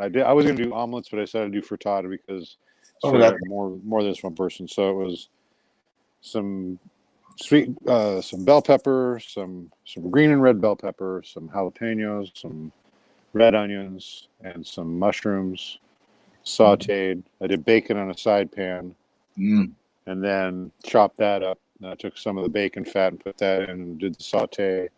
I was gonna do omelets, but I said I'd do frittata because more than just one person. So it was some sweet, some bell pepper, some green and red bell pepper, some jalapenos, some red onions, and some mushrooms sautéed. I did bacon on a side pan, Mm. and then chopped that up. And I took some of the bacon fat and put that in and did the saute,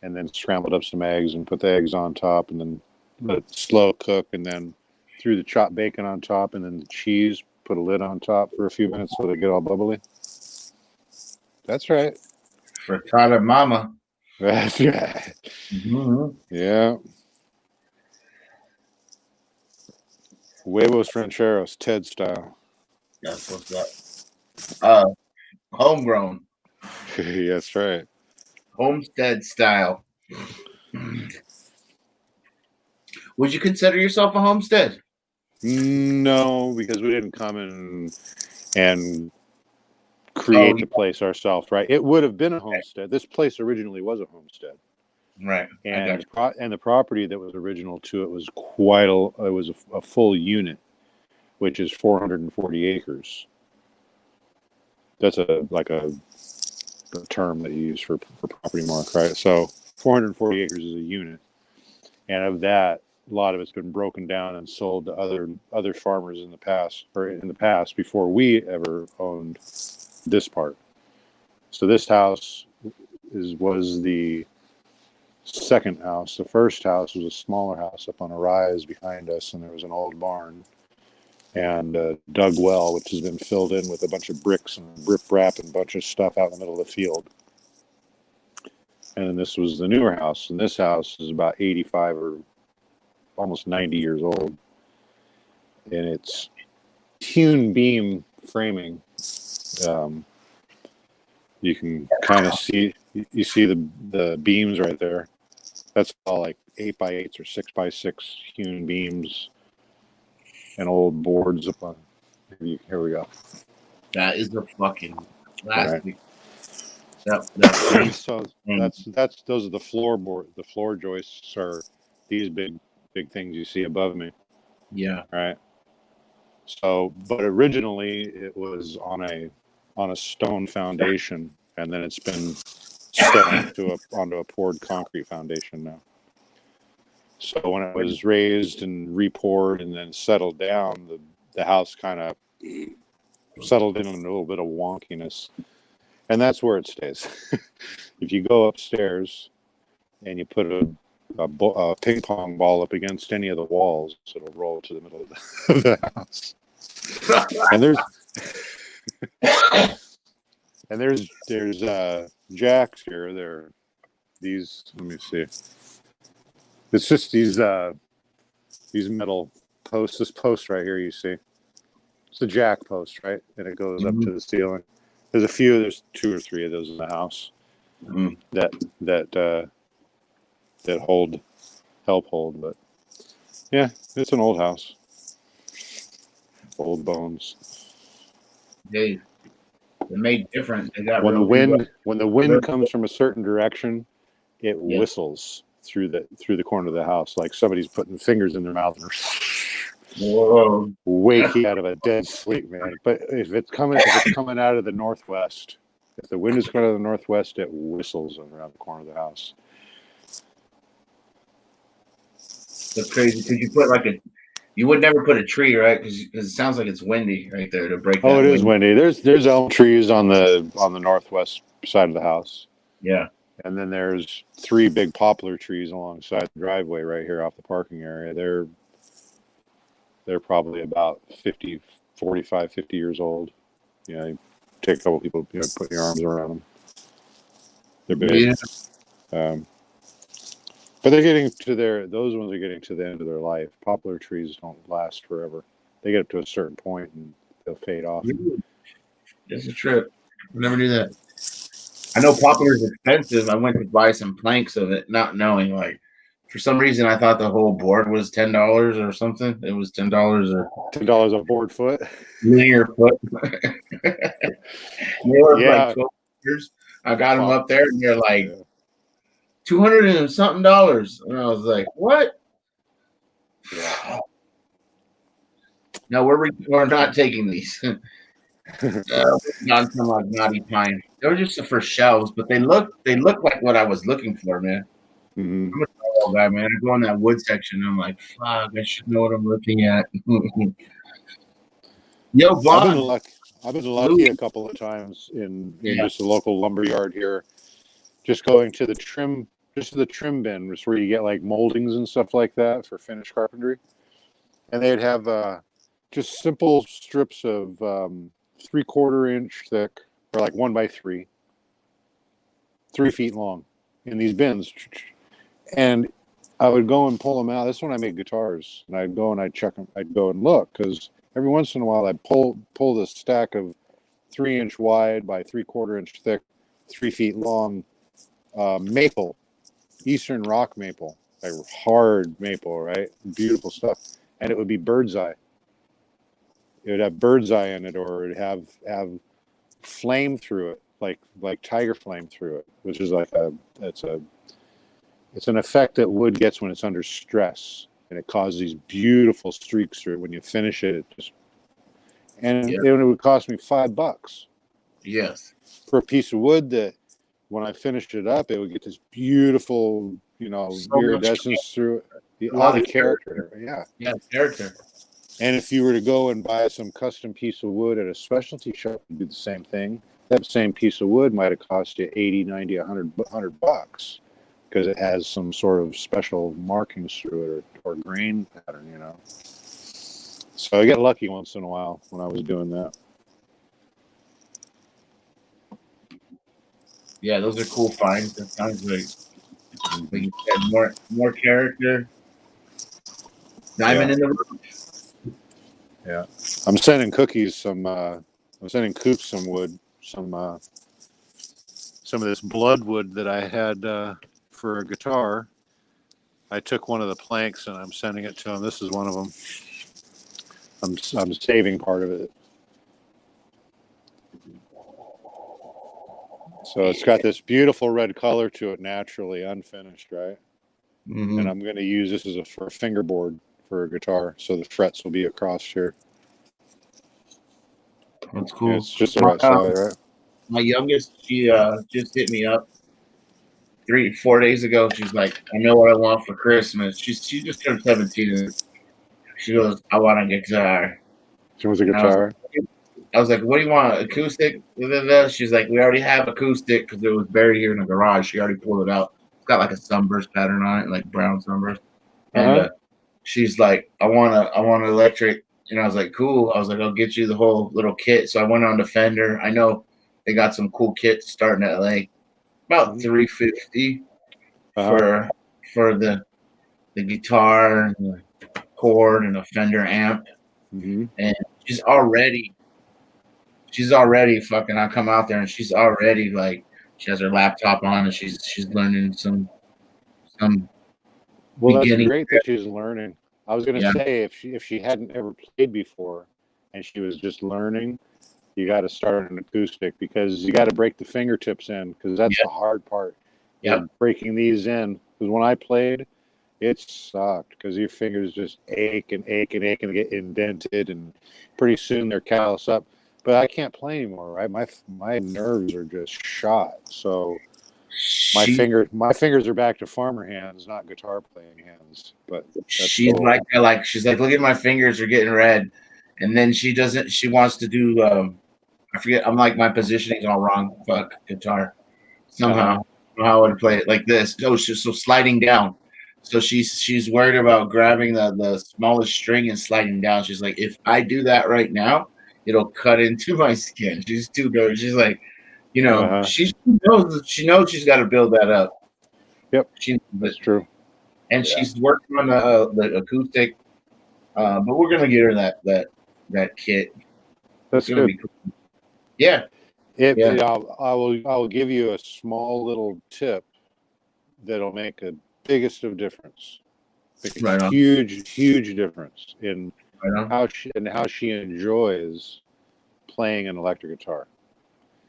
and then scrambled up some eggs and put the eggs on top, and then let it slow cook, and then threw the chopped bacon on top, and then the cheese, put a lid on top for a few minutes so they get all bubbly. That's right. Frittata mama. That's right. Mm-hmm. Yeah. Huevos rancheros, Ted style. That's what's up. Homegrown. That's right. Homestead style. Would you consider yourself a homestead? No, because we didn't come in and create the place ourselves, right? It would have been a homestead. This place originally was a homestead, right? And the property that was original to it was a full unit, which is 440 acres. That's a term that you use for property mark, right? So 440 acres is a unit, and of that, a lot of it's been broken down and sold to other farmers in the past before we ever owned this part. So this house was the second house. The first house was a smaller house up on a rise behind us, and there was an old barn and a dug well, which has been filled in with a bunch of bricks and riprap and a bunch of stuff out in the middle of the field. And then this was the newer house, and this house is about 85 or almost 90 years old, and it's hewn beam framing. You can kind of see the beams right there. That's all like 8x8s or 6x6 hewn beams and old boards up on. Here we go. That is a fucking classic. Right. So those are the floorboard. The floor joists are these big things you see above me. Yeah. Right. So, but originally it was on a stone foundation, and then it's been set onto a poured concrete foundation now. So when it was raised and re-poured and then settled down, the house kind of settled in on a little bit of wonkiness, and that's where it stays. If you go upstairs and you put a ping pong ball up against any of the walls, it'll roll to the middle of the house. And there's jacks here. There, these. Let me see. It's just these metal posts. This post right here, you see. It's a jack post, right? And it goes up to the ceiling. There's 2 or 3 of those in the house that help hold. But yeah, it's an old house. Old bones. They made different. They got when the wind comes from a certain direction, it whistles through the corner of the house like somebody's putting fingers in their mouth and wake you out of a dead sleep, man. But if it's coming out of the northwest, if the wind is coming out of the northwest, it whistles around the corner of the house. That's crazy because you put you would never put a tree, right? Because it sounds like it's windy right there to break. Oh, it is windy. There's elm trees on the northwest side of the house. Yeah. And then there's 3 big poplar trees alongside the driveway right here off the parking area. They're probably about 50 years old. Yeah, take a couple people, put your arms around them. They're big. Yeah. But they're getting to those ones are getting to the end of their life. Poplar trees don't last forever. They get up to a certain point and they'll fade off. It's a trip. I never knew that. I know poplar is expensive. I went to buy some planks of it, not knowing. Like, for some reason, I thought the whole board was $10 or something. It was $10 or $10 a board foot. linear foot. They were Yeah. like $12. I got them up there, and they're like 200 and something dollars, and I was like, "What?" Yeah. No, we're not taking these. Not some like knotty pine. They were just for shelves, but they look like what I was looking for, man. Mm-hmm. I'm a tall guy, man. I go in that wood section, and I'm like, fuck, I should know what I'm looking at. Yo, Vaughn. I've been lucky a couple of times in just a local lumber yard here. Just going to the trim bin, which is where you get like moldings and stuff like that for finished carpentry. And they'd have just simple strips of 3/4 inch thick, or like 1x3, 3 feet long, in these bins. And I would go and pull them out. That's when I made guitars. And I'd go and I'd check them. I'd go and look, because every once in a while I'd pull this stack of 3 inch wide by 3/4 inch thick, 3 feet long maple, Eastern rock maple, like hard maple, right? Beautiful stuff. And it would be bird's eye. It would have bird's eye in it, or it would have flame through it, like tiger flame through it, which is like it's an effect that wood gets when it's under stress, and it causes these beautiful streaks through it. When you finish it, it would cost me $5. Yes. For a piece of wood that, when I finished it up, it would get this beautiful, iridescence through it. A lot of character. Yeah, character. And if you were to go and buy some custom piece of wood at a specialty shop and do the same thing, that same piece of wood might have cost you 80, 90, 100 bucks, because it has some sort of special markings through it, or grain pattern, So I get lucky once in a while when I was doing that. Yeah, those are cool finds. That sounds like you said, more character. Diamond in the rough. Yeah, I'm sending Cookies I'm sending Coop some wood, some of this blood wood that I had for a guitar. I took one of the planks and I'm sending it to him. This is one of them. I'm saving part of it. So it's got this beautiful red color to it, naturally unfinished, right? Mm-hmm. And I'm going to use this as for a fingerboard for a guitar, so the frets will be across here. That's cool. And it's just the right size, right? My youngest, she just hit me up 3-4 days ago. She's like, I know what I want for Christmas. She just turned 17. And she goes, I want a guitar. She wants a guitar. I was like, what do you want? Acoustic? She's like, we already have acoustic, because it was buried here in the garage. She already pulled it out. It's got like a sunburst pattern on it, like brown sunburst. And she's like, I want an electric. And I was like, cool. I was like, I'll get you the whole little kit. So I went on to Fender. I know they got some cool kits starting at like about $350 for the guitar and the cord and a Fender amp. Mm-hmm. And she's already fucking. I come out there and she's already like, she has her laptop on and she's learning some. Well, that's great that she's learning. I was going to say, if she hadn't ever played before and she was just learning, you got to start an acoustic, because you got to break the fingertips in, because that's the hard part. Yeah, breaking these in. Because when I played, it sucked, because your fingers just ache and get indented, and pretty soon they're callous up. But I can't play anymore, right? My nerves are just shot. So my fingers are back to farmer hands, not guitar playing hands. But she's cool. She's like, look at my fingers are getting red, and then she wants to do I forget. I'm like, my positioning's all wrong. Fuck guitar. Somehow I would play it like this. Oh, so sliding down. So she's worried about grabbing the smallest string and sliding down. She's like, if I do that right now, it'll cut into my skin. She's too good. She's like, Uh-huh. she knows she's got to build that up. Yep, She that's true. and Yeah. she's working on the acoustic. But we're gonna get her that kit. It's That's gonna good. be cool. Yeah, yeah, I will give you a small little tip that'll make a biggest of difference. Make a right on, huge difference in right on. how she enjoys playing an electric guitar.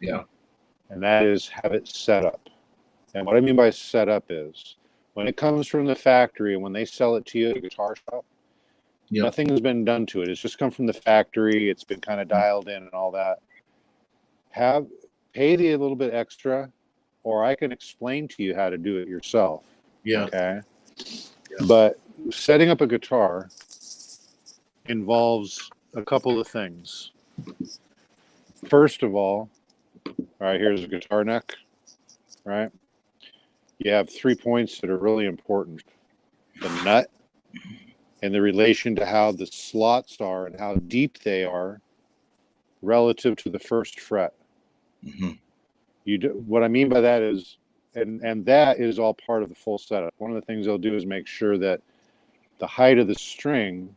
Yeah, And that is have it set up. And what I mean by set up is when it comes from the factory and when they sell it to you at a guitar shop, yeah, nothing has been done to it. It's just come from the factory. It's been kind of dialed in and all that. Pay the a little bit extra, or I can explain to you how to do it yourself. yeah, Okay. yeah. But setting up a guitar involves a couple of things. First of all right, here's a guitar neck, right? You have 3 points that are really important. The nut and the relation to how the slots are and how deep they are relative to the first fret. Mm-hmm. What I mean by that is, and that is all part of the full setup. One of the things they'll do is make sure that the height of the strings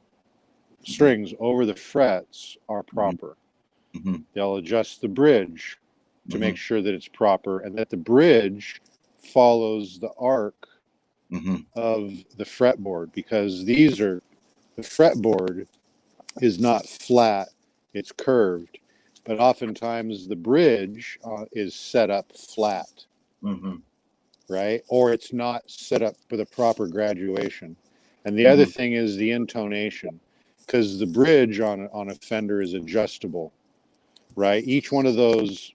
over the frets are proper. Mm-hmm. They'll adjust the bridge to Mm-hmm. make sure that it's proper and that the bridge follows the arc Mm-hmm. of the fretboard, because the fretboard is not flat, it's curved, but oftentimes the bridge is set up flat, Mm-hmm. right? Or it's not set up with a proper graduation. And the other Mm-hmm. thing is the intonation, because the bridge on a Fender is adjustable, right? Each one of those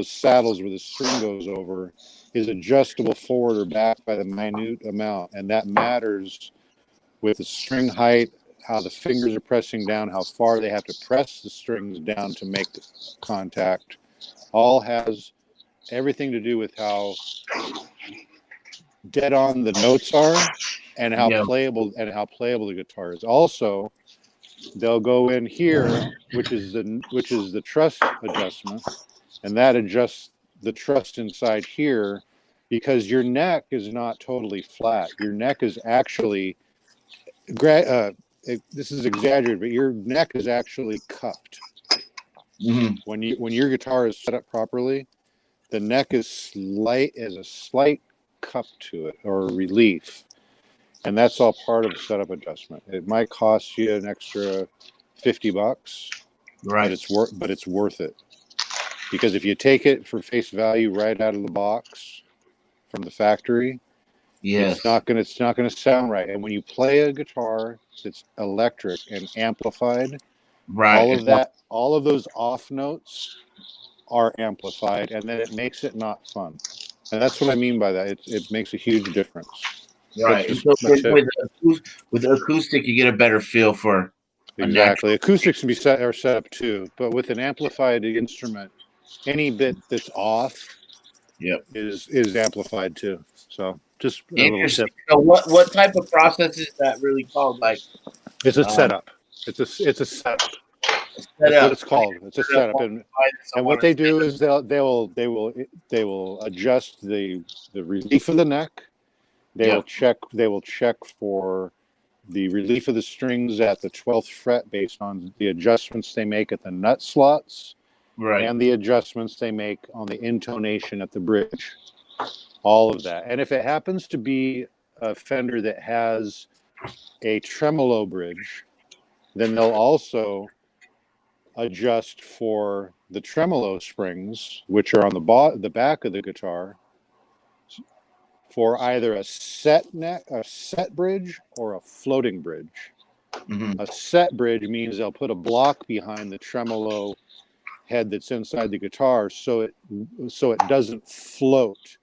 saddles where the string goes over is adjustable forward or back by the minute amount, and that matters with the string height, how the fingers are pressing down, how far they have to press the strings down to make the contact. All has everything to do with how dead on the notes are and how Yeah. playable the guitar is. Also, they'll go in here, which is the truss adjustment, and that adjusts the truss inside here, because your neck is not totally flat. Your neck is actually this is exaggerated, but your neck is actually cupped. Mm-hmm. When your guitar is set up properly, the neck is a slight cup to it, or relief, and that's all part of the setup adjustment. It might cost you an extra $50, Right. but it's worth it, because if you take it for face value right out of the box from the factory, Yes. it's not gonna sound right. And when you play a guitar that's electric and amplified, Right. all of those off notes are amplified, and then it makes it not fun. And that's what I mean by that. It makes a huge difference. That's Right. just So a tip. with the acoustic, you get a better feel for a natural. Exactly. Acoustics can be set up too, but with an amplified instrument, any bit that's off Yep. is amplified too. So just a little Interesting. tip. So what type of process is that really called? Like It's a um, setup. It's a setup. set That's what up. it's called. It's a Set up setup, and someone what they do is they will adjust the relief of the neck. They Yeah. will check for the relief of the strings at the 12th fret based on the adjustments they make at the nut slots Right. and the adjustments they make on the intonation at the bridge. All of that. And if it happens to be a Fender that has a tremolo bridge, then they'll also adjust for the tremolo springs, which are on the back of the guitar, for either a set bridge or a floating bridge. Mm-hmm. A set bridge means they'll put a block behind the tremolo head that's inside the guitar, so it doesn't float.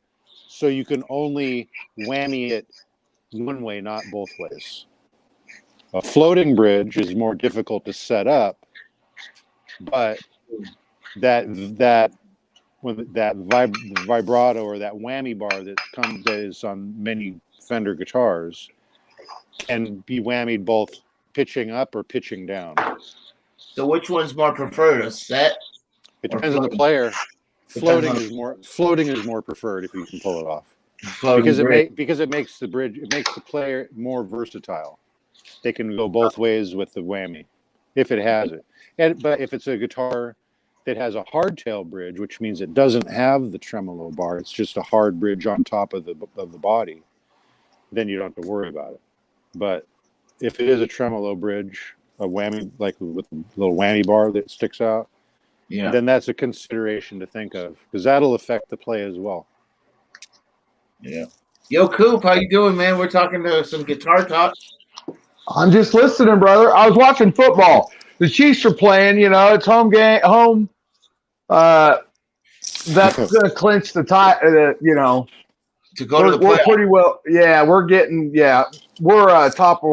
So you can only whammy it one way, not both ways. A floating bridge is more difficult to set up, but that vibrato or that whammy bar that is on many Fender guitars can be whammied both pitching up or pitching down. So which one's more preferred, a set? It Or depends on the floating? player. Depends Floating on is more preferred if you can pull it off. floating bridge. Because it makes the player more versatile. They can go both ways with the whammy if it has it. But if it's a guitar that has a hardtail bridge, which means it doesn't have the tremolo bar, it's just a hard bridge on top of the body, then you don't have to worry about it. But if it is a tremolo bridge, a whammy, like with a little whammy bar that sticks out, then that's a consideration to think of, because that'll affect the play as well. Yeah. Yo, Coop, how you doing, man? We're talking to some guitar talk. I'm just listening, brother. I was watching football. The Chiefs are playing. It's home game. Home. That's going to clinch the tie. To go to the We're playoff. pretty well. Yeah, we're getting. Yeah, we're top of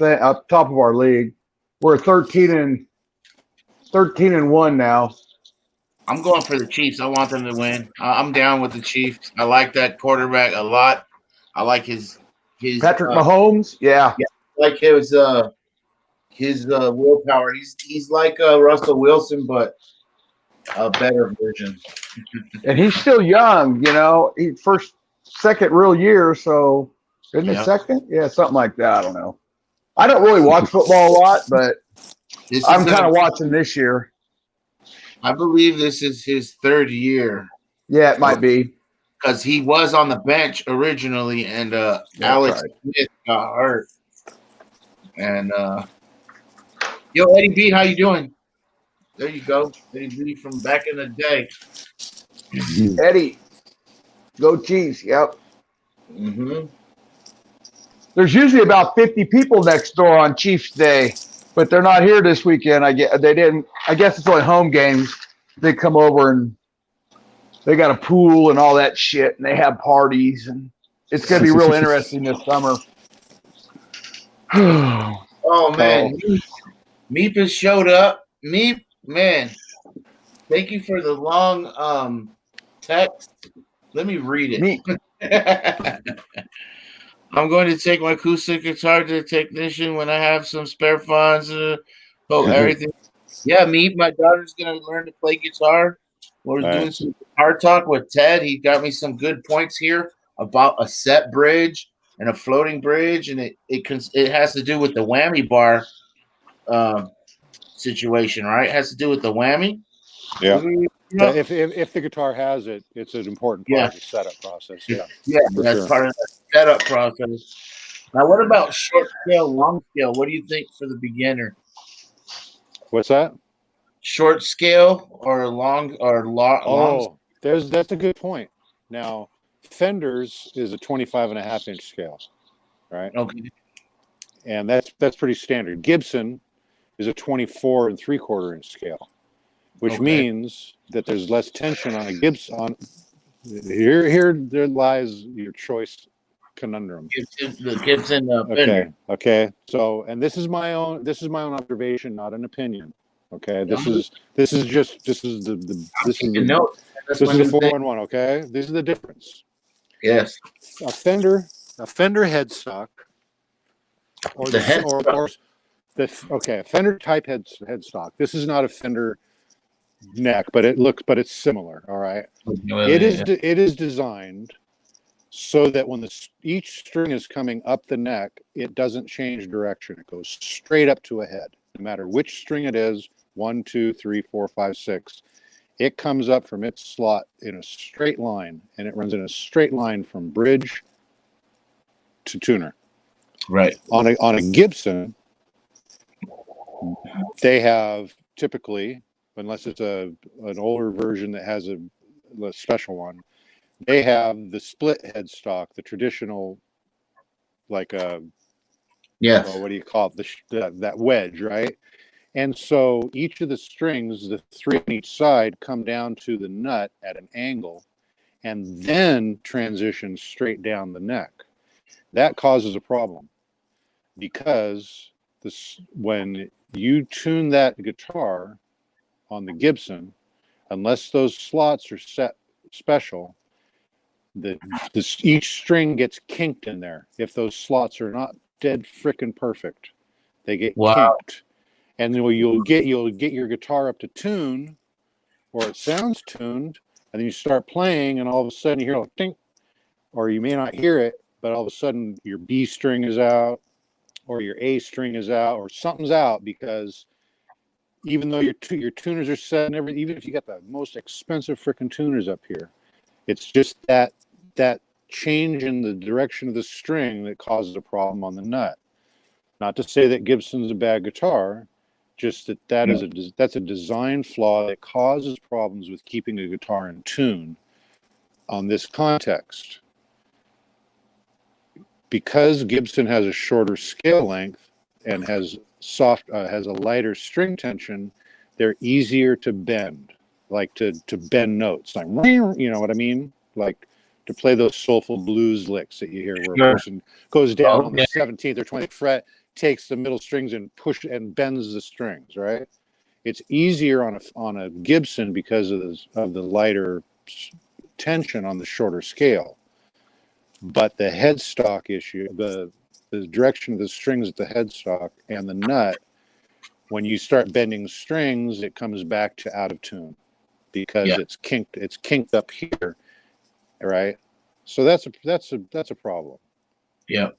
our league. We're 13-1 now. I'm going for the Chiefs. I want them to win. I'm down with the Chiefs. I like that quarterback a lot. I like his Patrick Mahomes. Yeah. I like his willpower. He's like Russell Wilson, but a better version. And he's still young. He second real year. So isn't it second? Yeah, something like that. I don't know. I don't really watch football a lot, but I'm kind of watching this year. I believe this is his third year. Yeah, it might be. Because he was on the bench originally, and Alex Smith got hurt. And yo, Eddie B, how you doing? There you go, Eddie B from back in the day. Eddie, go Chiefs! Yep. Mm-hmm. There's usually about 50 people next door on Chiefs Day, but they're not here this weekend. I guess it's only home games. They come over and they got a pool and all that shit, and they have parties, and it's going to be real interesting this summer. Oh man, Meep has showed up. Meep, man, thank you for the long text. Let me read it. I'm going to take my acoustic guitar to the technician when I have some spare funds. Everything. Yeah, Meep, my daughter's going to learn to play guitar. We're doing some guitar talk with Ted. He got me some good points here about a set bridge and a floating bridge, and it has to do with the whammy bar situation, right? It has to do with the whammy. Yeah. If the guitar has it, it's an important part of the setup process. Yeah. Yeah, that's part of the setup process. Now, what about short scale, long scale? What do you think for the beginner? What's that? Short scale or long long? That's a good point. Now, Fender's is a 25.5-inch scale, right? Okay. And that's pretty standard. Gibson is a 24 3/4-inch scale, which means that there's less tension on a Gibson. Here there lies your choice conundrum. The Gibson Fender. Okay. So, and this is my own observation, not an opinion. Okay, this is the 411. Okay, this is the difference. Yes, a Fender headstock, a Fender type headstock. This is not a Fender neck, but it's similar. All right, it is designed so that when each string is coming up the neck, it doesn't change direction. It goes straight up to a head, no matter which string it is. 1, 2, 3, 4, 5, 6. It comes up from its slot in a straight line, and it runs in a straight line from bridge to tuner. Right. On a Gibson, they have typically, unless it's an older version that has a special one, they have the split headstock, the traditional, like what do you call it? That wedge, right? And so each of the strings, the 3 on each side, come down to the nut at an angle and then transition straight down the neck. That causes a problem because when you tune that guitar on the Gibson, unless those slots are set special, each string gets kinked in there. If those slots are not dead frickin' perfect, they get kinked. and then you'll get your guitar up to tune, or it sounds tuned, and then you start playing, and all of a sudden you hear like ding, or you may not hear it, but all of a sudden your B string is out, or your A string is out, or something's out, because even though your tuners are set and everything, even if you got the most expensive freaking tuners up here, it's just that change in the direction of the string that causes a problem on the nut. Not to say that Gibson's a bad guitar, just that's a design flaw that causes problems with keeping a guitar in tune on this context. Because Gibson has a shorter scale length and has a lighter string tension, they're easier to bend, like to bend notes, like, you know what I mean, like to play those soulful blues licks that you hear where a person goes down on the 17th or 20th fret, takes the middle strings and bends the strings, right? It's easier on a Gibson because of the lighter tension on the shorter scale. But the headstock issue, the direction of the strings at the headstock and the nut, when you start bending strings, it comes back to out of tune because it's kinked up here, right? So that's a problem. Yeah.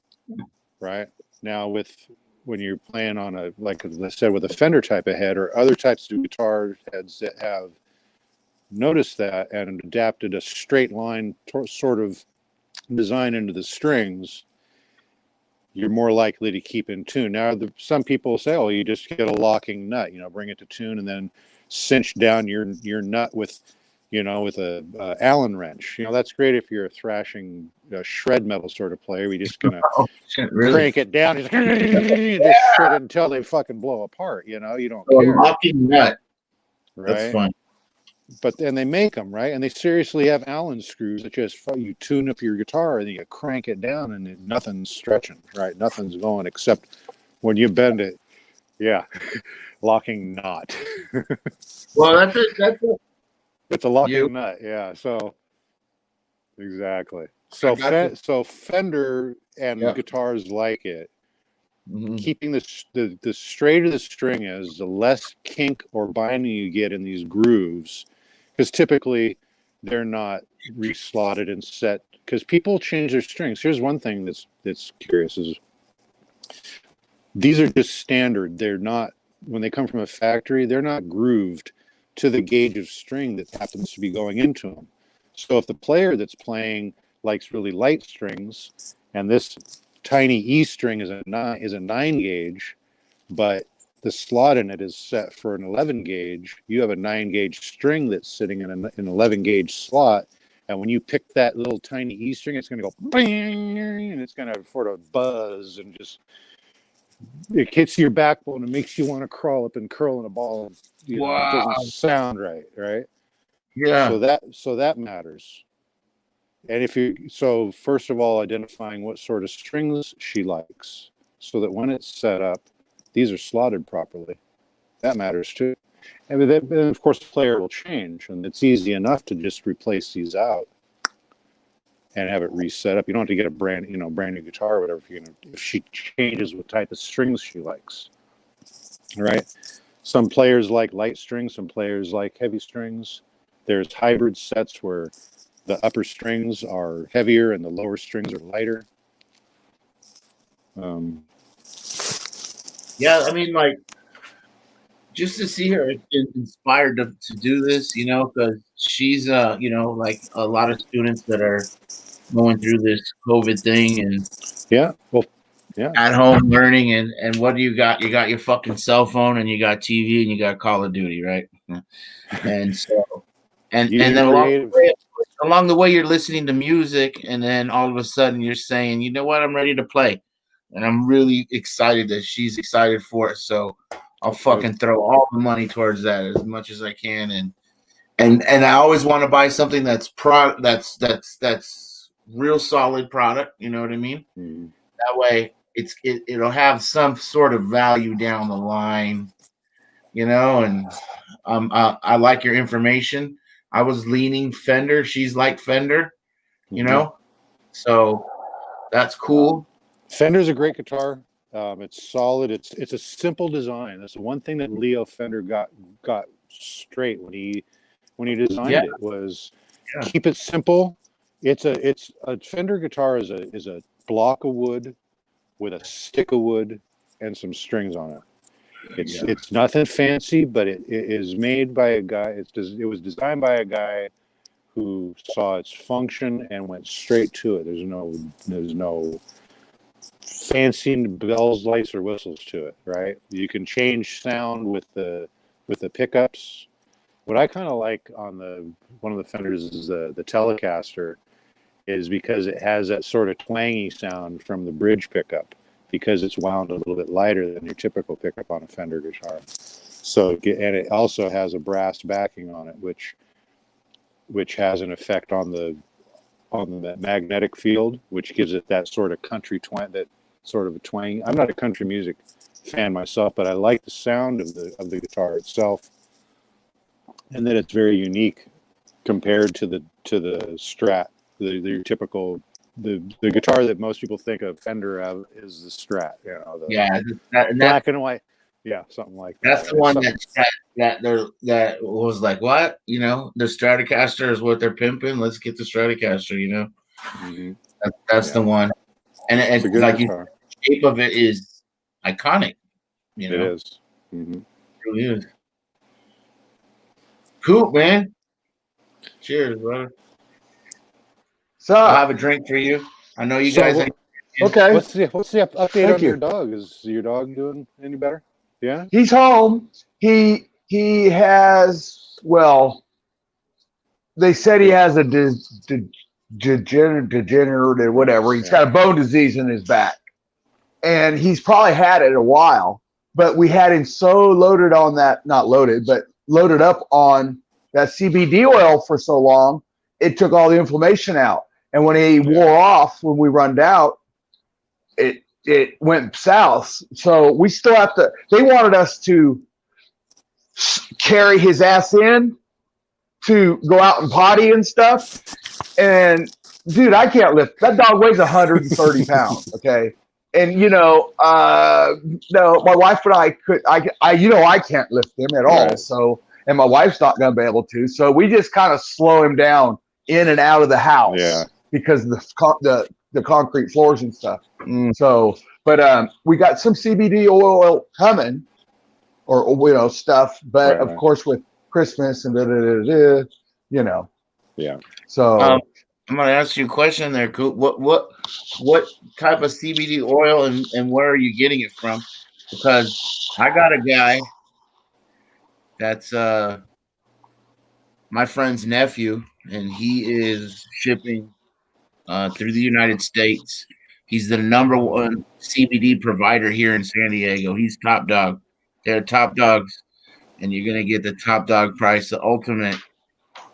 Right. Now when you're playing on a, like I said, with a Fender type of head or other types of guitar heads that have noticed that and adapted a straight line sort of design into the strings, you're more likely to keep in tune. Now, some people say, "Oh, you just get a locking nut, bring it to tune, and then cinch down your nut with, with a Allen wrench." That's great if you're a thrashing shred metal sort of player. You're just gonna crank it down, just shred it until they fucking blow apart. You don't care. A locking nut. Right? That's fun. But then they make them, right? And they seriously have Allen screws that just you tune up your guitar and you crank it down and nothing's stretching, right? Nothing's going except when you bend it. Yeah, locking knot. Well, that's it's a locking nut. Yeah. So exactly. So Fender and guitars like it. Mm-hmm. Keeping the straighter the string is, the less kink or binding you get in these grooves. Because typically they're not reslotted and set. Because people change their strings. Here's one thing that's curious is these are just standard. They're not, when they come from a factory, they're not grooved to the gauge of string that happens to be going into them. So if the player that's playing likes really light strings, and this tiny E string is a 9 gauge, but the slot in it is set for an 11 gauge. You have a 9 gauge string that's sitting in an 11 gauge slot. And when you pick that little tiny E string, it's going to go bing, and it's going to sort of buzz and just, it hits your backbone and makes you want to crawl up and curl in a ball. It doesn't sound right, right? Yeah. So that matters. And so first of all, identifying what sort of strings she likes, so that when it's set up, these are slotted properly. That matters too. And then, of course, the player will change, and it's easy enough to just replace these out and have it reset up. You don't have to get a brand new guitar or whatever. If she changes what type of strings she likes, right? Some players like light strings, some players like heavy strings. There's hybrid sets where the upper strings are heavier and the lower strings are lighter. Yeah, I mean, like, just to see her inspired to do this, because she's, like a lot of students that are going through this COVID thing and at home learning, and what do you got? You got your fucking cell phone and you got TV and you got Call of Duty, right? And so, and then along the way, you're listening to music, and then all of a sudden you're saying, you know what, I'm ready to play. And I'm really excited that she's excited for it. So I'll fucking throw all the money towards that as much as I can. And I always want to buy something that's real solid product. You know what I mean? Mm-hmm. That way it'll have some sort of value down the line, and I like your information. I was leaning Fender. She's like Fender, so that's cool. Fender's a great guitar. It's solid. It's a simple design. That's the one thing that Leo Fender got straight when he designed it was keep it simple. It's a Fender guitar is a block of wood with a stick of wood and some strings on it. It's nothing fancy, but it is made by a guy. It was designed by a guy who saw its function and went straight to it. There's no fancy bells, lights, or whistles to it. Right? You can change sound with the pickups. What I kind of like on one of the Fenders is the Telecaster, is because it has that sort of twangy sound from the bridge pickup, because it's wound a little bit lighter than your typical pickup on a Fender guitar. So, and it also has a brass backing on it, which has an effect on the magnetic field, which gives it that sort of country twang, that sort of a twang. I'm not a country music fan myself, but I like the sound of the guitar itself, and that it's very unique compared to the Strat, the typical. The guitar that most people think of Fender of is the Strat, black and white, something like that. That's the one that was like, what, the Stratocaster is what they're pimping. Let's get the Stratocaster, Mm-hmm. That's the one, and it's like the shape of it is iconic. It is. Mm-hmm. It really is. Cool, man. Cheers, brother. So I'll have a drink for you. I know you guys. Okay. What's the update on your dog? Is your dog doing any better? Yeah. He's home. He has, well, they said he has a degenerative whatever. He's got a bone disease in his back, and he's probably had it a while. But we had him so loaded on that, not loaded, but loaded up on that CBD oil for so long, it took all the inflammation out. And when he wore off, when we run out, it went south. So we still have to. They wanted us to carry his ass in to go out and potty and stuff. And dude, I can't lift. That dog weighs 130 pounds. Okay, and no, my wife and I could. I can't lift him at all. So, and my wife's not going to be able to. So we just kind of slow him down in and out of the house. Yeah. Because the concrete floors and stuff. So, but we got some CBD oil coming, or stuff. But of course, with Christmas and Yeah. So I'm gonna ask you a question there. What type of CBD oil and where are you getting it from? Because I got a guy that's my friend's nephew, and he is shipping through the United States. He's the #1 CBD provider here in San Diego. He's top dog. They're top dogs, and you're gonna get the top dog price, the ultimate.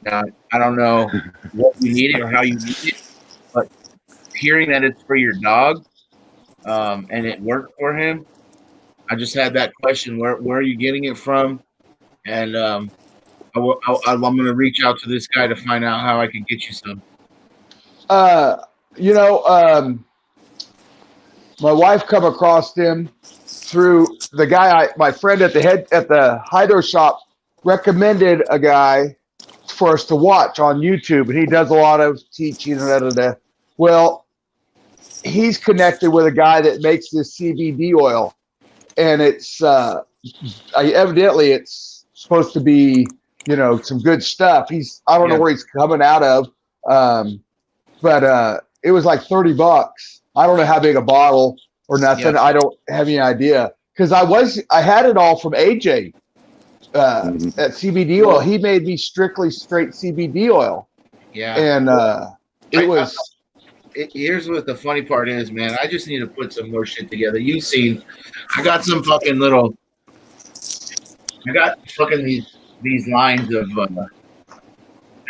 Now, I don't know what you need it or how you need it, but hearing that it's for your dog, and it worked for him, I just had that question: where are you getting it from? And I'm gonna reach out to this guy to find out how I can get you some. My wife come across him through the guy, my friend at the hydro shop recommended a guy for us to watch on YouTube, and he does a lot of teaching and Well, he's connected with a guy that makes this CBD oil, and it's evidently it's supposed to be some good stuff. I don't know where he's coming out of, but it was like $30. I don't know how big a bottle or nothing. Yeah. I don't have any idea, because I had it all from AJ at CBD oil. He made me strictly straight CBD oil. Yeah, and here's what the funny part is, man. I just need to put some more shit together. You've seen, I got some fucking these lines of they're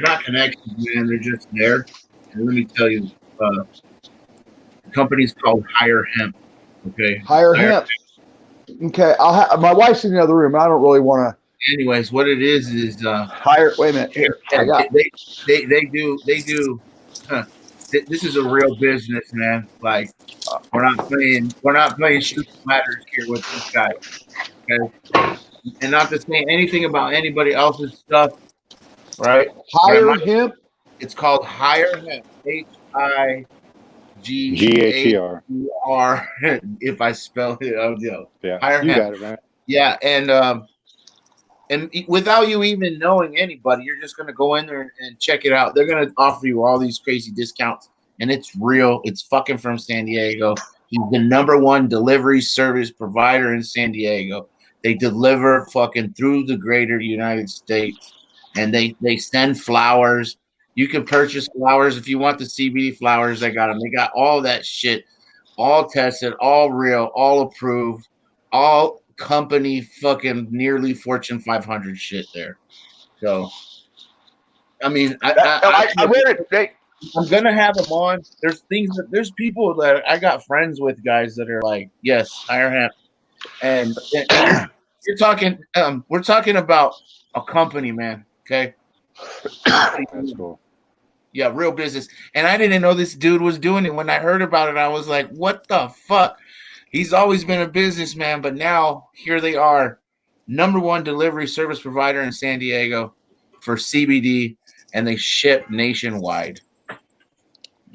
not connections, man. They're just there. And let me tell you, the company's called Higher Hemp. Okay. Higher Hemp. Okay. My wife's in the other room. I don't really want to. Anyways, what it is higher. Wait a minute. Here, they this is a real business, man. Like we're not playing shoot ladders here with these guys. Okay? And not to say anything about anybody else's stuff, right? But Hire him. it's called Hire Hemp. GHER. HIGHER. If I spell it, Yeah, Hire you Hemp. got it, man. Yeah, and without you even knowing anybody, you're just going to go in there and check it out. They're going to offer you all these crazy discounts, and it's real. It's fucking from San Diego. He's the #1 delivery service provider in San Diego. They deliver fucking through the greater United States, and they send flowers. You can purchase flowers if you want the CBD flowers. They got them. They got all that shit, all tested, all real, all approved, all company fucking nearly Fortune 500 shit there. So, I mean, I read it. I'm gonna have them on. There's people that I got friends with, guys that are like, yes, hire him, and you're talking. We're talking about a company, man. Okay, That's cool. yeah, real business. And I didn't know this dude was doing it. When I heard about it, I was like, what the fuck? He's always been a businessman, but now here they are, #1 delivery service provider in San Diego for CBD, and they ship nationwide.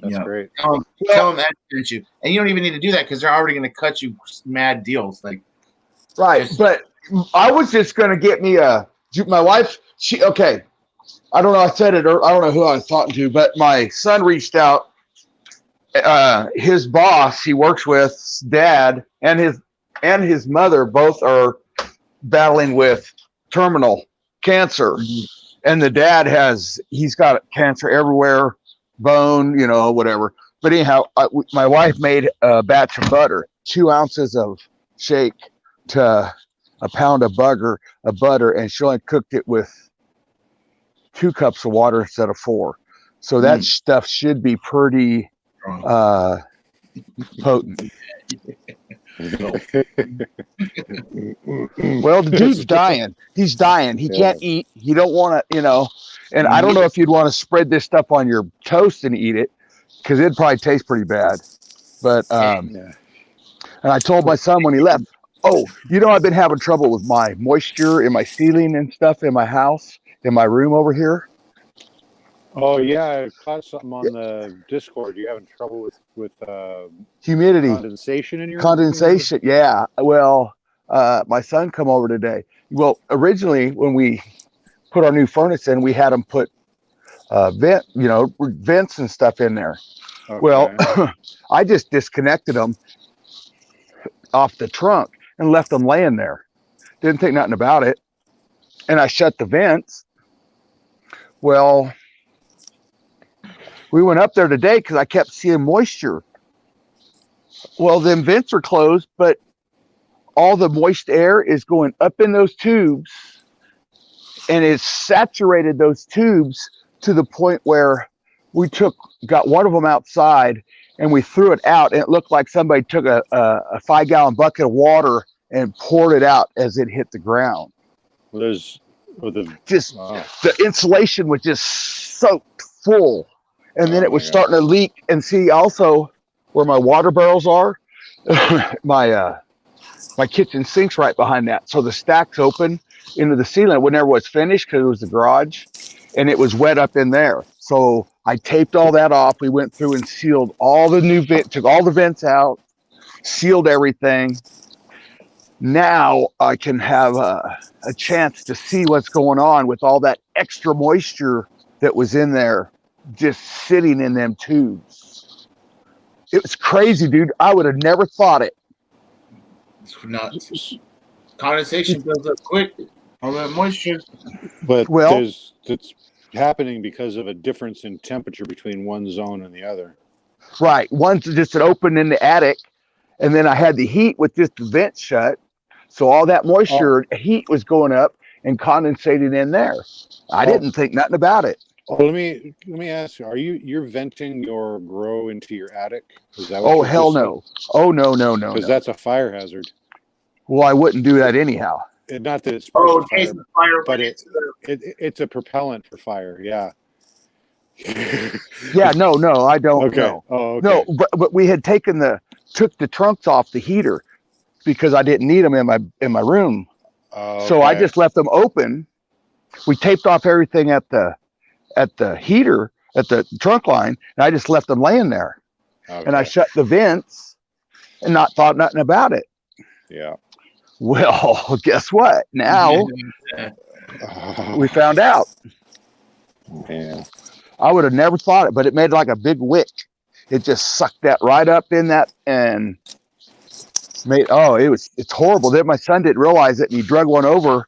That's great. Tell them that sent you, and you don't even need to do that because they're already going to cut you mad deals. Like, right, but I was just going to get me my wife. Okay. I don't know. I said it, or I don't know who I was talking to, but my son reached out. His boss, he works with, dad, and his mother both are battling with terminal cancer, and the dad he's got cancer everywhere, bone, whatever. But anyhow, my wife made a batch of butter, 2 ounces of shake to a pound of butter, and she only cooked it with 2 cups of water instead of 4. So that stuff should be pretty potent. Well, the dude's dying. He's dying. He can't eat. You don't want to, and I don't know if you'd want to spread this stuff on your toast and eat it, because it'd probably taste pretty bad. But and I told my son when he left, I've been having trouble with my moisture in my ceiling and stuff in my house, in my room over here. Oh yeah, I caught something on the Discord. You having trouble with humidity, condensation in your condensation? Yeah. Well, my son come over today. Well, originally when we put our new furnace in, we had him put vents and stuff in there. Okay. Well, I just disconnected them off the trunk and left them laying there. Didn't think nothing about it, and I shut the vents. Well, we went up there today because I kept seeing moisture. Well, them vents are closed, but all the moist air is going up in those tubes, and it's saturated those tubes to the point where we got one of them outside and we threw it out, and it looked like somebody took a 5-gallon bucket of water and poured it out as it hit the ground. Well, the insulation was just soaked full. And then it was starting to leak. And see also where my water barrels are, my kitchen sink's right behind that. So the stack's open into the ceiling. It never was finished because it was the garage, and it was wet up in there. So I taped all that off. We went through and sealed all the new took all the vents out, sealed everything. Now I can have a chance to see what's going on with all that extra moisture that was in there, just sitting in them tubes. It was crazy, dude. I would have never thought it. It's nuts. Condensation builds up quick on that moisture. But it's happening because of a difference in temperature between one zone and the other. Right. One's just an open in the attic, and then I had the heat with just the vent shut. So all that moisture, heat was going up and condensating in there. I didn't think nothing about it. Oh, let me ask you: you're venting your grow into your attic? Is that what hell no! Oh no! Because that's a fire hazard. Well, I wouldn't do that anyhow. Not that it's fire, but it's a propellant for fire. Yeah. Yeah, no, I don't Okay. know. Oh, okay. No, but we had took the trunks off the heater because I didn't need them in my room. Oh, So I okay. just left them open. We taped off everything at the heater at the trunk line, and I just left them laying there. Okay. And I shut the vents and not thought nothing about it. Yeah. Well, guess what? Now we found out. Yeah. I would have never thought it, but it made like a big wick. It just sucked that right up in that and made it's horrible. Then my son didn't realize it, and he drug one over,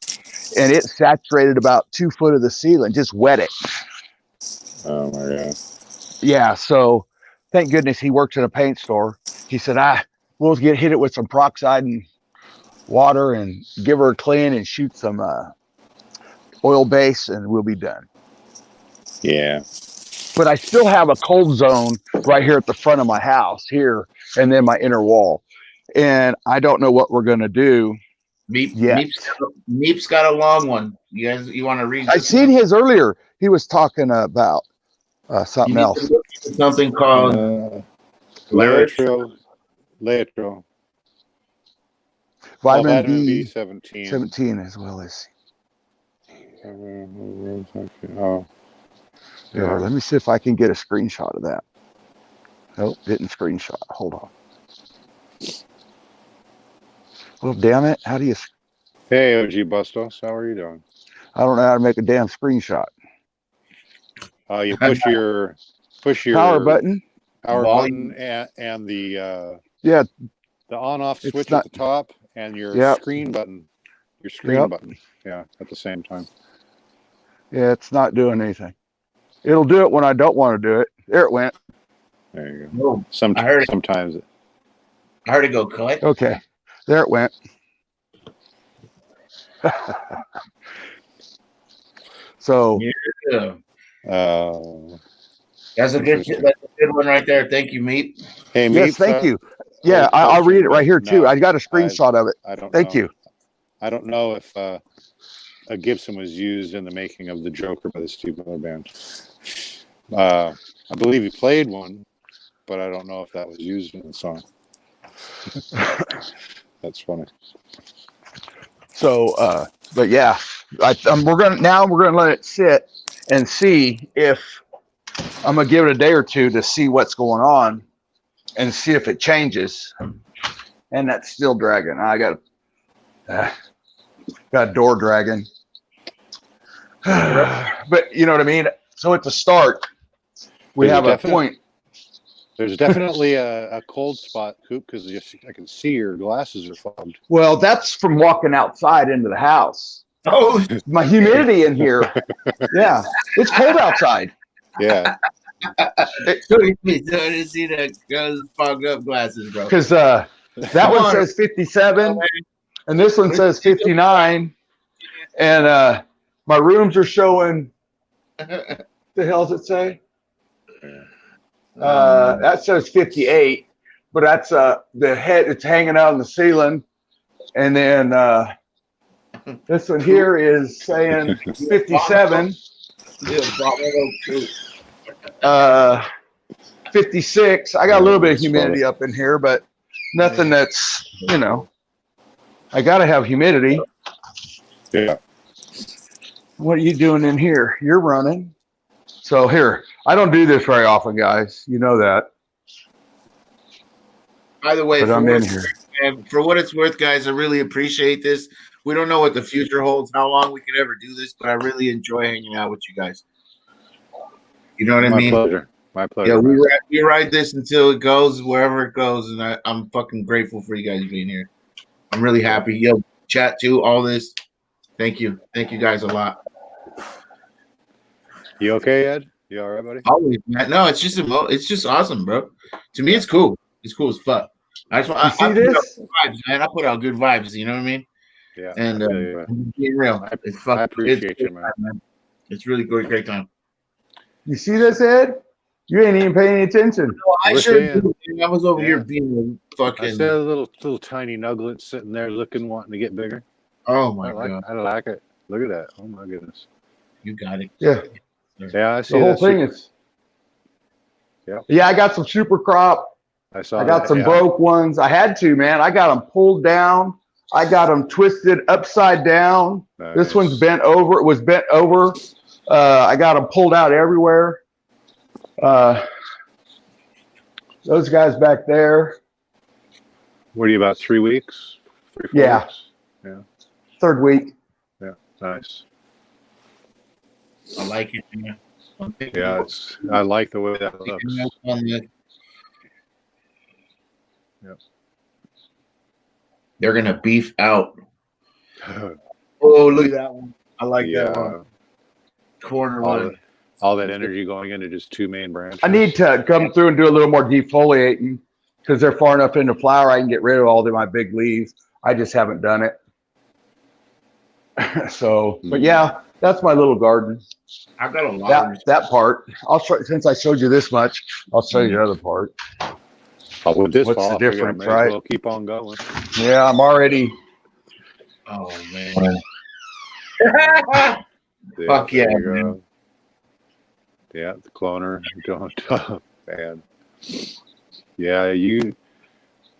and it saturated about 2 foot of the ceiling, just wet it. Oh my God. Yeah, so thank goodness he works in a paint store. He said, we'll hit it with some peroxide and water and give her a clean and shoot some oil base, and we'll be done. Yeah. But I still have a cold zone right here at the front of my house here, and then my inner wall. And I don't know what we're going to do yet. Meep's got a long one. You want to read? I seen his earlier. He was talking about something else. Something called Laetrile. Vitamin B B 17. 17 as well as. Oh. Yeah, let me see if I can get a screenshot of that. Nope, didn't screenshot. Hold on. Well, damn it. How do you? Hey, OG Bustos, how are you doing? I don't know how to make a damn screenshot. You push your power button. Power button and the the on-off switch at the top and your screen button. Your screen button. Yeah, at the same time. Yeah, it's not doing anything. It'll do it when I don't want to do it. There it went. There you go. No, Sometimes I heard it go click. Okay, there it went. So yeah. That's a good one right there. Thank you, Meep. Hey, Meep. Yes, thank you. Yeah, I'll read it right here too. I got a screenshot of it. Thank you. I don't know if a Gibson was used in the making of the Joker by the Steve Miller Band. I believe he played one, but I don't know if that was used in the song. That's funny. So, but yeah, we're gonna let it sit and see if I'm gonna give it a day or two to see what's going on and see if it changes. And that's still dragging. I got a door dragging. But you know what I mean? So at the start, we have a point. There's definitely a cold spot, Coop, because I can see your glasses are fogged. Well, that's from walking outside into the house. Oh, my humidity in here. Yeah, it's cold outside. Yeah. I didn't see that fogged up glasses, bro. Because that one says 57, and this one says 59, and my rooms are showing. The hell does it say? That says 58, but that's the head. It's hanging out on the ceiling, and then this one here is saying 57. 56. I got a little bit of humidity up in here, but nothing that's, I got to have humidity. Yeah. What are you doing in here? You're running. So here, I don't do this very often, guys. You know that. By the way, but I'm in here. And for what it's worth, guys, I really appreciate this. We don't know what the future holds, how long we could ever do this, but I really enjoy hanging out with you guys. You know what I mean? My pleasure. Yeah, we ride this until it goes wherever it goes, and I'm fucking grateful for you guys being here. I'm really happy. Yo, chat too, all this. Thank you guys a lot. You okay, Ed? You all right, buddy? Always, man. No, it's just awesome, bro. To me, it's cool. It's cool as fuck. I put out vibes, man. I put out good vibes. You know what I mean? Yeah. And being real, I appreciate you, man. It's really great time. You see this, Ed? You ain't even paying any attention. No, I sure do. I was over here being fucking. I said a little tiny nugget sitting there wanting to get bigger. Oh my god! I like it. Look at that. Oh my goodness. You got it. Yeah. Yeah, I see the whole thing is Yeah, I got some super crop. I saw. I got that, some yeah. broke ones. I had to, man. I got them pulled down. I got them twisted upside down. Nice. This one's bent over. It was bent over. I got them pulled out everywhere. Those guys back there. What are you, about 3 weeks? 3, 4 Yeah. weeks? Yeah. Third week. Yeah. Nice. I like it, man. Yeah, I like the way that looks. Yep. They're gonna beef out. Oh, look at that one. I like that one. Corner one. All that energy going into just 2 main branches. I need to come through and do a little more defoliating because they're far enough into flower. I can get rid of all my big leaves. I just haven't done it. So, but yeah, that's my little garden. I've got a lot. That part. I'll show. Since I showed you this much, I'll show you the other part. Oh, with this What's fall, the difference, may as right? well keep on going. Yeah, I'm already. Oh man. Yeah, Fuck yeah, there you man. go. Yeah, the cloner going tough, man. Yeah, you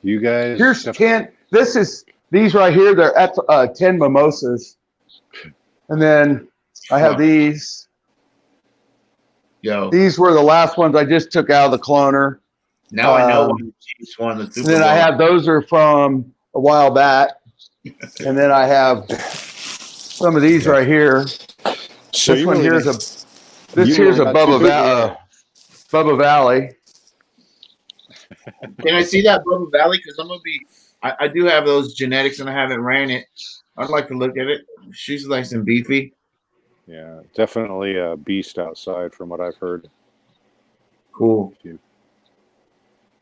guys. Here's 10. These right here. They're at 10 mimosas, and then I have these. Yo. These were the last ones I just took out of the cloner. Now I know why the Chiefs won the Super And then Bowl. I have those are from a while back, and then I have some of these right here. So This one really here's you here's a really got Bubba Valley. Can I see that Bubba Valley? Because I'm gonna be. I do have those genetics, and I haven't ran it. I'd like to look at it. She's nice and beefy. Yeah, definitely a beast outside, from what I've heard. Cool.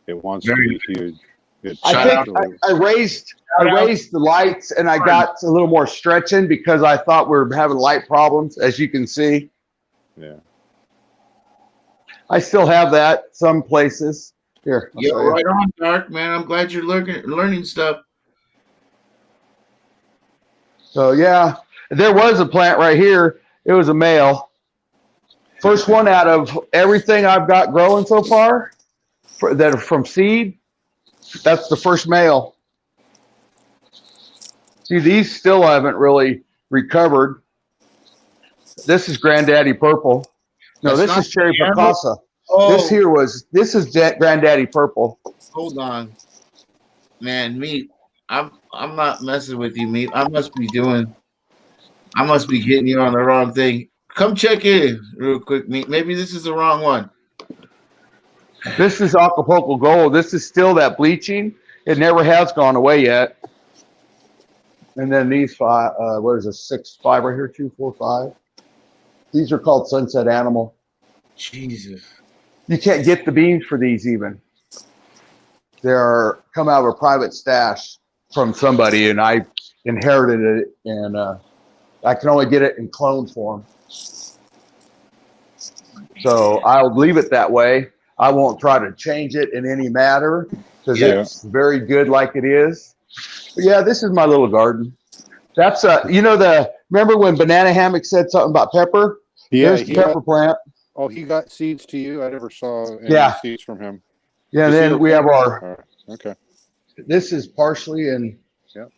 It wants Very to be huge. I think I raised the lights, and I got a little more stretching because I thought we were having light problems, as you can see. Yeah. I still have that some places. Here. Yeah, right on, Dark, man. I'm glad you're learning stuff. So yeah, there was a plant right here. It was a male. First one out of everything I've got growing so far that are from seed. That's the first male. See, these still haven't really recovered. This is Granddaddy Purple. No, this is Cherry Picasa. Oh, This is Granddaddy Purple. hold on, man. Meat. I'm not messing with you, Meat. I must be getting you on the wrong thing. Come check in real quick, Meat. Maybe this is the wrong one. This is Acapulco Gold. This is still that bleaching. It never has gone away yet. And then these 5, what is this, 6, 5 right here, 2, 4, 5. These are called Sunset Animal. Jesus. You can't get the beans for these even. They're come out of a private stash from somebody, and I inherited it, and I can only get it in clone form. So I'll leave it that way. I won't try to change it in any matter because it's very good like it is. But yeah, this is my little garden. That's remember when Banana Hammock said something about pepper? Yeah, there's the pepper plant. Oh, he got seeds to you? I never saw any seeds from him. Yeah, and then we have our. Okay. This is parsley and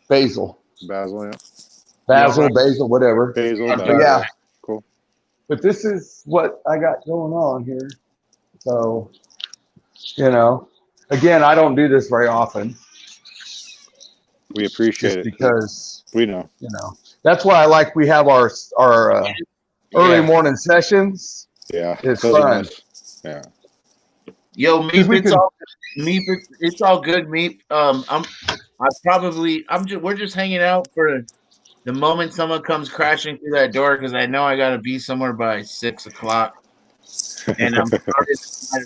basil. Basil, yeah. Basil, whatever. Basil, yeah. Cool. But this is what I got going on here. So, again, I don't do this very often. We appreciate it because we know. That's why we have our early morning sessions. Yeah, it's fun. Nice. Yeah. Yo, Meep, it's all good, Meep. We're just hanging out for the moment someone comes crashing through that door because I know I gotta be somewhere by 6 o'clock. And I'm sorry I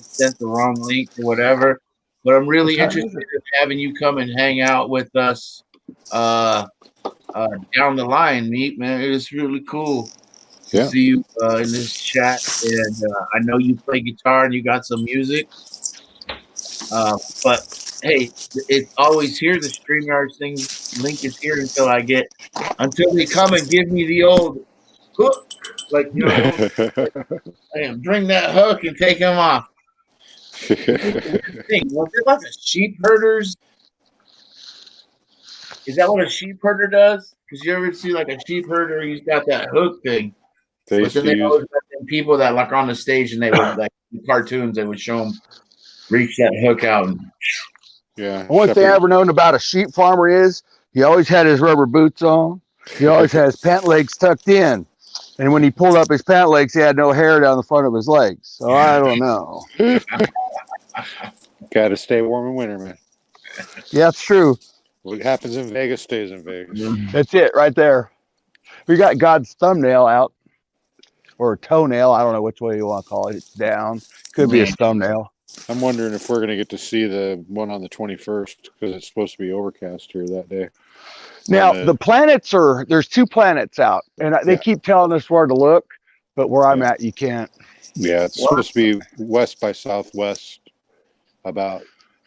sent the wrong link or whatever. But I'm really interested in having you come and hang out with us down the line, Meep, man. It was really cool to see you in this chat. And I know you play guitar and you got some music. But hey, it's always here. The StreamYard thing link is here until they come and give me the old hook. Like, bring that hook and take him off. Thing was it like a sheep herder's? Is that what a sheep herder does? Because you ever see like a sheep herder, he's got that hook thing, They but used then to they use. always got them people that like on the stage and they would like in cartoons, they would show them reach that hook out. And, Yeah. One thing I ever known about a sheep farmer is he always had his rubber boots on. He always had his pant legs tucked in. And when he pulled up his pant legs, he had no hair down the front of his legs. So I don't know. Got to stay warm in winter, man. Yeah, that's true. What happens in Vegas stays in Vegas. That's it right there. We got God's thumbnail out or a toenail. I don't know which way you want to call it. It's down. Could be his thumbnail. I'm wondering if we're going to get to see the one on the 21st because it's supposed to be overcast here that day. Now, the planets there's 2 planets out, and they keep telling us where to look, but where I'm at, you can't. Yeah, it's supposed to be west by southwest, about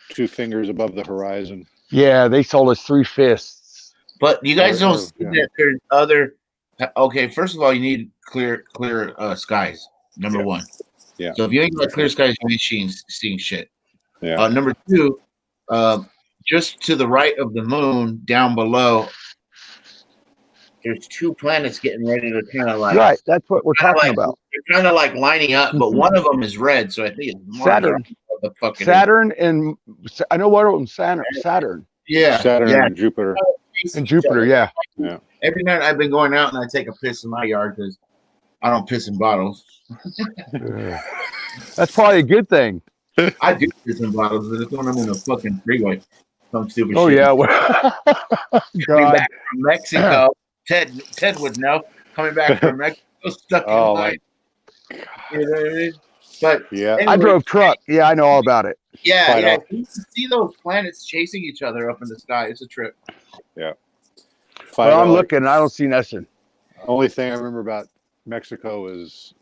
2 fingers above the horizon. Yeah, they told us 3 fists. But you guys don't see that there's other. Okay, first of all, you need clear skies. Number one. Yeah. So if you ain't got clear skies, you ain't seeing shit. Yeah. Number 2, just to the right of the moon, down below, there's 2 planets getting ready to kind of like. Right, that's what we're talking about. They're kind of like lining up, but one of them is red, so I think it's Mars. Saturn. Saturn and I know one of them. Saturn. Yeah. Saturn and Jupiter. And Jupiter, yeah. Every night I've been going out and I take a piss in my yard because I don't piss in bottles. That's probably a good thing. I do piss in bottles, but it's when I'm in a fucking freeway. Some stupid shit. Yeah. Coming back from Mexico, Ted would know. Coming back from Mexico, stuck in line. You know what I mean? But yeah, anyway, I drove truck. Yeah, I know all about it. Yeah. You can see those planets chasing each other up in the sky. It's a trip. Yeah. Well, I'm looking. I don't see nothing. Only thing I remember about Mexico is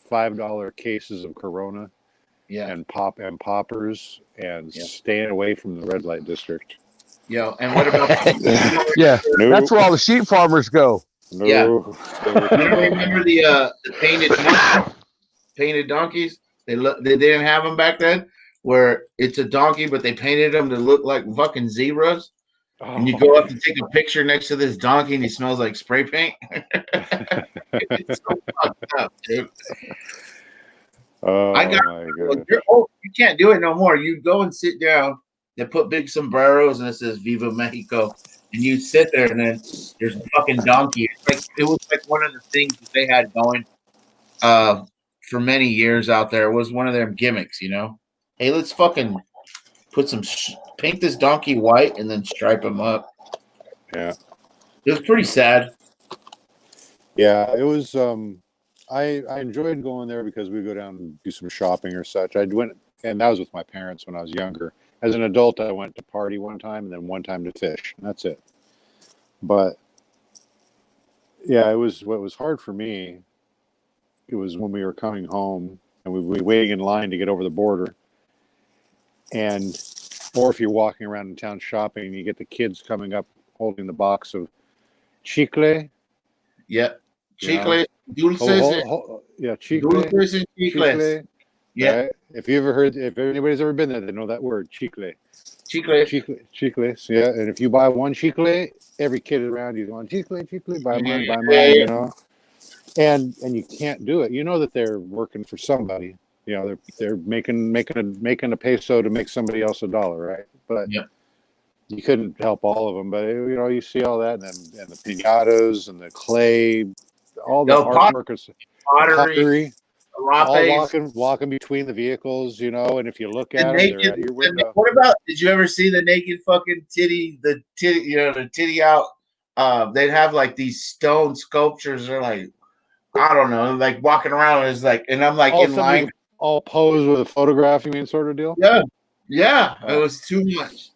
$5 cases of Corona. Yeah. And poppers and staying away from the red light district. Yeah. And what about? That's where all the sheep farmers go. No. Yeah. You remember the painted donkeys? They didn't have them back then, where it's a donkey, but they painted them to look like fucking zebras. And you go up to take a picture next to this donkey, and he smells like spray paint. It's so fucked up, dude. Oh my god! You can't do it no more. You go and sit down. They put big sombreros, and it says "Viva Mexico," and you sit there, and then there's a fucking donkey. It was like one of the things that they had going for many years out there. It was one of their gimmicks, you know. Hey, let's fucking put paint this donkey white and then stripe him up. Yeah, it was pretty sad. Yeah, it was. I enjoyed going there because we go down and do some shopping or such. I went, and that was with my parents when I was younger. As an adult, I went to party one time and then one time to fish. And that's it. But yeah, what was hard for me. It was when we were coming home and we were waiting in line to get over the border. Or if you're walking around in town shopping, you get the kids coming up holding the box of chicle. Yeah. Chicle. Dulces. Yeah, chicle. Dulces and chicles. Yeah. Right? If anybody's ever been there, they know that word, chicle. Chicles. Yeah. And if you buy one chicle, every kid around you going, chicle, buy mine, you know. And you can't do it. You know that they're working for somebody. You know, they're making a peso to make somebody else $1, right? But you couldn't help all of them. But you know, you see all that, and the piñatas and the clay, all the artwork, pottery, all walking between the vehicles. You know, and if you look at them, they're at your window. What about? Did you ever see the naked fucking titty? The titty out. They'd have like these stone sculptures. They're like, I don't know, like walking around is like, and I'm like in line. All posed with a photograph, you mean, sort of deal? Yeah. It was too much.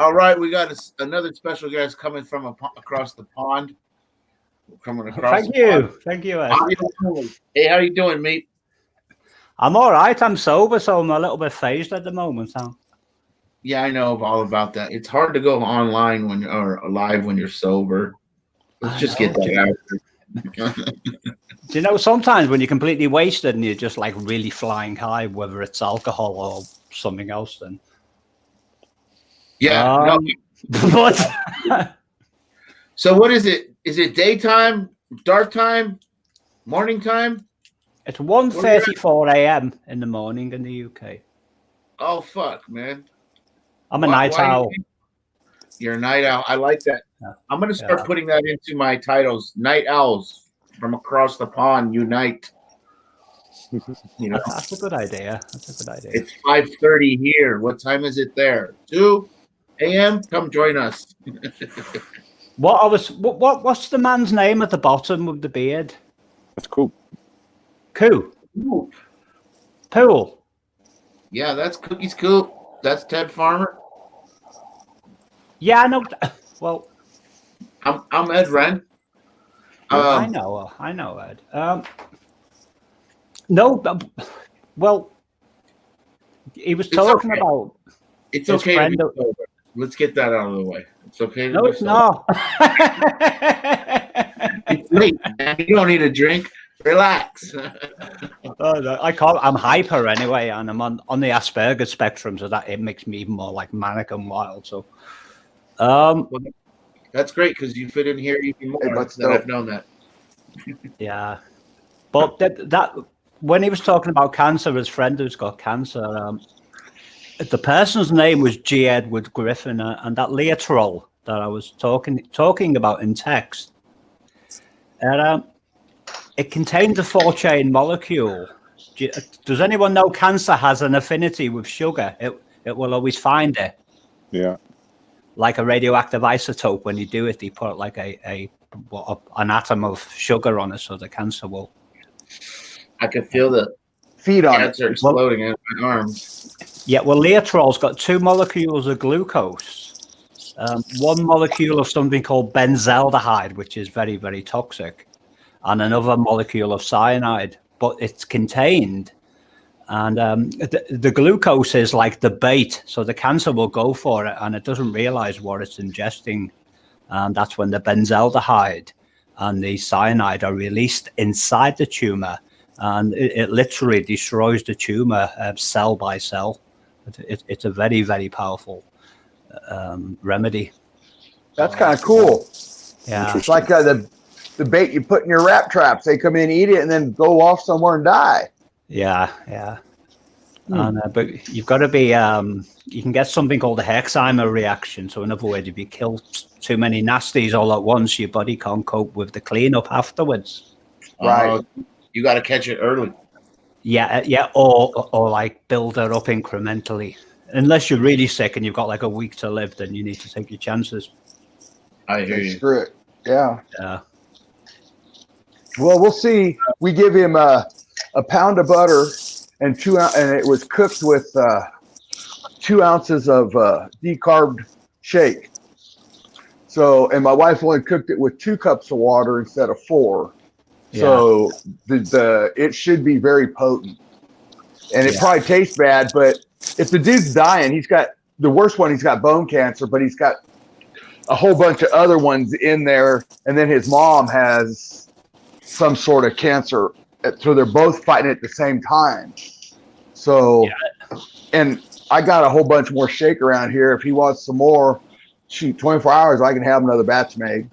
All right, we got another special guest coming from across the pond. Coming across. Thank you. Hey, how you doing, mate? I'm all right. I'm sober, so I'm a little bit phased at the moment. So. Yeah, I know all about that. It's hard to go online or live when you're sober. Let's just get that out there. Do you know sometimes when you're completely wasted and you're just like really flying high, whether it's alcohol or something else, then Yeah. No. but So what is it? Is it daytime, dark time, morning time? it's 1:34 a.m. in the morning in the UK. Oh fuck, man! I'm a night owl. You're a night owl. I like that. Yeah. I'm gonna start putting that into my titles. Night owls from across the pond unite. You know, That's a good idea. That's a good idea. it's 5:30 here. What time is it there? 2 a.m. Come join us. What's the man's name at the bottom with the beard? That's cool. Pool. Yeah, that's Cookie's Coop. That's Ted Farmer. Yeah, I know. Well, I'm Ed Wren. I know Ed. No, well, he was talking about. It's his okay. friend. Let's get that out of the way. It's okay. No, it's not. It's late, man. You don't need a drink. Relax. I can't. I'm hyper anyway, and I'm on the Asperger's spectrum, so that it makes me even more like manic and wild. So, Well, that's great because you fit in here even more. I've known that. Yeah, but that when he was talking about cancer, his friend who's got cancer, the person's name was G. Edward Griffin, and that Leotrol that I was talking about in text, it contains a 4-chain molecule. Does anyone know cancer has an affinity with sugar? It will always find it. Yeah. Like a radioactive isotope, when you do it, they put like an atom of sugar on it, so the cancer will. I can feel the feed on cancer exploding in my arms. Yeah, well, Leotrol's got 2 molecules of glucose, 1 molecule of something called benzaldehyde, which is very, very toxic, and another molecule of cyanide. But it's contained, and the glucose is like the bait, so the cancer will go for it, and it doesn't realize what it's ingesting, and that's when the benzaldehyde and the cyanide are released inside the tumor, and it literally destroys the tumor cell by cell. It's a very, very powerful remedy. That's kind of cool. Yeah, it's like the bait you put in your rat traps. They come in, eat it, and then go off somewhere and die. Yeah. And, but you've got to be. You can get something called a Herxheimer reaction. So in other words, if you kill too many nasties all at once, your body can't cope with the cleanup afterwards. Right. You got to catch it early. Yeah, or like build it up incrementally. Unless you're really sick and you've got like a week to live, then you need to take your chances. I hear you. Screw it. Yeah. Yeah. Well, we'll see. We give him a pound of butter and and it was cooked with 2 ounces of decarbed shake. So, and my wife only cooked it with 2 cups of water instead of 4. Yeah. So it should be very potent, and it probably tastes bad. But if the dude's dying, he's got the worst one. He's got bone cancer, but he's got a whole bunch of other ones in there, and then his mom has some sort of cancer. So they're both fighting at the same time. So, and I got a whole bunch more shake around here. If he wants some more, shoot, 24 hours, I can have another batch made.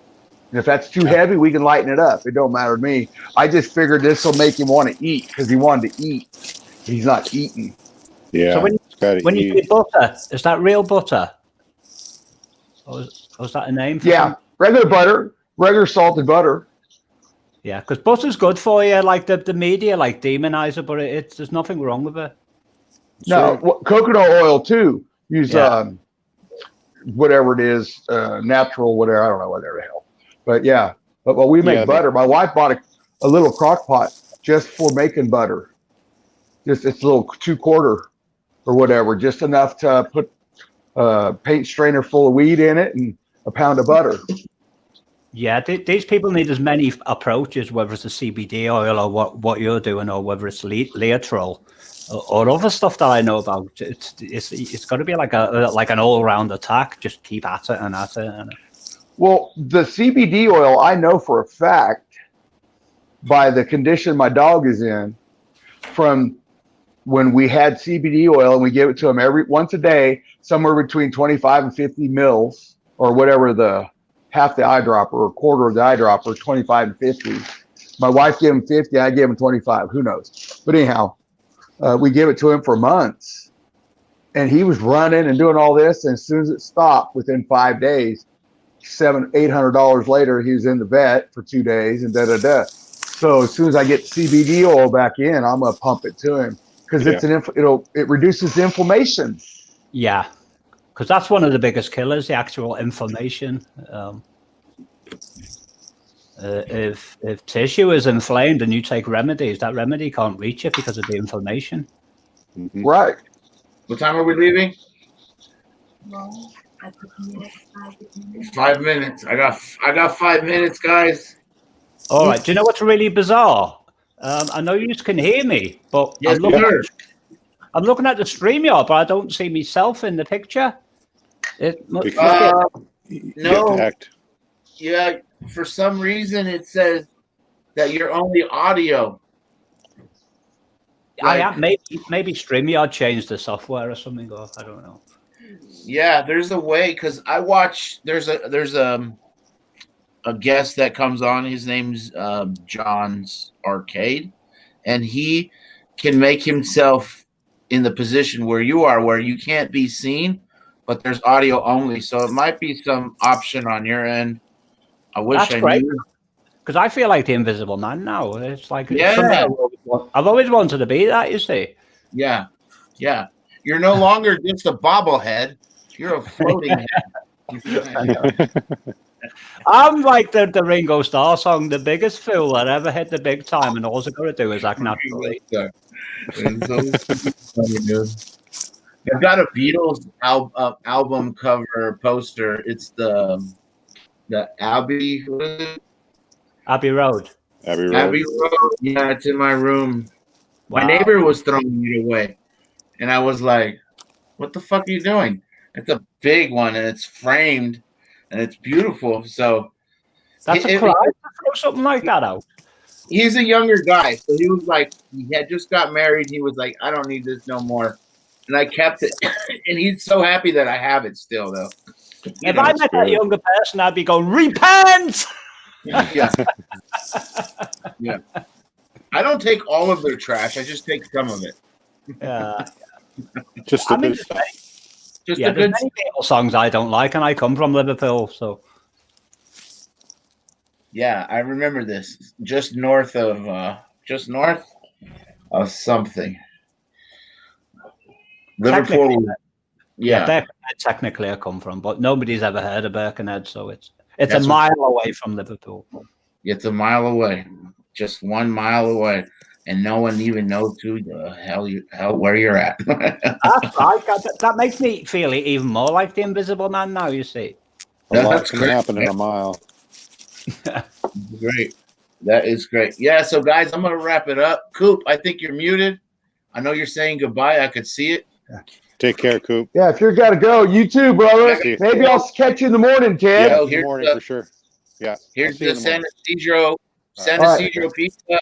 And if that's too heavy, we can lighten it up. It don't matter to me. I just figured this will make him want to eat because he wanted to eat. He's not eating. Yeah. So when you say butter, is that real butter? Or is that a name? Yeah, regular butter, regular salted butter. Yeah, because butter's good for you. Like the media like demonize it, but there's nothing wrong with it. No, coconut oil too. Use whatever it is, natural, whatever. I don't know, whatever the hell. But yeah, but we make butter. My wife bought a little crock pot just for making butter. Just it's a little 2-quart or whatever, just enough to put a paint strainer full of weed in it and a pound of butter. Yeah, these people need as many approaches, whether it's a CBD oil or what you're doing, or whether it's Leotrol or other stuff that I know about. It's got to be like an all-round attack. Just keep at it and at it. Well, the CBD oil, I know for a fact, by the condition my dog is in from when we had CBD oil and we give it to him once a day, somewhere between 25 and 50 mils or whatever, the half the eyedropper or quarter of the eyedropper, 25 and 50. My wife gave him 50, I gave him 25, who knows? But anyhow, we gave it to him for months and he was running and doing all this. And as soon as it stopped within 5 days, $800 later, he was in the vet for 2 days and So as soon as I get CBD oil back in, I'm gonna pump it to him because it reduces the inflammation. Yeah, because that's one of the biggest killers, the actual inflammation. If tissue is inflamed and you take remedies, that remedy can't reach it because of the inflammation. Mm-hmm. Right. What time are we leaving? 5 minutes. I got 5 minutes, guys. All right. Do you know what's really bizarre? I know you can hear me, but Yes, I'm looking at the StreamYard, but I don't see myself in the picture. No. Yeah, for some reason it says that you're only audio. Maybe StreamYard changed the software or something, or I don't know. Yeah, there's a way because I watch. There's a guest that comes on. His name's John's Arcade, and he can make himself in the position where you are, where you can't be seen, but there's audio only. So it might be some option on your end. I wish I knew. Because I feel like the Invisible Man now. It's like Yeah. I've always wanted to be that. You see. Yeah, yeah. You're no longer just a bobblehead. You're a floating head. I'm like the Ringo Starr song, the biggest fool that ever hit the big time, and all I got to do is act naturally. I've got a Beatles album cover poster. It's the Abbey. What is it? Abbey Road. Abbey Road. Abbey Road. Yeah, it's in my room. Wow. My neighbor was throwing it away, and I was like, "What the fuck are you doing?" It's a big one, and it's framed, and it's beautiful. So that's a crime to throw something like that out. He's a younger guy, so he was like, he had just got married. He was like, "I don't need this no more," and I kept it. And he's so happy that I have it still, though. If I met that younger person, I'd be going, "Repent!" Yeah. Yeah. I don't take all of their trash. I just take some of it. Yeah. Just the good stuff. Just the good many Beatles songs I don't like, and I come from Liverpool, so. Yeah, I remember this. Just north of something. Liverpool. Yeah. Technically I come from, but nobody's ever heard of Birkenhead, so it's a mile away from Liverpool. It's a mile away, just 1 mile away, and no one even knows who the hell where you're at. That makes me feel even more like the Invisible Man now. You see, a lot can happen in a mile. Great, that is great. Yeah, so guys, I'm gonna wrap it up. Coop, I think you're muted. I know you're saying goodbye. I could see it. Take care, Coop. Yeah, if you're gotta go, you too, brother. Maybe I'll catch you in the morning, Ted. Yeah, in the morning for sure. Yeah. Here's the San Isidro pizza.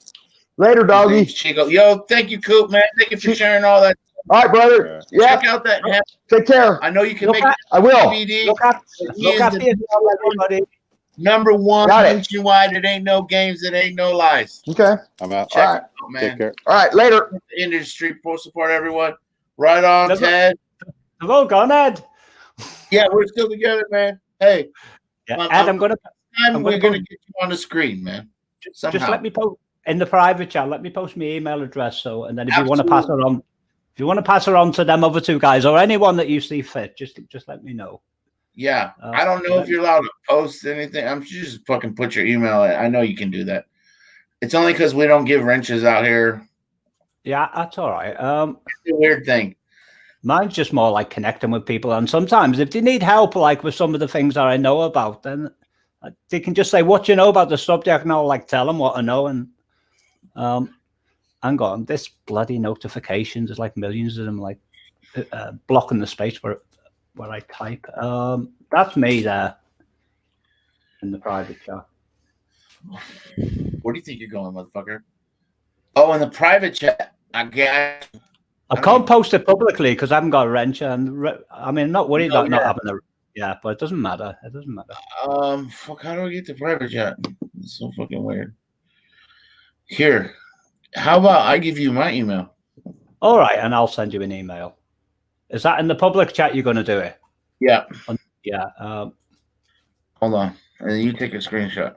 Later, doggy. Chico. Yo, thank you, Coop, man. Thank you for sharing all that. All right, brother. Yeah. Check out that. Take care. I know you can make. I will. DVD. Look after everybody. Number one nationwide. It ain't no games. It ain't no lies. Okay. I'm out. Check all right. it out, man. Take care. All right. Later. Industry. Support everyone. Right on, Ted. Hello, gone, Ed. Yeah, we're still together, man. Hey. Yeah, Ed, I'm gonna get you on the screen, man. Just let me post in the private chat. Let me post my email address. So, and then if you want to pass it on to them other two guys or anyone that you see fit, just let me know. Yeah, I don't know if you're allowed to post anything. I'm just fucking put your email in. I know you can do that. It's only because we don't give wrenches out here. Yeah, that's all right. It's a weird thing. Mine's just more like connecting with people, and sometimes if they need help, like with some of the things that I know about, then they can just say, "What do you know about the subject?" And I'll like tell them what I know. And hang on, this bloody notifications, there's like millions of them, like blocking the space where I type. That's me there in the private chat. Where do you think you're going, motherfucker? Oh, in the private chat. I got. I can't post it publicly because I haven't got a wrench, and I mean, I'm not worried about not having a. Yeah, but it doesn't matter. It doesn't matter. Fuck. How do I get the private chat? It's so fucking weird. Here, how about I give you my email? All right, and I'll send you an email. Is that in the public chat? You're going to do it? Yeah. Yeah. Hold on, and then you take a screenshot.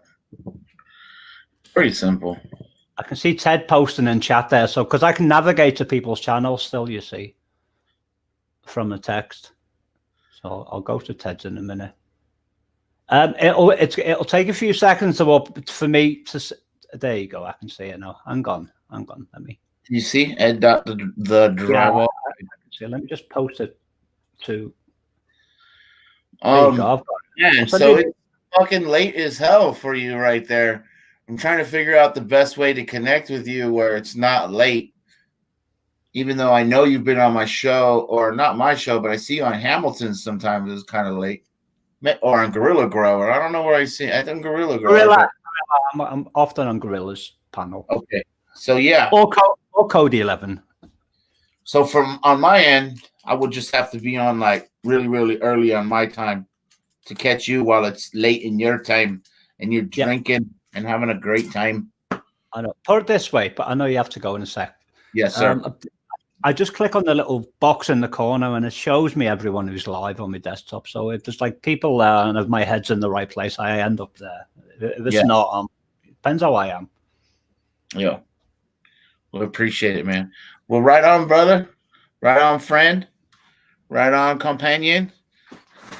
Pretty simple. I can see Ted posting in chat there, so because I can navigate to people's channels still, you see, from the text. So I'll go to Ted's in a minute. It'll take a few seconds for me to. There you go. I can see it now. Hang on. Let me. You see, Ed. The drywall. Yeah, let me just post it to. There you go. Yeah, so it's fucking late as hell for you right there. I'm trying to figure out the best way to connect with you where it's not late. Even though I know you've been on my show, or not my show, but I see you on Hamilton's sometimes it's kind of late. Or on Gorilla Grower. I don't know where I see. I think Gorilla Grower. I'm often on Gorilla's panel. Okay. So yeah. Or Code 11. So from on my end, I would just have to be on like really, really early on my time to catch you while it's late in your time and you're drinking and having a great time. I know. Put it this way, but I know you have to go in a sec. Yes, sir. I just click on the little box in the corner and it shows me everyone who's live on my desktop. So if there's like people there and if my head's in the right place, I end up there. If it's not, it depends how I am. Yeah. Well, appreciate it, man. Well, right on, brother. Right on, friend. Right on, companion.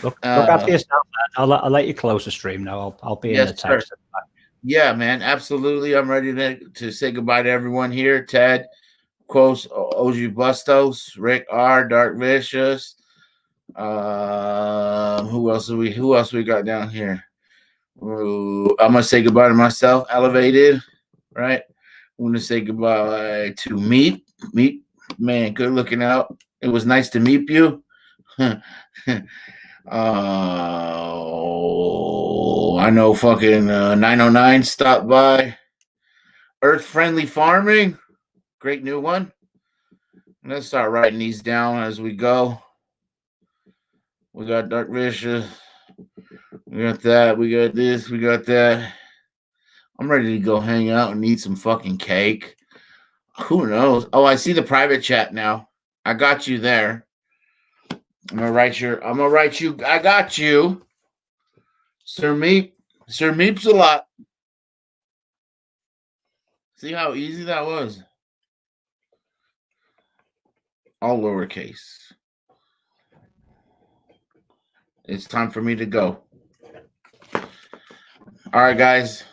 Look after yourself, man. I'll let you close the stream now. I'll be in the text. Sir. Yeah, man. Absolutely. I'm ready to say goodbye to everyone here. Ted, Quos, OG Bustos, Rick R, Dark Vicious. Who else we got down here? Ooh, I'm gonna say goodbye to myself, Elevated, right? I'm gonna say goodbye to Meep. Meep, man, good looking out. It was nice to meet you. I know fucking 909 stopped by. Earth Friendly Farming, great new one. Let's start writing these down as we go. We got Dark Vicious. We got that. We got this. We got that. I'm ready to go hang out and eat some fucking cake. Who knows? Oh, I see the private chat now. I got you there. I'm gonna write you. I got you, Sir Meep. Sir Meep's a lot. See how easy that was? All lowercase. It's time for me to go. All right, guys.